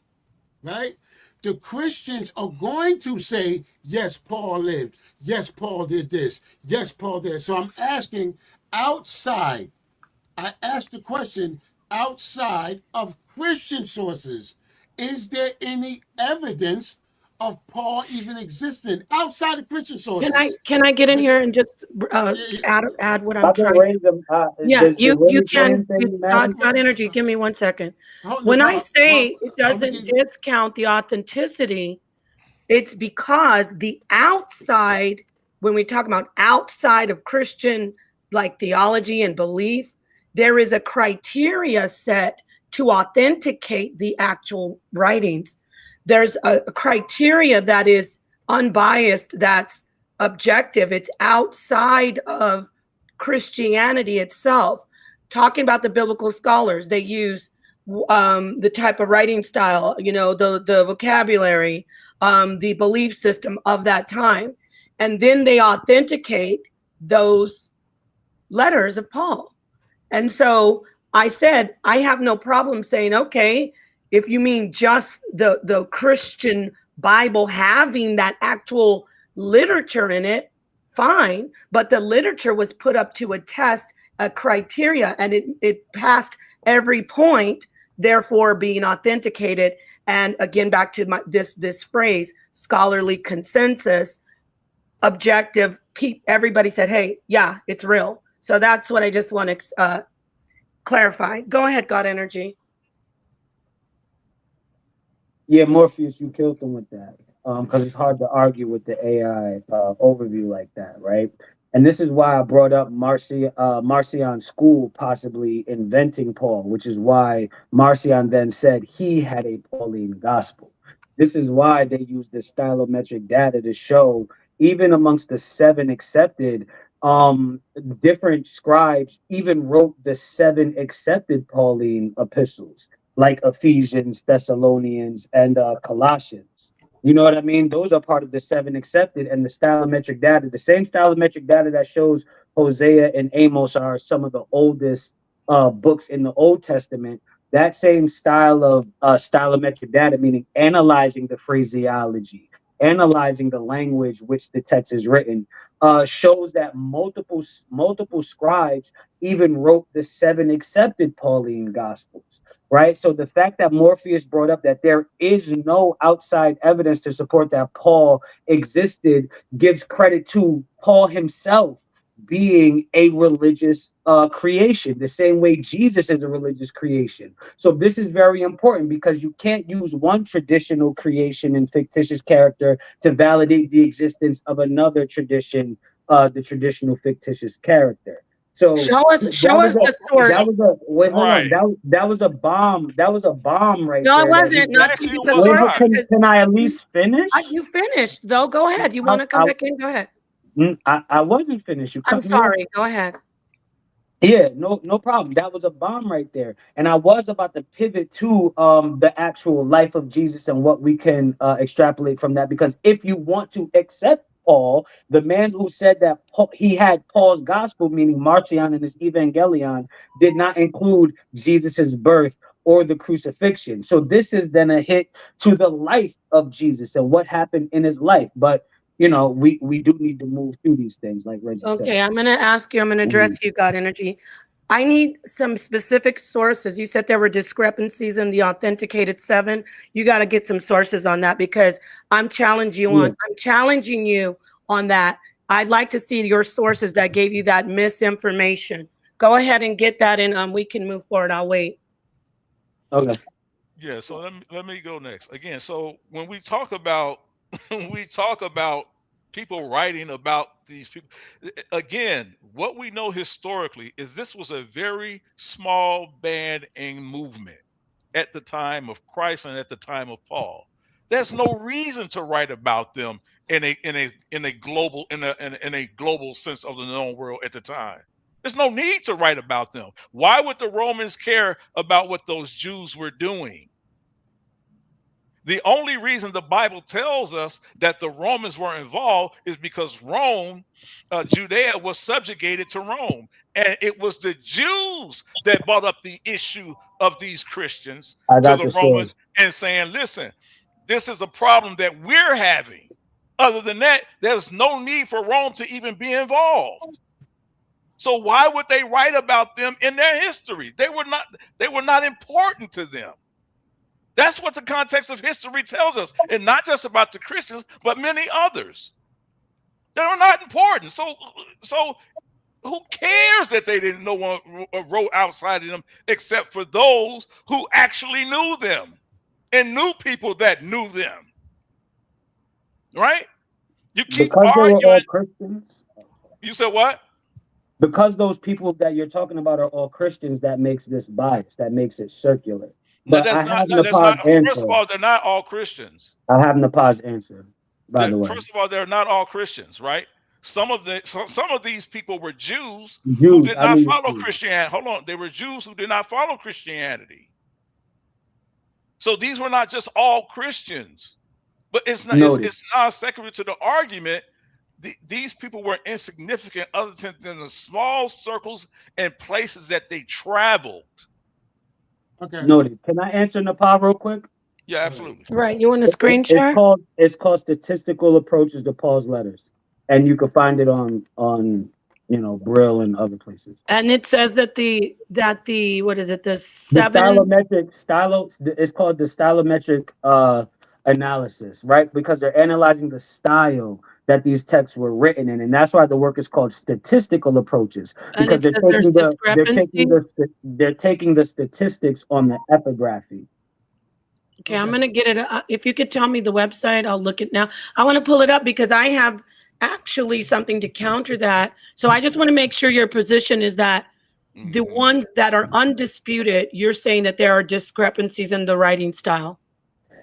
right? The Christians are going to say, yes, Paul lived. Yes, Paul did this. Yes, Paul did. So I'm asking outside. I asked the question outside of Christian sources. Is there any evidence of Paul even existing outside of Christian sources? Can I get in here and just add what I'm trying? Yeah, you can. God energy. Give me 1 second. When I say it doesn't discount the authenticity, it's because the outside, when we talk about outside of Christian like theology and belief, there is a criteria set to authenticate the actual writings. There's a criteria that is unbiased, that's objective. It's outside of Christianity itself. Talking about the biblical scholars, they use the type of writing style, the vocabulary, the belief system of that time. And then they authenticate those letters of Paul. And so I said, I have no problem saying, okay, if you mean just the Christian Bible having that actual literature in it, fine. But the literature was put up to a test, a criteria, and it passed every point, therefore being authenticated. And again, back to this phrase, scholarly consensus, objective, everybody said, hey, yeah, it's real. So that's what I just want to clarify. Go ahead, God energy. Yeah, Morpheus, you killed them with that. Because it's hard to argue with the AI overview like that, right? And this is why I brought up Marcion's school possibly inventing Paul, which is why Marcion then said he had a Pauline gospel. This is why they use the stylometric data to show, even amongst the 7 accepted, different scribes even wrote the 7 accepted Pauline epistles, like Ephesians, Thessalonians, and Colossians. You know what I mean? Those are part of the 7 accepted, and the stylometric data, the same stylometric data that shows Hosea and Amos are some of the oldest books in the Old Testament. That same style of stylometric data, meaning analyzing the phraseology, analyzing the language which the text is written, shows that multiple scribes even wrote the 7 accepted Pauline Gospels, right? So the fact that Morpheus brought up that there is no outside evidence to support that Paul existed gives credit to Paul himself being a religious creation, the same way Jesus is a religious creation. So this is very important because you can't use one traditional creation and fictitious character to validate the existence of another tradition, the traditional fictitious character. So show us the source. That was a bomb. That was a bomb right there. No, it wasn't. Not to can I at least finish? You finished though. Go ahead. You want to come back in? Go ahead. I wasn't finished. You cut I'm me off. sorry. Go ahead. Yeah, no problem. That was a bomb right there. And I was about to pivot to the actual life of Jesus and what we can extrapolate from that. Because if you want to accept Paul, the man who said that he had Paul's gospel, meaning Marcion and his Evangelion, did not include Jesus's birth or the crucifixion. So this is then a hit to the life of Jesus and what happened in his life. But you know, we do need to move through these things, like Reggie said. Okay, I'm going to ask you, I'm going to address you, God Energy. I need some specific sources. You said there were discrepancies in the authenticated 7. You got to get some sources on that because I'm challenging you on that. I'd like to see your sources that gave you that misinformation. Go ahead and get that in. We can move forward. I'll wait. Okay. Yeah, so let me go next. Again, so when we talk about people writing about these people, again, what we know historically is this was a very small band and movement at the time of Christ and at the time of Paul. There's no reason to write about them in a global sense of the known world at the time. There's no need to write about them. Why would the Romans care about what those Jews were doing? The only reason the Bible tells us that the Romans were involved is because Judea was subjugated to Rome. And it was the Jews that brought up the issue of these Christians to the Romans and saying, listen, this is a problem that we're having. Other than that, there's no need for Rome to even be involved. So why would they write about them in their history? They were not important to them. That's what the context of history tells us, and not just about the Christians, but many others. They are not important. So who cares that they didn't know one wrote outside of them, except for those who actually knew them and knew people that knew them, right? You keep because arguing. they were all Christians. You said what? Because those people that you're talking about are all Christians, that makes this bias, that makes it circular. But First of all, they're not all Christians. I have Napaz's answer, by the way. First of all, they're not all Christians, right? Some of these people were Jews who did not follow Christianity. Hold on, they were Jews who did not follow Christianity. So these were not just all Christians. But it's not secondary to the argument. These people were insignificant other than the small circles and places that they traveled. Okay. Noted. Can I answer Napaz real quick? Yeah, absolutely. Right. You want a screen share? It's called Statistical Approaches to Paul's Letters, and you can find it on Brill and other places. And it says that the what is it? The 7. It's called the stylometric analysis, right? Because they're analyzing the style that these texts were written in, and that's why the work is called Statistical Approaches, because they're taking the statistics on the epigraphy. Okay, I'm gonna get it. If you could tell me the website, I'll look it now. I want to pull it up because I have actually something to counter that. So I just want to make sure your position is that the ones that are undisputed, you're saying that there are discrepancies in the writing style.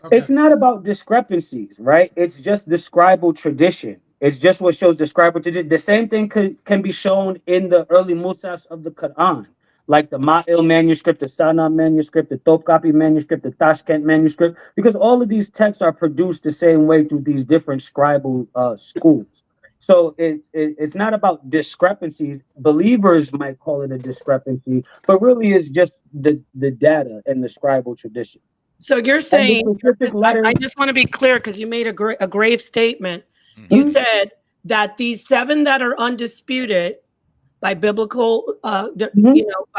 Okay. It's not about discrepancies, right? It's just the scribal tradition. It's just what shows the scribal tradition. The same thing can be shown in the early Musafs of the Quran, like the Ma'il manuscript, the Sana manuscript, the Topkapi manuscript, the Tashkent manuscript, because all of these texts are produced the same way through these different scribal schools. So it's not about discrepancies. Believers might call it a discrepancy, but really it's just the data and the scribal tradition. So you're saying, I just want to be clear because you made a grave statement. Mm-hmm. You said that these 7 that are undisputed by biblical, by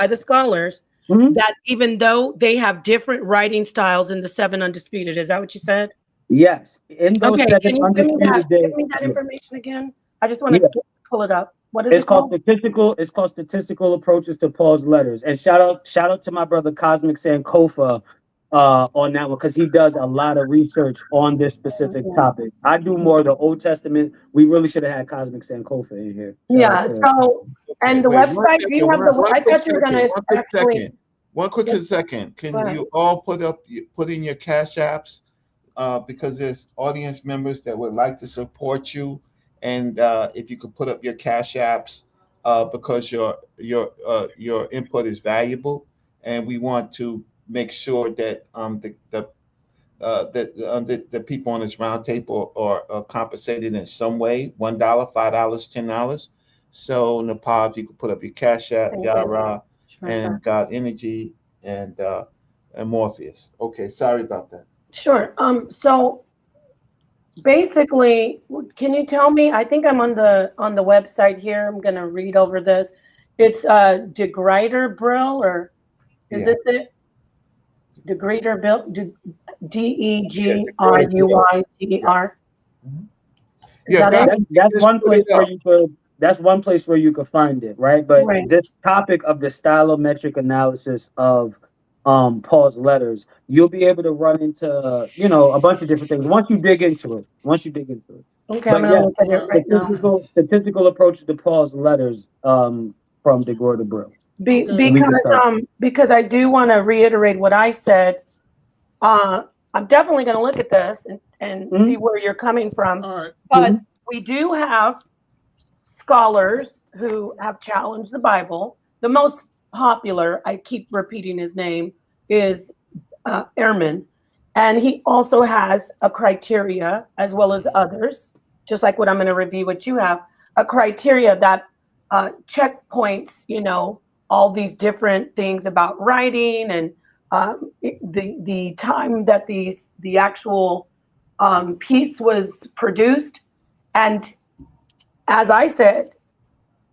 the scholars, that even though they have different writing styles in the 7 undisputed, is that what you said? Yes. In those 7 undisputed, give me that information again. I just want to pull it up. What is it called? It's called Statistical Approaches to Paul's Letters. And shout out to my brother Cosmic Sankofa on that one, because he does a lot of research on this specific topic. I do more of the Old Testament. We really should have had Cosmic Sankofa in here. So and the website, do you have I thought you were going to actually. One quick second. Can you all put in your Cash Apps, because there's audience members that would like to support you, and if you could put up your cash apps, because your input is valuable, and we want to make sure that the people on this roundtable are compensated in some way. $1, $5, $10. So Nepal, if you could put up your cash app, Thank you. Yara, Sure, and sure. God Energy, and Morpheus. Okay, sorry about that. Sure. So basically, can you tell me? I think I'm on the website here. I'm gonna read over this. It's degrader Brill, or is Yeah. this it? Degrader Bill, Yeah, the great bill. DEGRUYTER. Is Yeah, that God, it? That's just one put place it where up. you could. That's one place where you could find it, right? But Right. this topic of the stylometric analysis of Paul's letters, you'll be able to run into a bunch of different things once you dig into it. Okay, I'm But gonna yeah, look at it right now. statistical approach to Paul's letters from De Groot to Brill. Because I do want to reiterate what I said. I'm definitely going to look at this and see where you're coming from. All right. But we do have scholars who have challenged the Bible. The most popular, I keep repeating his name, is Ehrman. And he also has a criteria, as well as others, just like what I'm going to review what you have, a criteria that checkpoints, all these different things about writing and the time that the actual piece was produced. And as I said,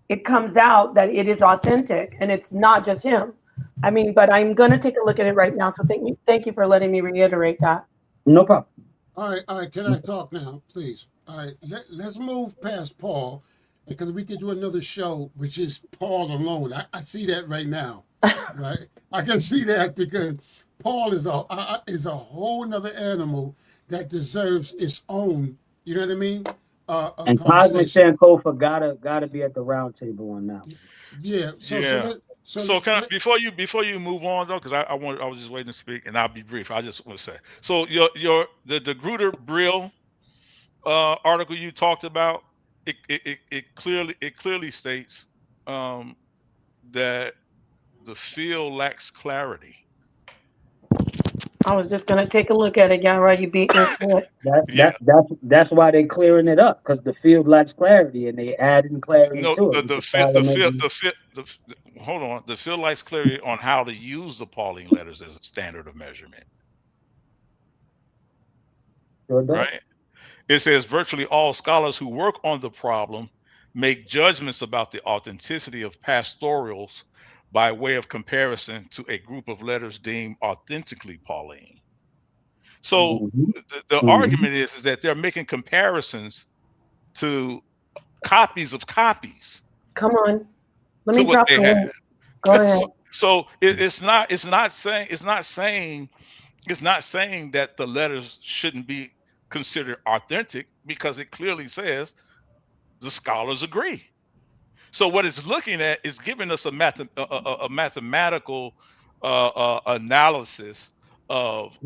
it comes out that it is authentic and it's not just him. I mean, but I'm going to take a look at it right now. So thank you for letting me reiterate that. No problem. All right. Can I talk now, please? All right. Let's move past Paul, because we could do another show, which is Paul alone. I see that right now, right? I can see that, because Paul is a whole nother animal that deserves its own. You know what I mean? And Cosmic Sankofa gotta be at the round table on that one. Yeah. So can I, before you move on though, because I was just waiting to speak, and I'll be brief. I just want to say, so the Gruder Brill article you talked about, it clearly states that the field lacks clarity. I was just going to take a look at it. Yara, you beat me to it. That's why they're clearing it up, because the field lacks clarity and they adding clarity No, to it. hold on. The field lacks clarity on how to use the Pauline letters as a standard of measurement. Right? It says virtually all scholars who work on the problem make judgments about the authenticity of pastorals by way of comparison to a group of letters deemed authentically Pauline. So the argument is that they're making comparisons to copies of copies. Come on. Let me drop the link. Go ahead. So it's not saying that the letters shouldn't be considered authentic, because it clearly says the scholars agree. So what it's looking at is giving us a mathematical analysis of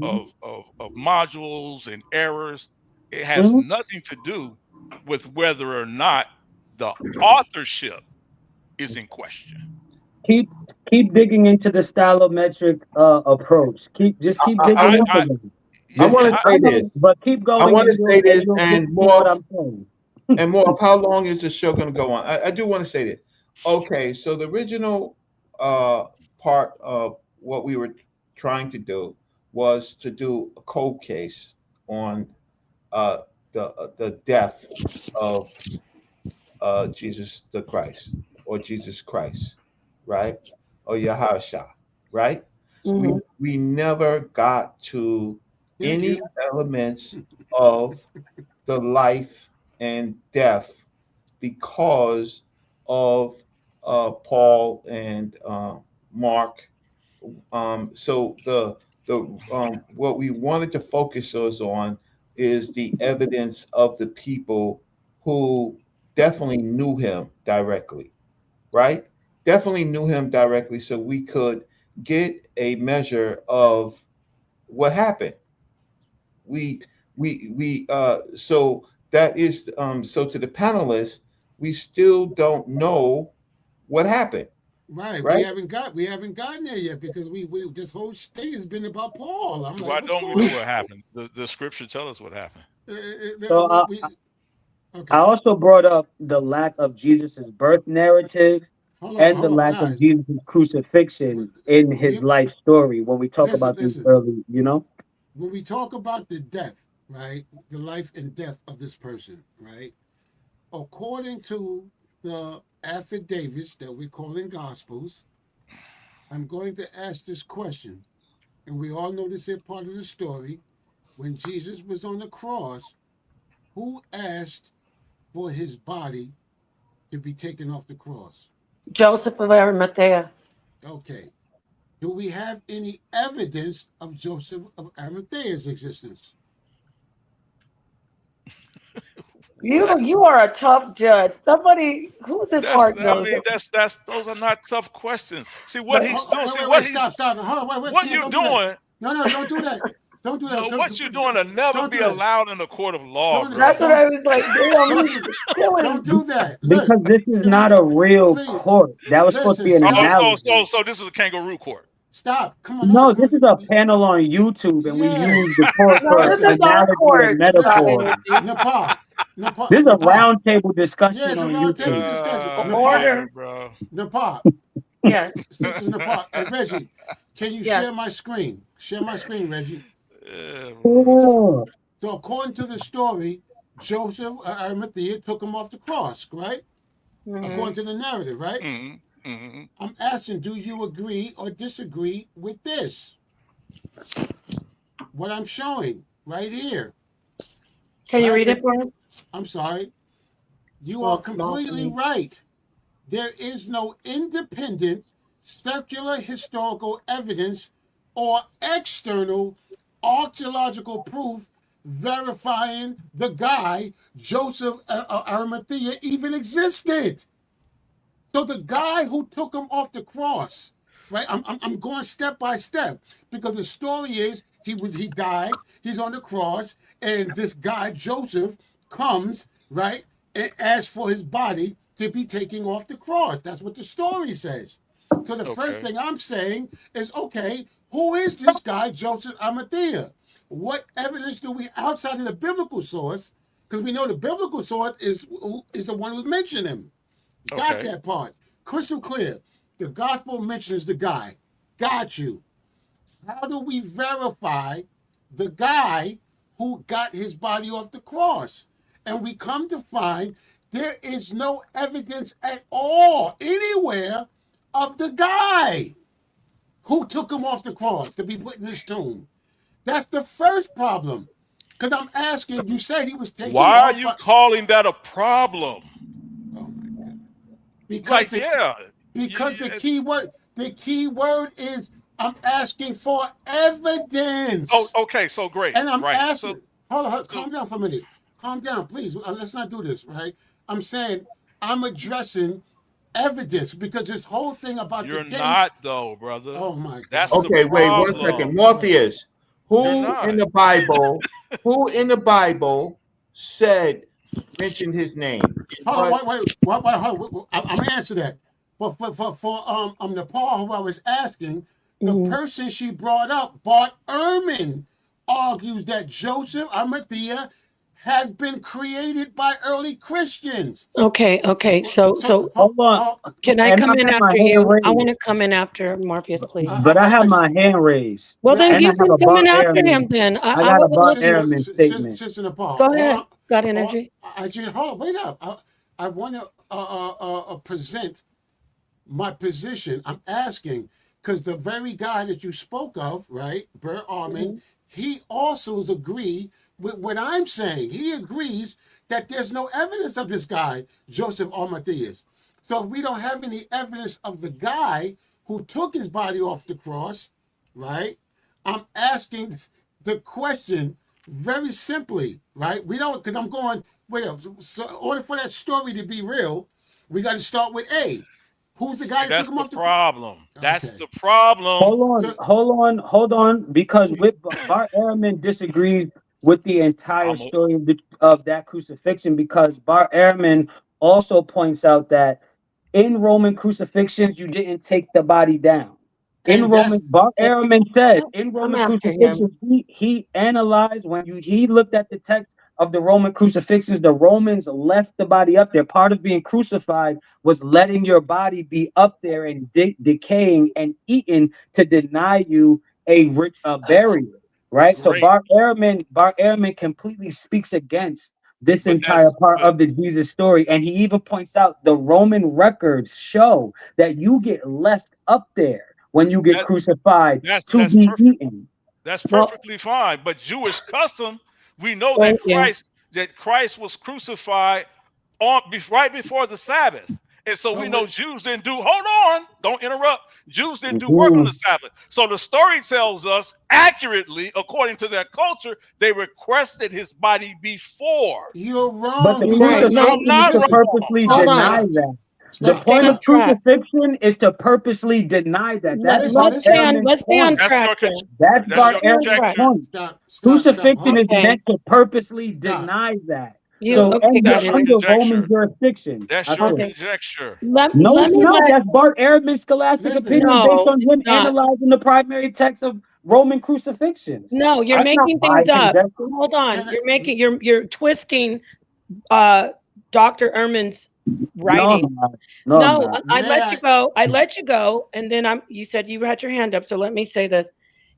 modules and errors. It has nothing to do with whether or not the authorship is in question. Keep digging into the stylometric approach. Keep digging into it. I want to say this. But keep going. I want to say this, and what I'm saying. And more, how long is the show going to go on? I do want to say that. Okay, so the original part of what we were trying to do was to do a cold case on the death of Jesus the Christ, or Jesus Christ, right? Or Yahusha, right? We never got to any elements of the life and death because of Paul and Mark. So the what we wanted to focus us on is the evidence of the people who definitely knew him directly, right? Definitely knew him directly, so we could get a measure of what happened. So that is so to the panelists, we still don't know what happened. Right. Right. We haven't gotten there yet because we this whole thing has been about Paul. I'm Why like, what's don't we going know on? what happened? The scripture tell us what happened. So I also brought up the lack of Jesus's birth narrative and the lack of guys. Jesus' crucifixion in his life story when we talk about these early, When we talk about the death, right, the life and death of this person, right, according to the affidavits that we call in Gospels, I'm going to ask this question, and we all know this is part of the story. When Jesus was on the cross, who asked for his body to be taken off the cross? Joseph of Arimathea. Okay. Do we have any evidence of Joseph of Arimathea's existence? You are a tough judge. Somebody who's his heart knows. Those are not tough questions. See what he's doing. Stop. Hold on, wait. What you doing? No, don't do that. Don't do that. No, what you doing will never be allowed in the court of law, bro. That's what I was like. Don't do that. Because this is not a real court. That was supposed to be an analogy. So this is a kangaroo court. Stop. Come on. No, this is a panel on YouTube, and we use the court for analogy and metaphor. Nepal. This is a roundtable discussion on YouTube. Order, bro. Nepal. Yeah. Nepal. Hey, Reggie, can you share my screen? Share my screen, Reggie. Oh. So according to the story, Joseph Arimathea took him off the cross, right? Mm-hmm. According to the narrative, right? Mm-hmm. Mm-hmm. I'm asking, do you agree or disagree with this? What I'm showing right here. Can you read it for us? I'm sorry. You are completely right. There is no independent secular historical evidence or external archaeological proof verifying the guy, Joseph Arimathea, even existed. So the guy who took him off the cross, right? I'm going step by step because the story is he died, he's on the cross, and this guy Joseph comes, right, and asks for his body to be taken off the cross. That's what the story says. So the first thing I'm saying is, okay, who is this guy Joseph Arimathea? What evidence do we outside of the biblical source? Because we know the biblical source is the one who mentioned him. Got that part. Crystal clear. The gospel mentions the guy. Got you. How do we verify the guy who got his body off the cross? And we come to find there is no evidence at all anywhere of the guy who took him off the cross to be put in his tomb. That's the first problem. Because I'm asking, you said he was taken off. Why are you calling that a problem? Because the key word is I'm asking for evidence. Oh, okay, so great. And I'm asking. Hold on, calm down for a minute. Calm down, please. Let's not do this, right? I'm saying I'm addressing evidence because this whole thing about you're the case. not though, brother. Oh my God. That's okay. Wait 1 second, Morpheus. Who in the Bible? Who in the Bible mentioned his name? Hold on, wait. I'm gonna answer that. But for Nepal, who I was asking, the person she brought up, Bart Ehrman, argues that Joseph Arimathea has been created by early Christians. Okay. So hold on. Can I come in after you? I want to come in after Morpheus, please. But I have my hand raised. Well, then you can come in after him. Then I got a Bart Ehrman statement. Go ahead. Got energy. Hold on, wait up. I want to present my position. I'm asking because the very guy that you spoke of, right, Bert Ehrman, he also has agreed with what I'm saying. He agrees that there's no evidence of this guy, Joseph Arimathea. So if we don't have any evidence of the guy who took his body off the cross, right, I'm asking the question very simply, right? We don't, because I'm going, wait up. So in order for that story to be real, we got to start with A. Who's the guy that took him off the problem? That's the problem. Hold on. Because Bart Ehrman disagrees with the entire story of that crucifixion, because Bar Ehrman also points out that in Roman crucifixions, you didn't take the body down. In Roman, Bar Ehrman said, in Roman crucifixions, he analyzed he looked at the text of the Roman crucifixions. The Romans left the body up there. Part of being crucified was letting your body be up there and decaying and eaten to deny you a burial. Right. So Bar Ehrman completely speaks against this entire part of the Jesus story. And he even points out the Roman records show that you get left up there when you get crucified to be eaten. That's perfectly fine. But Jewish custom, we know that Christ was crucified right before the Sabbath. And so we know Jews didn't do, hold on, don't interrupt. Jews didn't do work on the Sabbath. So the story tells us accurately, according to their culture, they requested his body before. You're wrong. But the crucifixion is to purposely deny that. The point of crucifixion is to purposely deny that. That's let's stay on track. That's Bar Ehrman's point. Crucifixion is meant to purposely deny that. So under Roman jurisdiction. That's your conjecture. No, it's not. That's Bart Ehrman's scholastic opinion based on him analyzing the primary text of Roman crucifixions. No, you're making things up. Hold on. You're twisting Dr. Ehrman's writing. No, I let you go. I let you go. And then you said you had your hand up. So let me say this.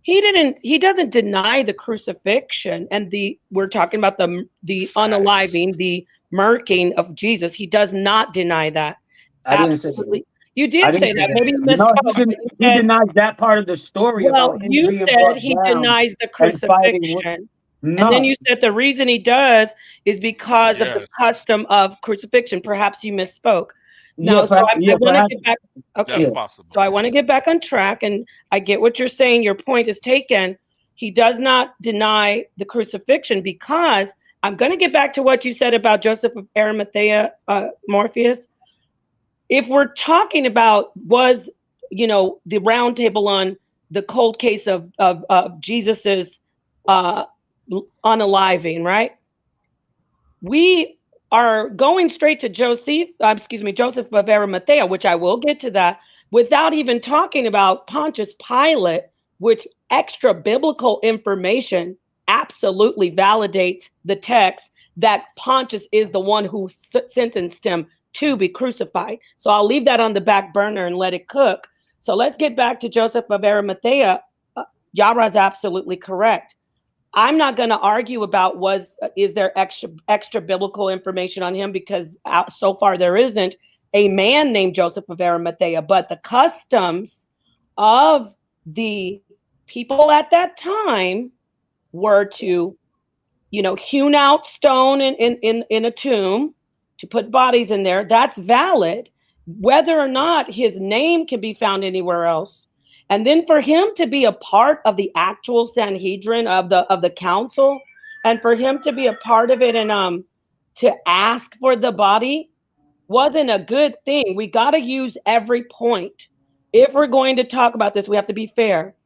He doesn't deny the crucifixion and we're talking about the unaliving, the murking of Jesus. He does not deny that. Absolutely. You did say that. Maybe you misspoke. He denies that part of the story. Well, you said he denies the crucifixion. No. And then you said the reason he does is because of the custom of crucifixion. Perhaps you misspoke. No, so I want to get back. Okay, that's possible. So I want to get back on track, and I get what you're saying. Your point is taken. He does not deny the crucifixion because I'm going to get back to what you said about Joseph of Arimathea, Morpheus. If we're talking about the roundtable on the cold case of Jesus's unaliving, right? We are going straight to Joseph of Arimathea, which I will get to that, without even talking about Pontius Pilate, which extra biblical information absolutely validates the text that Pontius is the one who sentenced him to be crucified. So I'll leave that on the back burner and let it cook. So let's get back to Joseph of Arimathea. Yara is absolutely correct. I'm not going to argue about is there extra biblical information on him, because so far there isn't a man named Joseph of Arimathea, but the customs of the people at that time were to, hewn out stone in a tomb to put bodies in there. That's valid, whether or not his name can be found anywhere else. And then for him to be a part of the actual Sanhedrin of the council, and for him to be a part of it and to ask for the body wasn't a good thing. We got to use every point. If we're going to talk about this, we have to be fair.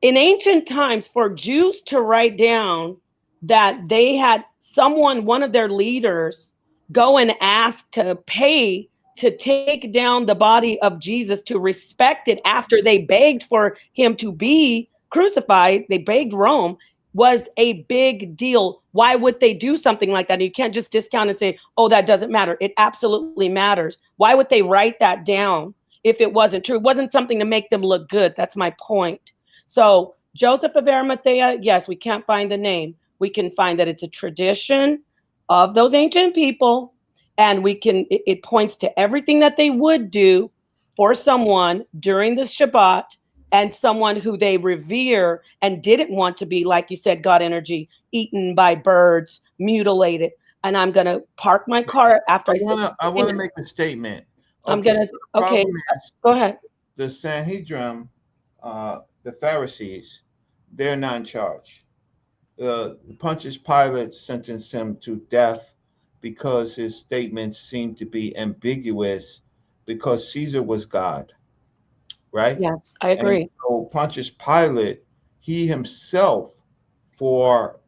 In ancient times, for Jews to write down that they had one of their leaders, go and ask to pay to take down the body of Jesus, to respect it after they begged for him to be crucified, they begged Rome, was a big deal. Why would they do something like that? You can't just discount and say, oh, that doesn't matter. It absolutely matters. Why would they write that down if it wasn't true? It wasn't something to make them look good. That's my point. So Joseph of Arimathea, yes, we can't find the name. We can find that it's a tradition of those ancient people. And it points to everything that they would do for someone during the Shabbat, and someone who they revere and didn't want to be, like you said, God energy, eaten by birds, mutilated. And I'm going to park my car after I want to make a statement. Okay. Go ahead. The Sanhedrin, the Pharisees, they're not in charge. Pontius Pilate sentenced him to death because his statements seemed to be ambiguous, because Caesar was God, right? Yes, I agree. And so Pontius Pilate, he himself, for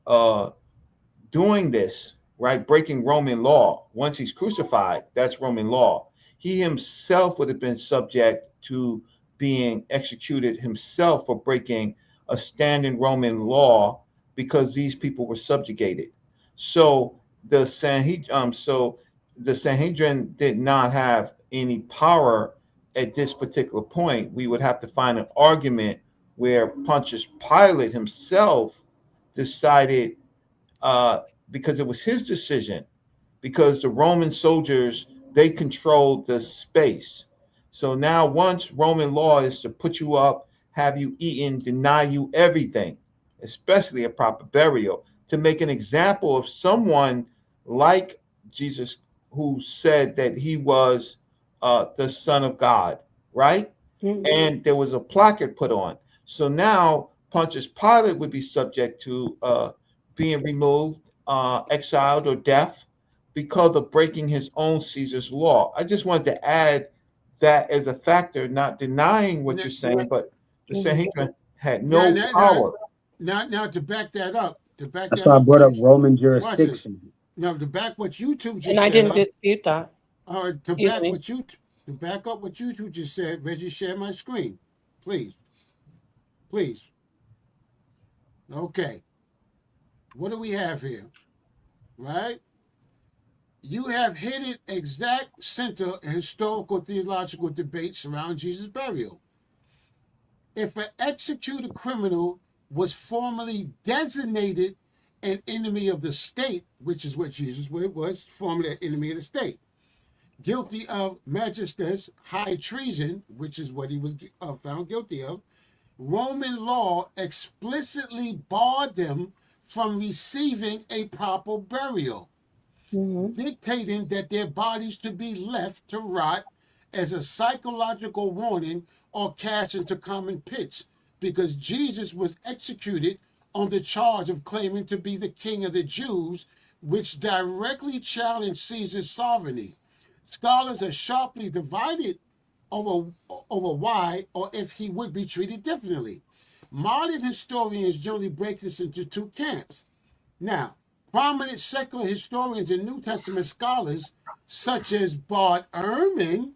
doing this, right, breaking Roman law. Once he's crucified, that's Roman law. He himself would have been subject to being executed himself for breaking a standing Roman law because these people were subjugated. So the Sanhedrin did not have any power at this particular point. We would have to find an argument where Pontius Pilate himself decided, because it was his decision, because the Roman soldiers, they controlled the space. So now once Roman law is to put you up, have you eaten, deny you everything, especially a proper burial, to make an example of someone like Jesus, who said that he was the Son of God, right? Mm-hmm. And there was a placard put on. So now Pontius Pilate would be subject to being removed, exiled, or death because of breaking his own Caesar's law. I just wanted to add that as a factor, not denying what you're saying, but the Sanhedrin had no power. Now, to back that up, that's why I brought up Roman jurisdiction. Now, to back what you two just and said, I didn't dispute that. To back up what you two just said, Reggie, share my screen, please. Okay, what do we have here? Right? You have hit it exact center in historical theological debates around Jesus' burial. If an executed criminal was formally designated an enemy of the state, which is what Jesus was, formerly an enemy of the state, guilty of majestas, high treason, which is what he was found guilty of, Roman law explicitly barred them from receiving a proper burial, dictating that their bodies to be left to rot as a psychological warning or cast into common pits, because Jesus was executed on the charge of claiming to be the king of the Jews, which directly challenged Caesar's sovereignty. Scholars are sharply divided over why or if he would be treated differently. Modern historians generally break this into two camps. Now, prominent secular historians and New Testament scholars, such as Bart Ehrman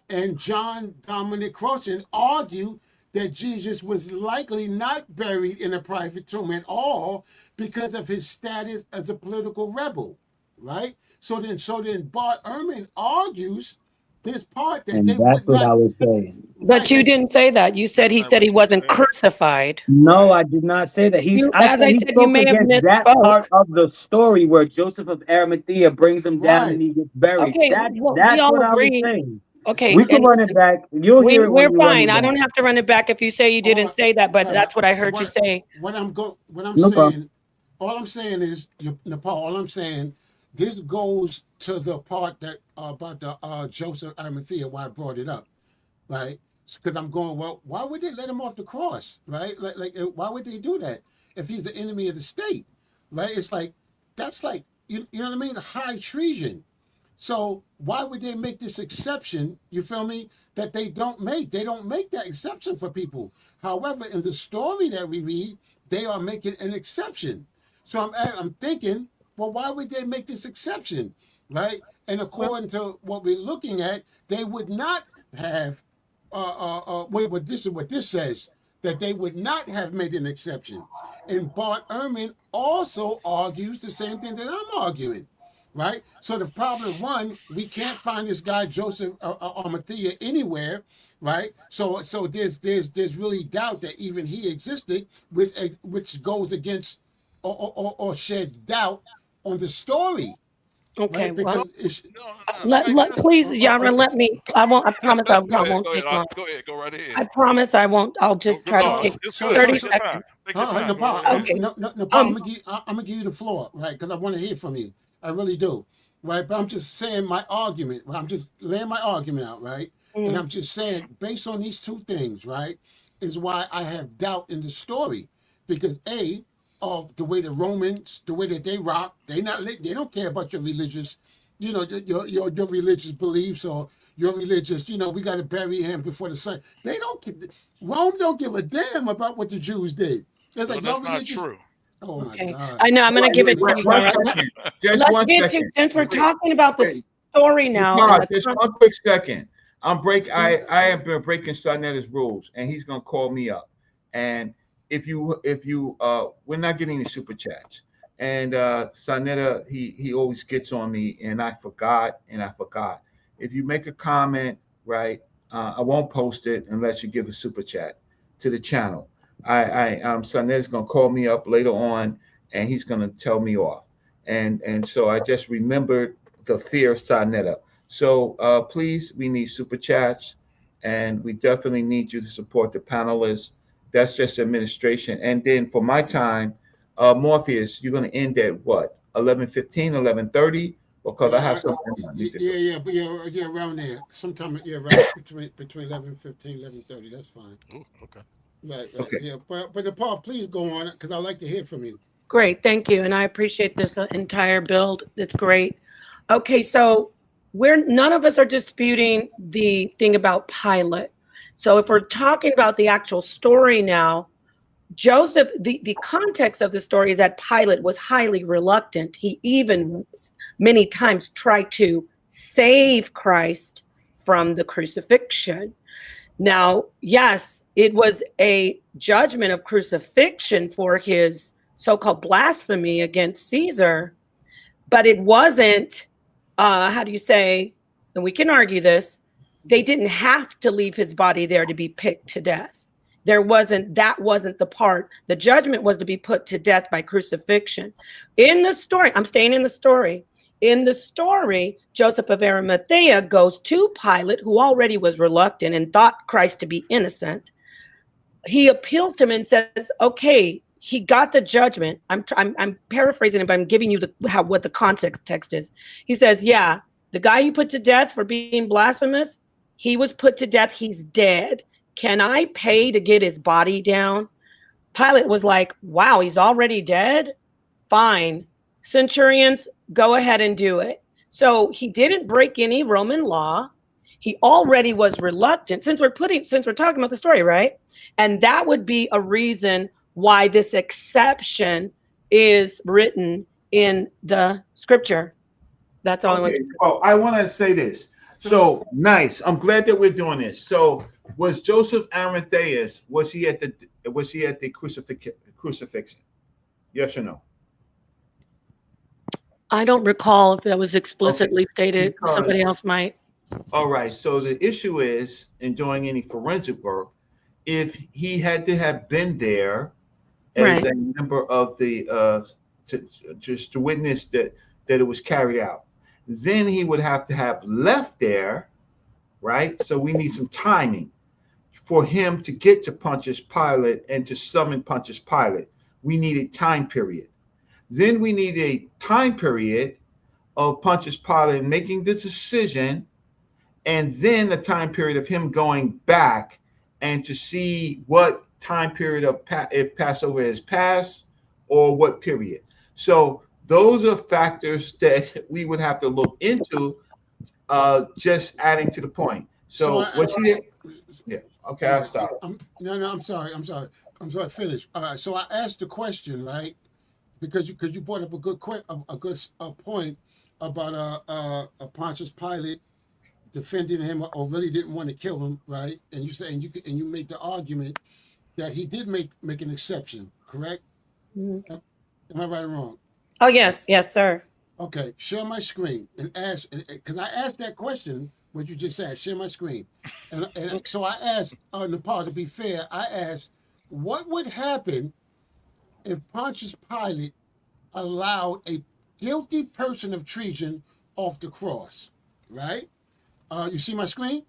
and John Dominic Crossan, argue that Jesus was likely not buried in a private tomb at all because of his status as a political rebel, right? So then Bart Ehrman argues this part that they would not. I was saying. But you didn't say that. You said he said he wasn't crucified. No, I did not say that. As I said, you may have missed that part of the story where Joseph of Arimathea brings him down and he gets buried. Okay, that's we all what agree. I was saying. Okay, we can run it back. You'll hear it. We're fine. I don't have to run it back if you say you didn't say that, but that's what I heard you say. All I'm saying is, Nepal. All I'm saying, this goes to the part that about the Joseph Arimathea, why I brought it up, right? Because I'm going, well, why would they let him off the cross, right? Like, why would they do that if he's the enemy of the state, right? It's like, that's like, you know what I mean? High treason. So why would they make this exception, you feel me, that they don't make? They don't make that exception for people. However, in the story that we read, they are making an exception. So I'm thinking, well, why would they make this exception, right? And according to what we're looking at, they would not have, this is what this says, that they would not have made an exception. And Bart Ehrman also argues the same thing that I'm arguing, right? So the problem, one, we can't find this guy Joseph Arimathea anywhere, right? So there's really doubt that even he existed, which goes against or sheds doubt on the story. Okay, right? well, please, Yara, let me. I won't. I promise I won't take long. Go ahead. Go right ahead. I promise I won't. I'll just try to take 30 seconds. Nepal, Okay. I'm gonna give you the floor, right? Because I want to hear from you. I really do, right? But I'm just saying my argument. Right? I'm just laying my argument out, right? And I'm just saying, based on these two things, right, is why I have doubt in the story, because of the way the Romans, the way that they rock, they don't care about your religious, your religious beliefs or your religious, we got to bury him before the sun. Rome don't give a damn about what the Jews did. It's like, that's not true. Oh my Okay. God. I know. I'm going to give it to you. One Yara. second. Just Let's one get to, second. since we're Wait. talking about the Hey, story now. Nicole, and the just con- one quick second. I have been breaking sa.neter's rules, and he's gonna call me up. And if you we're not getting the super chats. And sa.neter, he always gets on me, and I forgot. If you make a comment, right, I won't post it unless you give a super chat to the channel. Sa.neter's gonna call me up later on, and he's gonna tell me off. And so I just remembered the fear of sa.neter. So please, we need super chats, and we definitely need you to support the panelists. That's just administration. And then for my time, Morpheus, you're going to end at what? 11:15, 11:30, because I have something I need to do. But yeah, around there. Sometime, right between 11:15, 11:30. That's fine. Ooh, okay. Right. Okay. Yeah, but Paul, please go on because I'd like to hear from you. Great. Thank you. And I appreciate this entire build. It's great. Okay. So none of us are disputing the thing about Pilate. So if we're talking about the actual story now, Joseph, the context of the story is that Pilate was highly reluctant. He even many times tried to save Christ from the crucifixion. Now, yes, it was a judgment of crucifixion for his so-called blasphemy against Caesar, but it wasn't, how do you say, and we can argue this, they didn't have to leave his body there to be picked to death. That wasn't the part. The judgment was to be put to death by crucifixion. In the story, I'm staying in the story. In the story, Joseph of Arimathea goes to Pilate, who already was reluctant and thought Christ to be innocent. He appeals to him and says, okay, he got the judgment. I'm paraphrasing it, but I'm giving you what the context text is. He says, yeah, the guy you put to death for being blasphemous, he was put to death. He's dead. Can I pay to get his body down? Pilate was like, wow, he's already dead? Fine. Centurions, go ahead and do it. So he didn't break any Roman law. He already was reluctant, since we're talking about the story, right? And that would be a reason why this exception is written in the scripture. That's all I want to say. Well, I want to say this. So nice. I'm glad that we're doing this. So was Joseph Arimatheus, was he at the crucifixion? Yes or no? I don't recall if that was explicitly stated. Somebody else might. All right. So the issue is, in doing any forensic work, if he had to have been there as a member of the to witness that it was carried out, then he would have to have left there, right? So we need some timing for him to get to Pontius Pilate and to summon Pontius Pilate. We need a time period. Then we need a time period of Pontius Pilate making the decision, and then the time period of him going back and to see what time period of if Passover has passed or what period. So those are factors that we would have to look into, just adding to the point. So what's here? Yeah. Okay, I'll stop. I'm sorry. Finish. All right. So I asked the question, right? Because you brought up a good point about Pontius Pilate defending him or really didn't want to kill him, right? And you say and you make the argument that he did make an exception, correct? Mm-hmm. Am I right or wrong? Oh yes, sir. Okay, share my screen and ask, because I asked that question, what you just said, share my screen. And so I asked, Nepal, to be fair, I asked, what would happen if Pontius Pilate allowed a guilty person of treason off the cross, right? You see my screen?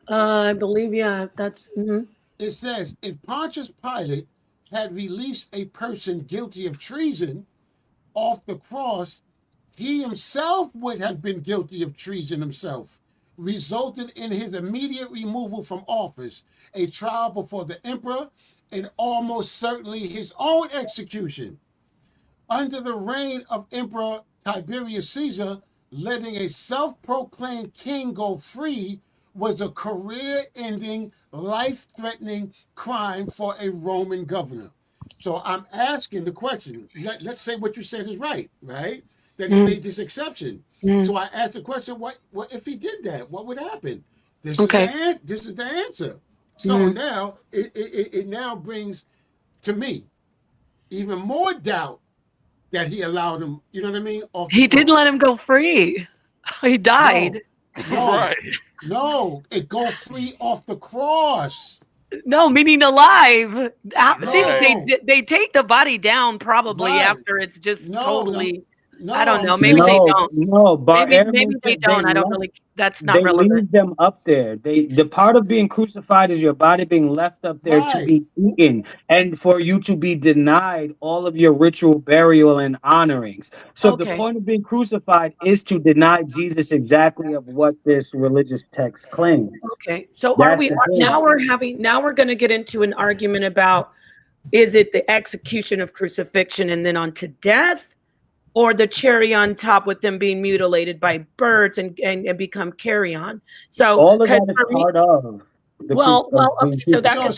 I believe, yeah, that's... Mm-hmm. It says, if Pontius Pilate had released a person guilty of treason off the cross, he himself would have been guilty of treason himself, resulted in his immediate removal from office, a trial before the emperor, and almost certainly his own execution. Under the reign of Emperor Tiberius Caesar, letting a self-proclaimed king go free was a career-ending, life-threatening crime for a Roman governor. So I'm asking the question. Let's say what you said is right? That he made this exception. So I asked the question: What if he did that? What would happen? This is the answer. So now it now brings to me even more doubt that he allowed him. You know what I mean? Off the He didn't cross. let him go free. He died. No, it go free off the cross. No, meaning alive. No. They take the body down probably after it's just totally. I don't know. Maybe they don't. No, Maybe they don't. I don't really. That's not relevant. They leave them up there. The part of being crucified is your body being left up there to be eaten, and for you to be denied all of your ritual burial and honorings. So the point of being crucified is to deny Jesus exactly of what this religious text claims. Okay, so are we now? We're going to get into an argument about is it the execution of crucifixion and then on to death? Or the cherry on top with them being mutilated by birds and become carrion. So all of that is part of. Okay, so that could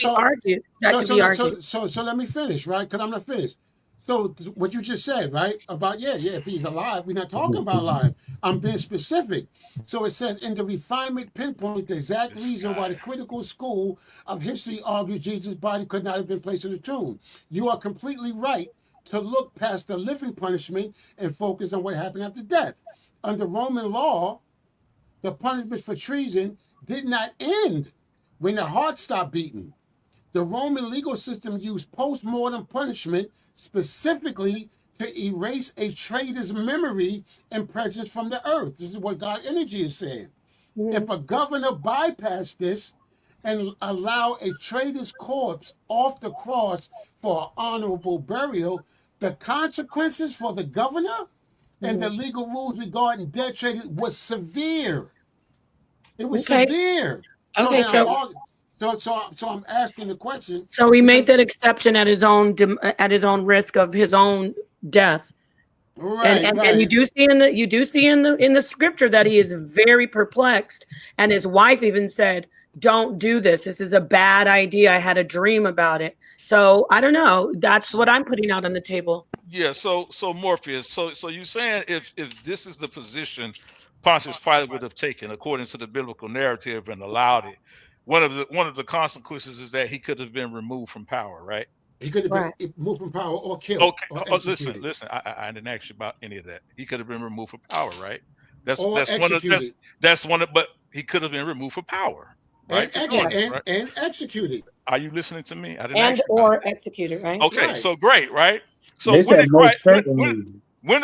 be argued. So let me finish, right? Because I'm not finished. So what you just said, right? About if he's alive, we're not talking about alive. I'm being specific. So it says in the refinement pinpoints the exact reason why the critical school of history argues Jesus' body could not have been placed in the tomb. You are completely right to look past the living punishment and focus on what happened after death. Under Roman law, the punishment for treason did not end when the heart stopped beating. The Roman legal system used post-mortem punishment specifically to erase a traitor's memory and presence from the earth. This is what God Energy is saying. If a governor bypassed this and allow a traitor's corpse off the cross for honorable burial, the consequences for the governor and the legal rules regarding dead traitors was severe. It was severe. Okay, so I'm asking the question. So he made that exception at his own risk of his own death. Right, and you do see in the scripture that he is very perplexed, and his wife even said, "Don't do this. This is a bad idea. I had a dream about it." So I don't know. That's what I'm putting out on the table. Yeah. So Morpheus. So you're saying if this is the position Pontius Pilate would have taken according to the biblical narrative and allowed it, one of the consequences is that he could have been removed from power, right? He could have been moved from power or killed. Okay. Or listen. I didn't ask you about any of that. He could have been removed from power, right? That's one of. But he could have been removed from power, right? And executed. Are you listening to me? I didn't and ask you or executed, right? Okay, so great, right? So They said most when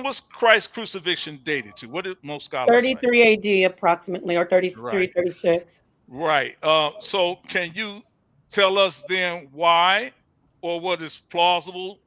was Christ's crucifixion dated to? What did most scholars 33 AD approximately, or 33, 36. Right. So can you tell us then why, or what is plausible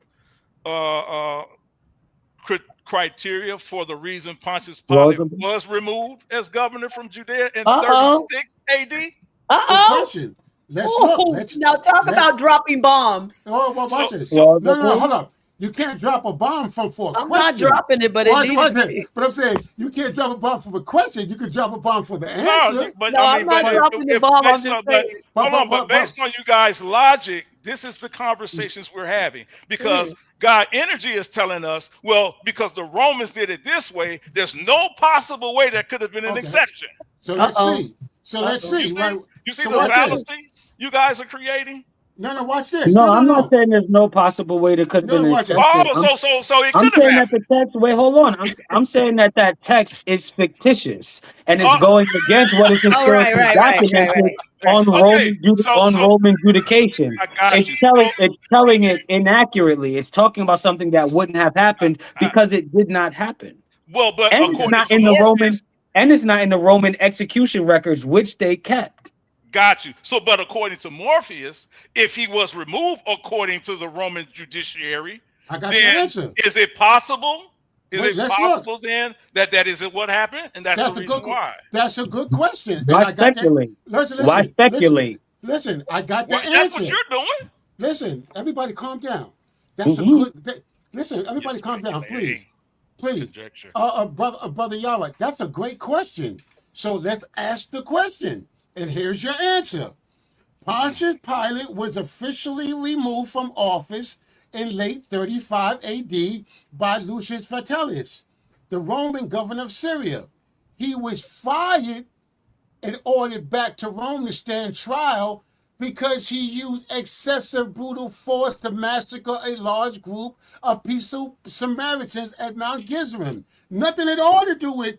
criteria for the reason Pontius Pilate was removed as governor from Judea in 36 AD? Good question. Let's look. Now talk about dropping bombs. Oh, well, watch this. No, hold up. You can't drop a bomb for a question. I'm not dropping it, but But I'm saying you can't drop a bomb from a question. You can drop a bomb for the answer. I'm not dropping the bomb. I'm just saying. But based on you guys' logic, this is the conversations we're having. Because God Energy is telling us, well, because the Romans did it this way, there's no possible way that could have been an exception. So let's see. You see the fallacies you guys are creating? No, watch this. No, I'm not saying there's no possible way that could have been an exception. So it I'm could saying have that the text. Wait, hold on. I'm saying that text is fictitious and it's going against what is historically documented on Roman judication. It's telling it inaccurately. It's talking about something that wouldn't have happened because it did not happen. Well, but and it's not in the Roman, and it's not in the Roman execution records, which they kept. Got you. So, but according to Morpheus, if he was removed according to the Roman judiciary, then is it possible? Is it possible then that isn't what happened? And that's the reason why. That's a good question. Why speculate? Why speculate? Listen, I got the answer. That's what you're doing. Listen, everybody calm down. That's a good listen, everybody calm down, please. Please. Brother Yara, that's a great question. So let's ask the question. And here's your answer. Pontius Pilate was officially removed from office in late 35 AD by Lucius Vitellius, the Roman governor of Syria. He was fired and ordered back to Rome to stand trial because he used excessive brutal force to massacre a large group of peaceful Samaritans at Mount Gerizim. Nothing at all to do with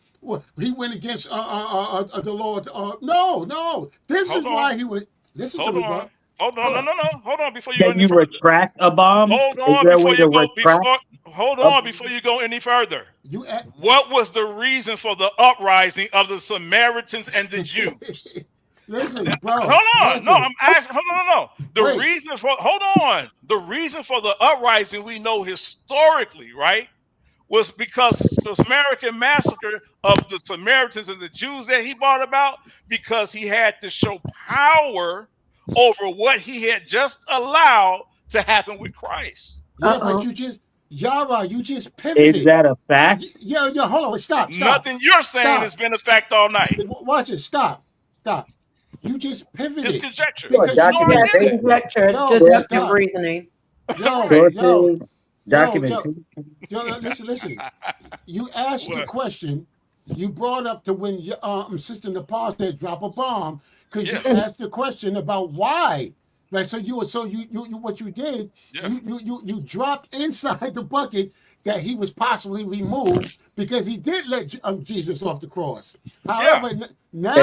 he went against the Lord. No. This is why he was. Listen to me, bro. Hold on, no. Hold on before you That go any you further. retract a bomb? Hold Is on there a before way to you go. retract? Hold on before you go any further. What was the reason for the uprising of the Samaritans and the Jews? Listen, bro. Hold on. Listen. No, I'm asking. Hold on, no. The Wait. reason for the uprising we know historically, right, was because the Samaritan massacre of the Samaritans and the Jews that he brought about, because he had to show power over what he had just allowed to happen with Christ. Yeah, but you just pivoted. Is that a fact? Yo, hold on, stop. Nothing you're saying has been a fact all night. Watch it, stop. You just pivoted. It's conjecture. Because Conjecture, it's deductive reasoning. Listen. You asked the question. You brought up to when Sister Nepal said drop a bomb because you asked the question about why. Right, so you what you did, you dropped inside the bucket that he was possibly removed because he did let Jesus off the cross. However, now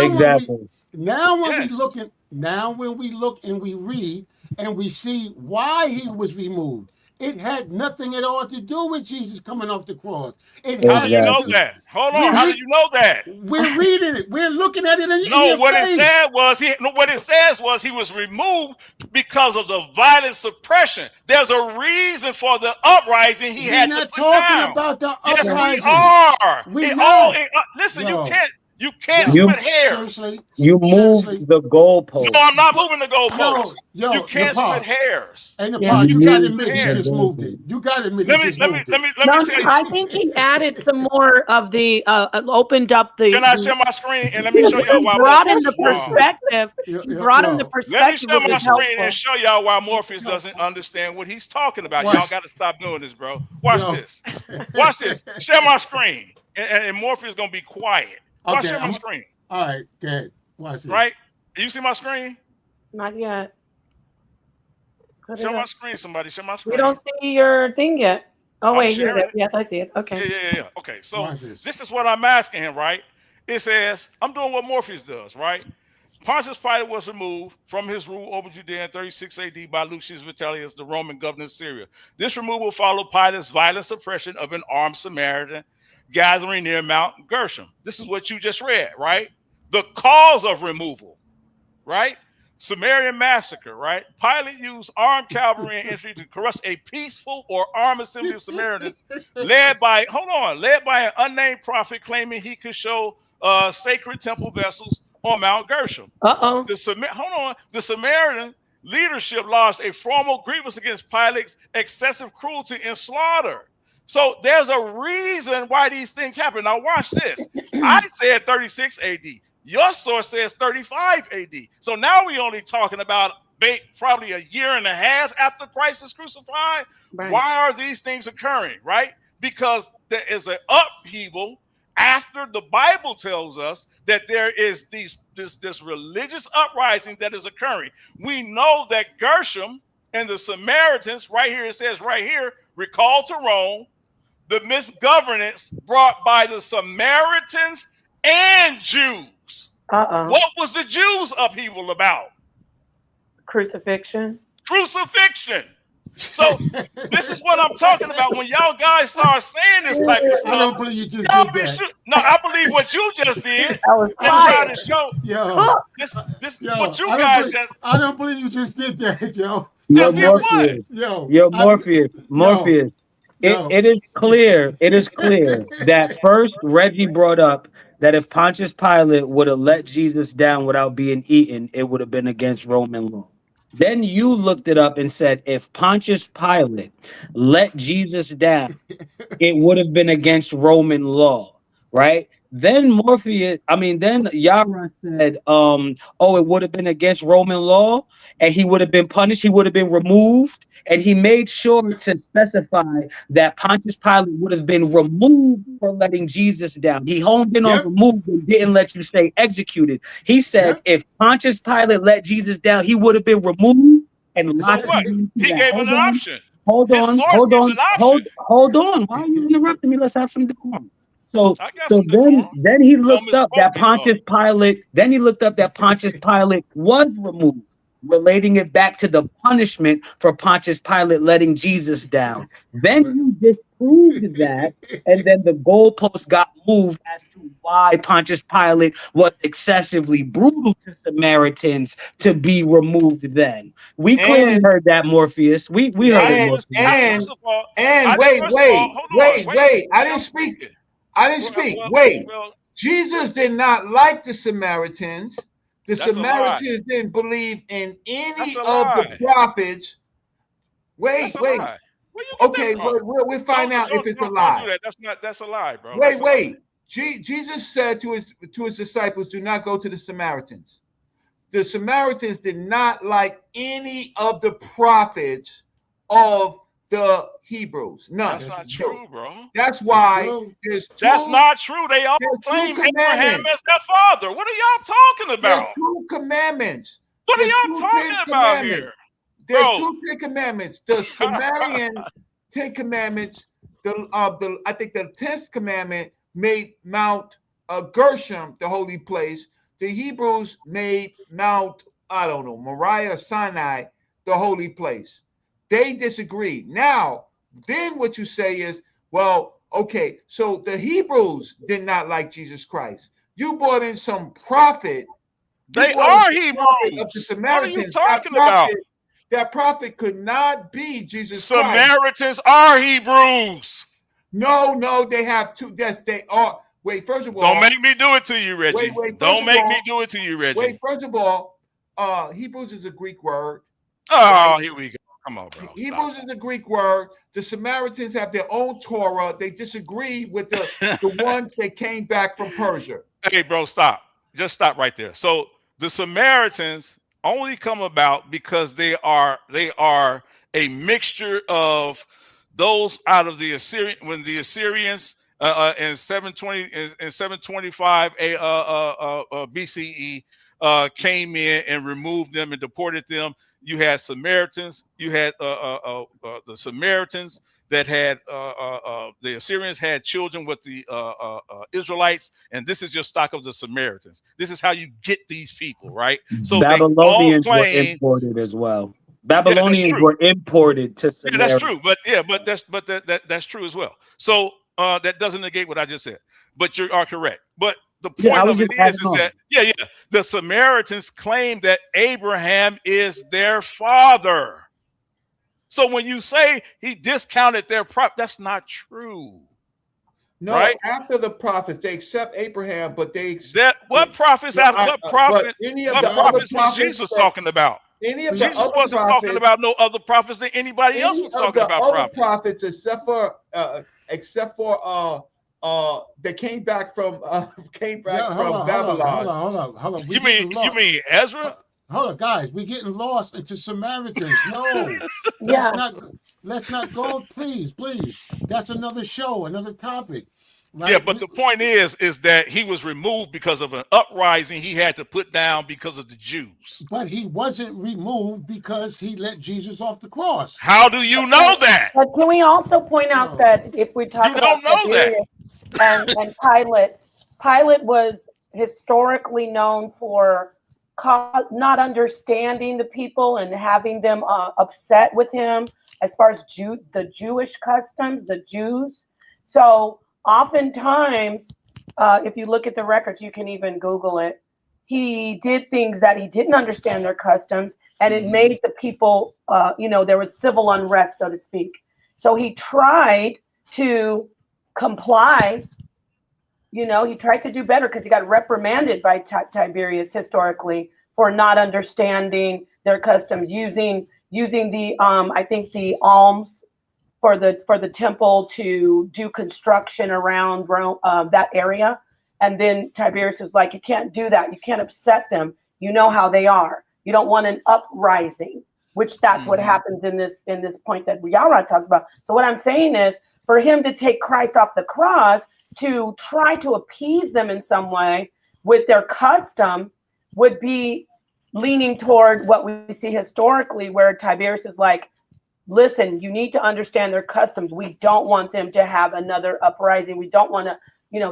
when we look and we read and we see why he was removed, it had nothing at all to do with Jesus coming off the cross. How do you know that? Hold on. How do you know that? We're reading it. We're looking at it in your what face. It says was he was removed because of the violent suppression. There's a reason for the uprising he had to put down. We're not talking about the uprising. Yes, we are. Listen, you can't split hairs. You moved the goalpost. No, I'm not moving the goalpost. You can't split hairs. And you got to admit you just moved it. You got to admit you just moved it. Let me tell you. I think he added some more of the opened up the. Can I share my screen and let me show y'all why? He brought in the perspective. Let me share my screen and show y'all why Morpheus doesn't understand what he's talking about. Y'all got to stop doing this, bro. Watch this. Watch this. Share my screen, and Morpheus gonna be quiet. Share my screen. All right, good. Watch this. Right? You see my screen? Not yet. Show my screen, somebody. Share my screen. We don't see your thing yet. Oh, wait. Here it is. Yes, I see it. Okay. Yeah. Okay, so this is what I'm asking him, right? It says, I'm doing what Morpheus does, right? Pontius Pilate was removed from his rule over Judea in 36 AD by Lucius Vitellius, the Roman governor of Syria. This removal followed Pilate's violent suppression of an armed Samaritan gathering near Mount Gerizim. This is what you just read, right? The cause of removal, right? Samaritan massacre, right? Pilate used armed cavalry and infantry to crush a peaceful or armed assembly of Samaritans led by an unnamed prophet claiming he could show sacred temple vessels on Mount Gerizim. The Samaritan leadership lodged a formal grievance against Pilate's excessive cruelty and slaughter. So there's a reason why these things happen. Now watch this. I said 36 AD. Your source says 35 AD. So now we're only talking about probably a year and a half after Christ is crucified. Right. Why are these things occurring, right? Because there is an upheaval after the Bible tells us that there is this religious uprising that is occurring. We know that Gerizim and the Samaritans, right here, it says right here, recall to Rome, the misgovernance brought by the Samaritans and Jews. What was the Jews' upheaval about? Crucifixion. So this is what I'm talking about. When y'all guys start saying this type of stuff, I don't believe you just did that. No, I believe what you just did. And trying to show this what you guys just. I don't believe you just did that, yo. Morpheus. It is clear that first Reggie brought up that if Pontius Pilate would have let Jesus down without being eaten, it would have been against Roman law. Then you looked it up and said if Pontius Pilate let Jesus down, it would have been against Roman law, right? then Yara said, oh, it would have been against Roman law, and he would have been punished, he would have been removed. And he made sure to specify that Pontius Pilate would have been removed for letting Jesus down. He honed in on removed and didn't let you say executed. He said if Pontius Pilate let Jesus down, he would have been removed and So what? He gave an option. Hold on. Why are you interrupting me? Let's have some decorum. So then he looked up that Pontius Pilate. Then he looked up that Pontius Pilate was removed, relating it back to the punishment for Pontius Pilate letting Jesus down. Then you disproved that, and then the goalpost got moved as to why Pontius Pilate was excessively brutal to Samaritans to be removed then. We clearly heard that, Morpheus. We heard it, Morpheus. Wait. I didn't speak. Wait. Jesus did not like the Samaritans. The Samaritans didn't believe in any of the prophets. Wait. Okay, we'll find out if it's a lie. That's a lie, bro. Wait. Jesus said to his disciples, "Do not go to the Samaritans." The Samaritans did not like any of the prophets of the Hebrews. None. That's not true, bro. That's why that's not true. They all claim Abraham as their father. What are y'all talking about? There's 2 commandments. What are y'all talking about here? There's 2 Ten Commandments. The Sumerian 10 Commandments. I think the 10th commandment made Mount Gershom the holy place. The Hebrews made Mount Moriah, Sinai the holy place. They disagree. Now, then what you say is, well, okay, so the Hebrews did not like Jesus Christ. You brought in some prophet. They are Hebrews. Of the Samaritans. What are you talking about? That prophet could not be Jesus Christ. Samaritans are Hebrews. No, they have 2. Yes, they are. Wait, first of all. Don't make me do it to you, Reggie. Don't make me do it to you, Reggie. Wait, first of all, Hebrews is a Greek word. Oh, right? Here we go. Come on, bro. Hebrews is a Greek word. The Samaritans have their own Torah. They disagree with the ones that came back from Persia. Hey, bro, stop. Just stop right there. So the Samaritans only come about because they are a mixture of those out of the Assyrian, when the Assyrians in 725 BCE came in and removed them and deported them. You had Samaritans. You had the Samaritans that had the Assyrians had children with the Israelites, and this is your stock of the Samaritans. This is how you get these people, right? So Babylonians were imported as well. Babylonians were imported to Samaria. Yeah, that's true. But that's true as well. So that doesn't negate what I just said. But you are correct. But the point of it is that the Samaritans claim that Abraham is their father. So when you say he discounted their prophet, that's not true. No, right? After the prophets, they accept Abraham, but what prophets was Jesus talking about? Jesus wasn't talking about no other prophets than anybody else was talking about prophets, except for they came back from Babylon. Hold on. You mean Ezra? Hold on, guys. We're getting lost into Samaritans. No, let's not go. Please. That's another show, another topic. Right? Yeah, but the point is that he was removed because of an uprising he had to put down because of the Jews. But he wasn't removed because he let Jesus off the cross. How do you know that? But can we also point out that if we talk about Tiberius and Pilate was historically known for not understanding the people and having them upset with him as far as the Jewish customs, the Jews. So oftentimes, if you look at the records, you can even Google it, he did things that he didn't understand their customs, and it made the people, there was civil unrest, so to speak. So he tried to comply. He tried to do better because he got reprimanded by Tiberius historically for not understanding their customs, using the I think the alms for the temple to do construction around that area. And then Tiberius is like, you can't do that. You can't upset them. You know how they are. You don't want an uprising, which that's what happens in this point that Yara talks about. So what I'm saying is, for him to take Christ off the cross to try to appease them in some way with their custom would be leaning toward what we see historically, where Tiberius is like, listen, you need to understand their customs. We don't want them to have another uprising. We don't want to,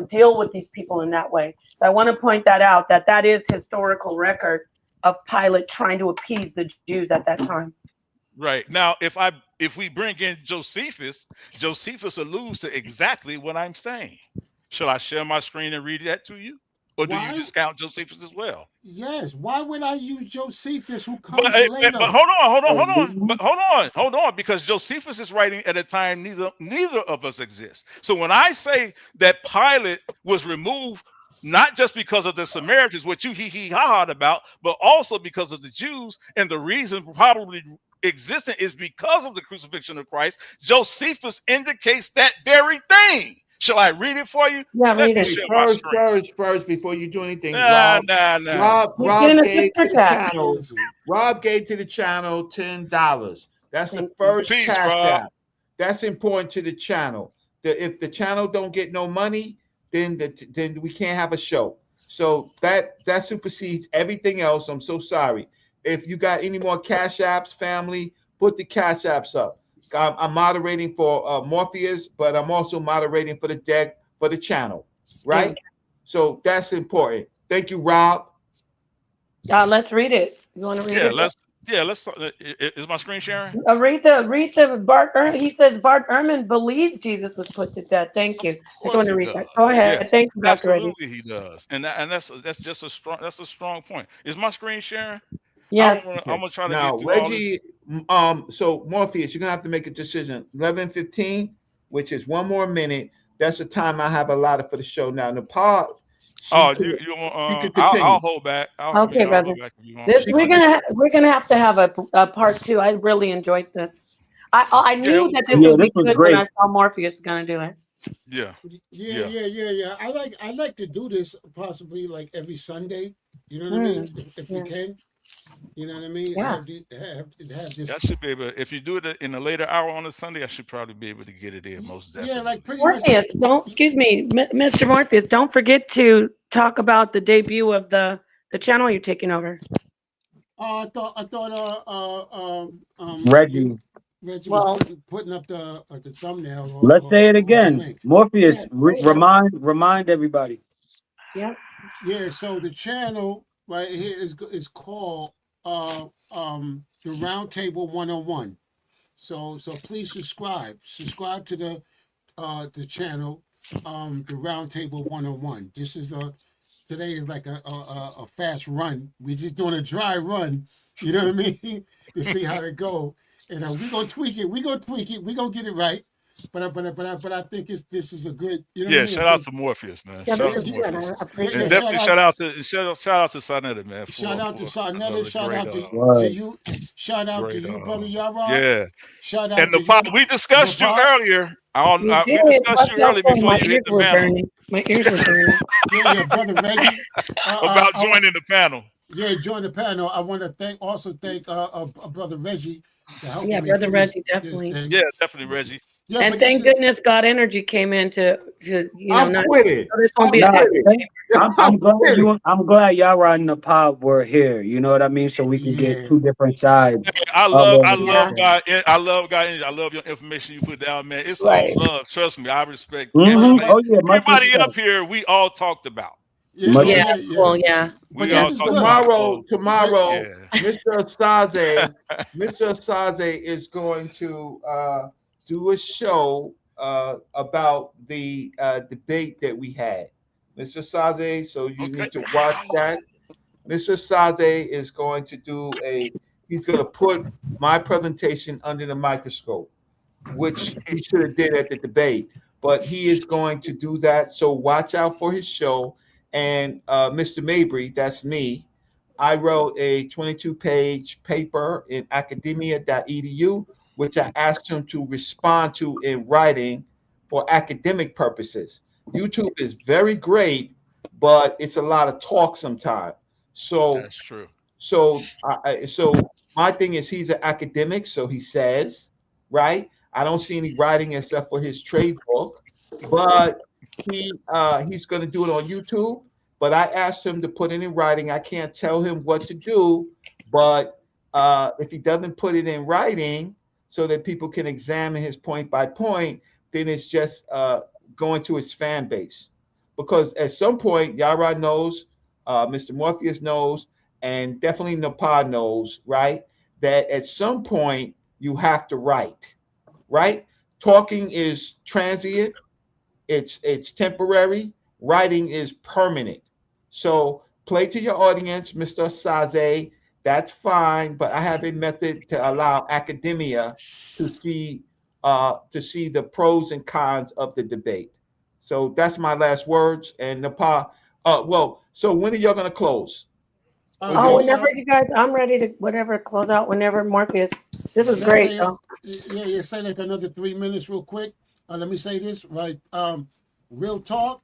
deal with these people in that way. So I want to point that out, that is historical record of Pilate trying to appease the Jews at that time. Right. Now, if we bring in Josephus alludes to exactly what I'm saying. Shall I share my screen and read that to you? Or do you discount Josephus as well? Yes. Why would I use Josephus, who comes later? But hold on, because Josephus is writing at a time neither of us exist. So when I say that Pilate was removed, not just because of the Samaritans, what you hee-hee-ha-ha about, but also because of the Jews, and the reason probably existing is because of the crucifixion of Christ, Josephus indicates that very thing. Shall I read it for you? Yeah, read it. First, before you do anything, Rob gave to the channel. Rob gave to the channel $10. That's the first Cash App. That's important to the channel. If the channel don't get no money, then we can't have a show. So that supersedes everything else. I'm so sorry. If you got any more Cash Apps, family, put the Cash Apps up. I'm moderating for Morpheus, but I'm also moderating for the deck for the channel, right? Yeah. So that's important. Thank you, Rob. Let's read it. You want to read it? Let's. Is my screen sharing? Read the Bart Ehrman. He says Bart Ehrman believes Jesus was put to death. Thank you. I just want to read that. Go ahead. Yes, thank you, Dr. Absolutely, he does, and that's just a strong point. Is my screen sharing? Yes. I'm gonna try to now, get through Reggie. So Morpheus, you're gonna have to make a decision. 11:15, which is one more minute. That's the time I have allotted for the show. Now, Nepal. I'll hold back. Okay, brother. We're gonna have to have a part 2. I really enjoyed this. I knew that this would be good when I saw Morpheus gonna do it. Yeah. I like to do this possibly like every Sunday. You know what I mean? If we can. You know what I mean? Yeah. Have this. I should be able. If you do it in a later hour on a Sunday, I should probably be able to get it in most definitely. Yeah, like pretty Morpheus, much. Mr. Morpheus, don't forget to talk about the debut of the channel you're taking over. I thought Reggie was putting up the thumbnail. Let's say it again. Morpheus, remind everybody. Yeah. Yeah. So the channel right here is called the Roundtable 101. So please subscribe to the channel, the Roundtable 101. This is today is like a fast run. We're just doing a dry run. You know what I mean? To see how it go. And we're gonna tweak it. We're gonna get it right. But I think this is a good. You know what I mean? Shout out to Morpheus, man. Yeah, shout out to Morpheus. And definitely shout out to sa.neter, man. Shout out to sa.neter. Shout out to you. Shout out to you, brother Yara. Yeah. Shout out and to you. We discussed you earlier. We discussed you earlier before you hit the panel. My ears were burning. Yeah, brother Reggie. About joining the panel. Yeah, join the panel. I want to thank brother Reggie. Yeah, brother Reggie, definitely. Yeah, definitely Reggie. Yeah, and thank goodness God Energy came in to not with it. So this won't be I'm glad y'all riding the pod were here. You know what I mean? So we can get two different sides. I love God. I love God Energy. I love your information you put down, man. It's all love. Trust me. I respect everybody up here. We all talked about. Well, yeah. Tomorrow, Mr. Saze is going to do a show about the debate that we had, Mr. Saze. So you need to watch that. Mr. Saze is going to he's going to put my presentation under the microscope, which he should have did at the debate, but he is going to do that. So watch out for his show. And Mr. Mabry, that's me. I wrote a 22-page paper in academia.edu, which I asked him to respond to in writing for academic purposes. YouTube is very great, but it's a lot of talk sometimes. So That's true. so my thing is he's an academic, so he says, right? I don't see any writing except for his trade book, but he's going to do it on YouTube. But I asked him to put it in writing. I can't tell him what to do, but if he doesn't put it in writing so that people can examine his point by point, then it's just going to his fan base. Because at some point, Yara knows, Mr. Morpheus knows, and definitely Nepal knows, right? That at some point you have to write, right? Talking is transient, it's temporary. Writing is permanent. So play to your audience, Mr. Saze. That's fine, but I have a method to allow academia to see the pros and cons of the debate. So that's my last words. And Nepal, so when are y'all gonna close? Whenever you guys, I'm ready to close out whenever Morpheus. This is great. Yeah, say like another 3 minutes real quick. Let me say this, right? Real talk.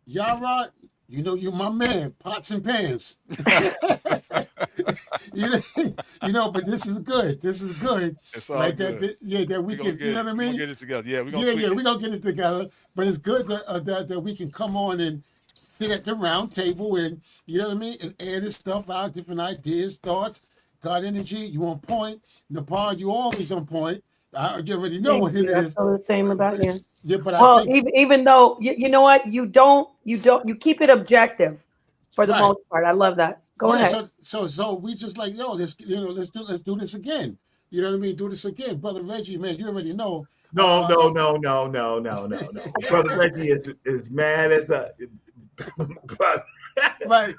Yara, you know you're my man, pots and pans. you know, but this is good. This is good. It's all like good. that we can, you know what I mean? We're gonna get it together. Yeah, we're gonna get it together. But it's good that we can come on and sit at the round table and, you know what I mean, and air this stuff out, different ideas, thoughts. God energy, you on point. Nepal, you always on point. You already know what it is. I feel the same about you. Yeah, but I think even though you know what, you keep it objective for the most part. I love that. Go ahead. So we just like, let's do this again. You know what I mean? Do this again, Brother Reggie, man. You already know. No. Brother Reggie is mad as a. right.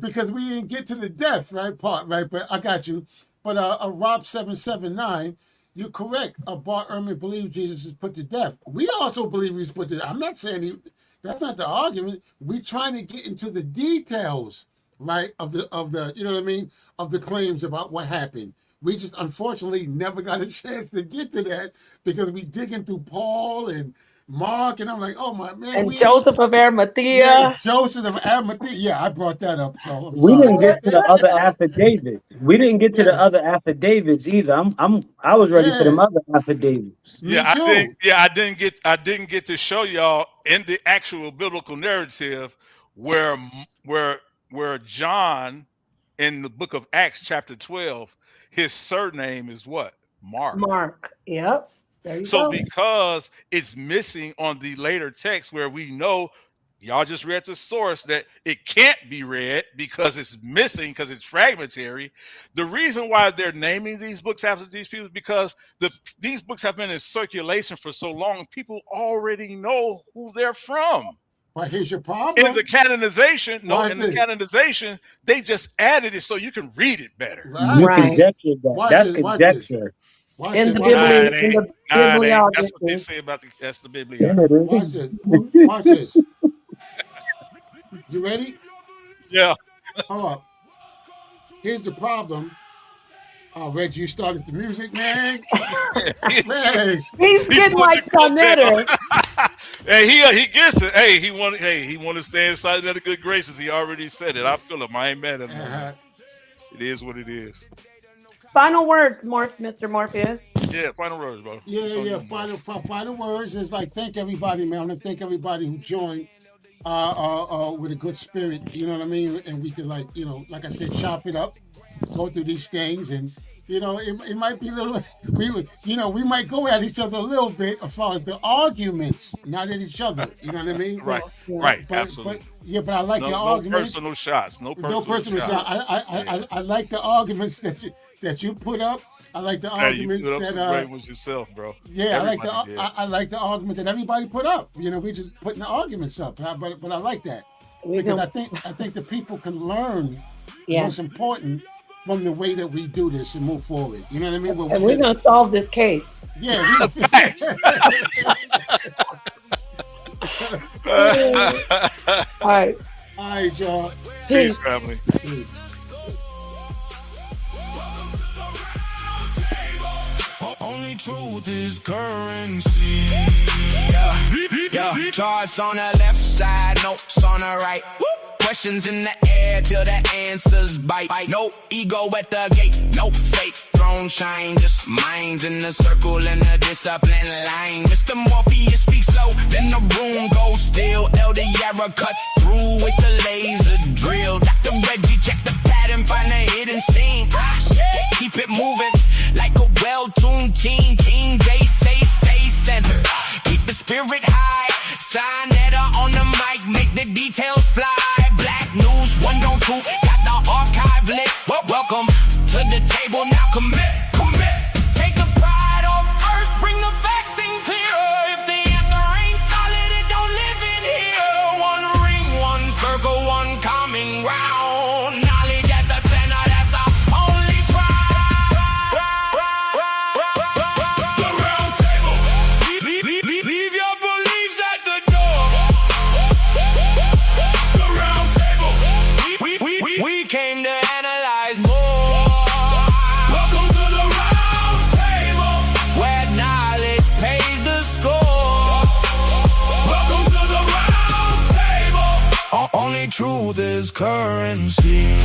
Because we didn't get to the depth, part, right? But I got you. But Rob 779, you're correct. Bart Ehrman believes Jesus is put to death. We also believe he's put to death. I'm not saying that's not the argument. We're trying to get into the details, right, of the you know what I mean, of the claims about what happened. We just unfortunately never got a chance to get to that because we digging through Paul and Mark, and I'm like, oh my man. And Joseph of Arimathea. Yeah, Joseph of Arimathea. Yeah, I brought that up. So we didn't get to the other affidavits. We didn't get to the other affidavits either. I was ready for them other affidavits. I didn't get to show y'all in the actual biblical narrative where John in the book of Acts chapter 12, his surname is what? Mark. Yep. So because it's missing on the later text where we know y'all just read the source that it can't be read because it's missing, because it's fragmentary. The reason why they're naming these books after these people is because these books have been in circulation for so long, people already know who they're from. But here's your problem. In the canonization, they just added it so you can read it better. Right. That's conjecture. In the bibliography. That's what they say about that's the bibliography. Watch this. You ready? Yeah. Hold up. Here's the problem. Reggie, you started the music, man. He's getting like sa.neter. Hey, he gets it. Hey, he want to stay inside of the good graces. He already said it. I feel him. I ain't mad at him. It is what it is. Final words, Mr. Morpheus. Yeah, final words, bro. Yeah. Final words is like thank everybody, man. I want to thank everybody who joined with a good spirit. You know what I mean? And we can like I said, chop it up, go through these things, and it might be a little. We might go at each other a little bit as far as the arguments, not at each other. You know what I mean? Right. Absolutely. But I like your arguments. No personal shots. No personal shots. I like the arguments that you put up. I like the arguments you put up some great ones yourself, bro. Yeah, I like the arguments that everybody put up. We just putting the arguments up, but I like that because I think the people can learn what's important from the way that we do this and move forward. You know what I mean? And we're gonna solve this case. Yeah. All right, y'all. Peace, family. Peace. Only truth is currency. Yeah. Yeah, charts on the left side, notes on the right. Questions in the air till the answers bite. No ego at the gate, no fake throne shine. Just minds in the circle and the discipline line. Mr. Morpheus speaks slow, then the room goes still. Elder Yara cuts through with the laser drill. Dr. Reggie check the pattern, find the hidden scene. Keep it moving like a well-tuned team. King J say stay centered. Keep the spirit high. sa.neter on the mic, make the details fly. Black news 102, got the archive lit. Welcome to the table, now commit. Take the pride off first, bring the facts in clearer. If the answer ain't solid, it don't live in here. One ring, one circle, one common ground. Knowledge at the center, that's our only trial. The round table. Leave your beliefs at the door. The round table. We came to analyze more. Welcome to the round table, where knowledge pays the score. Welcome to the round table. Only truth is currency.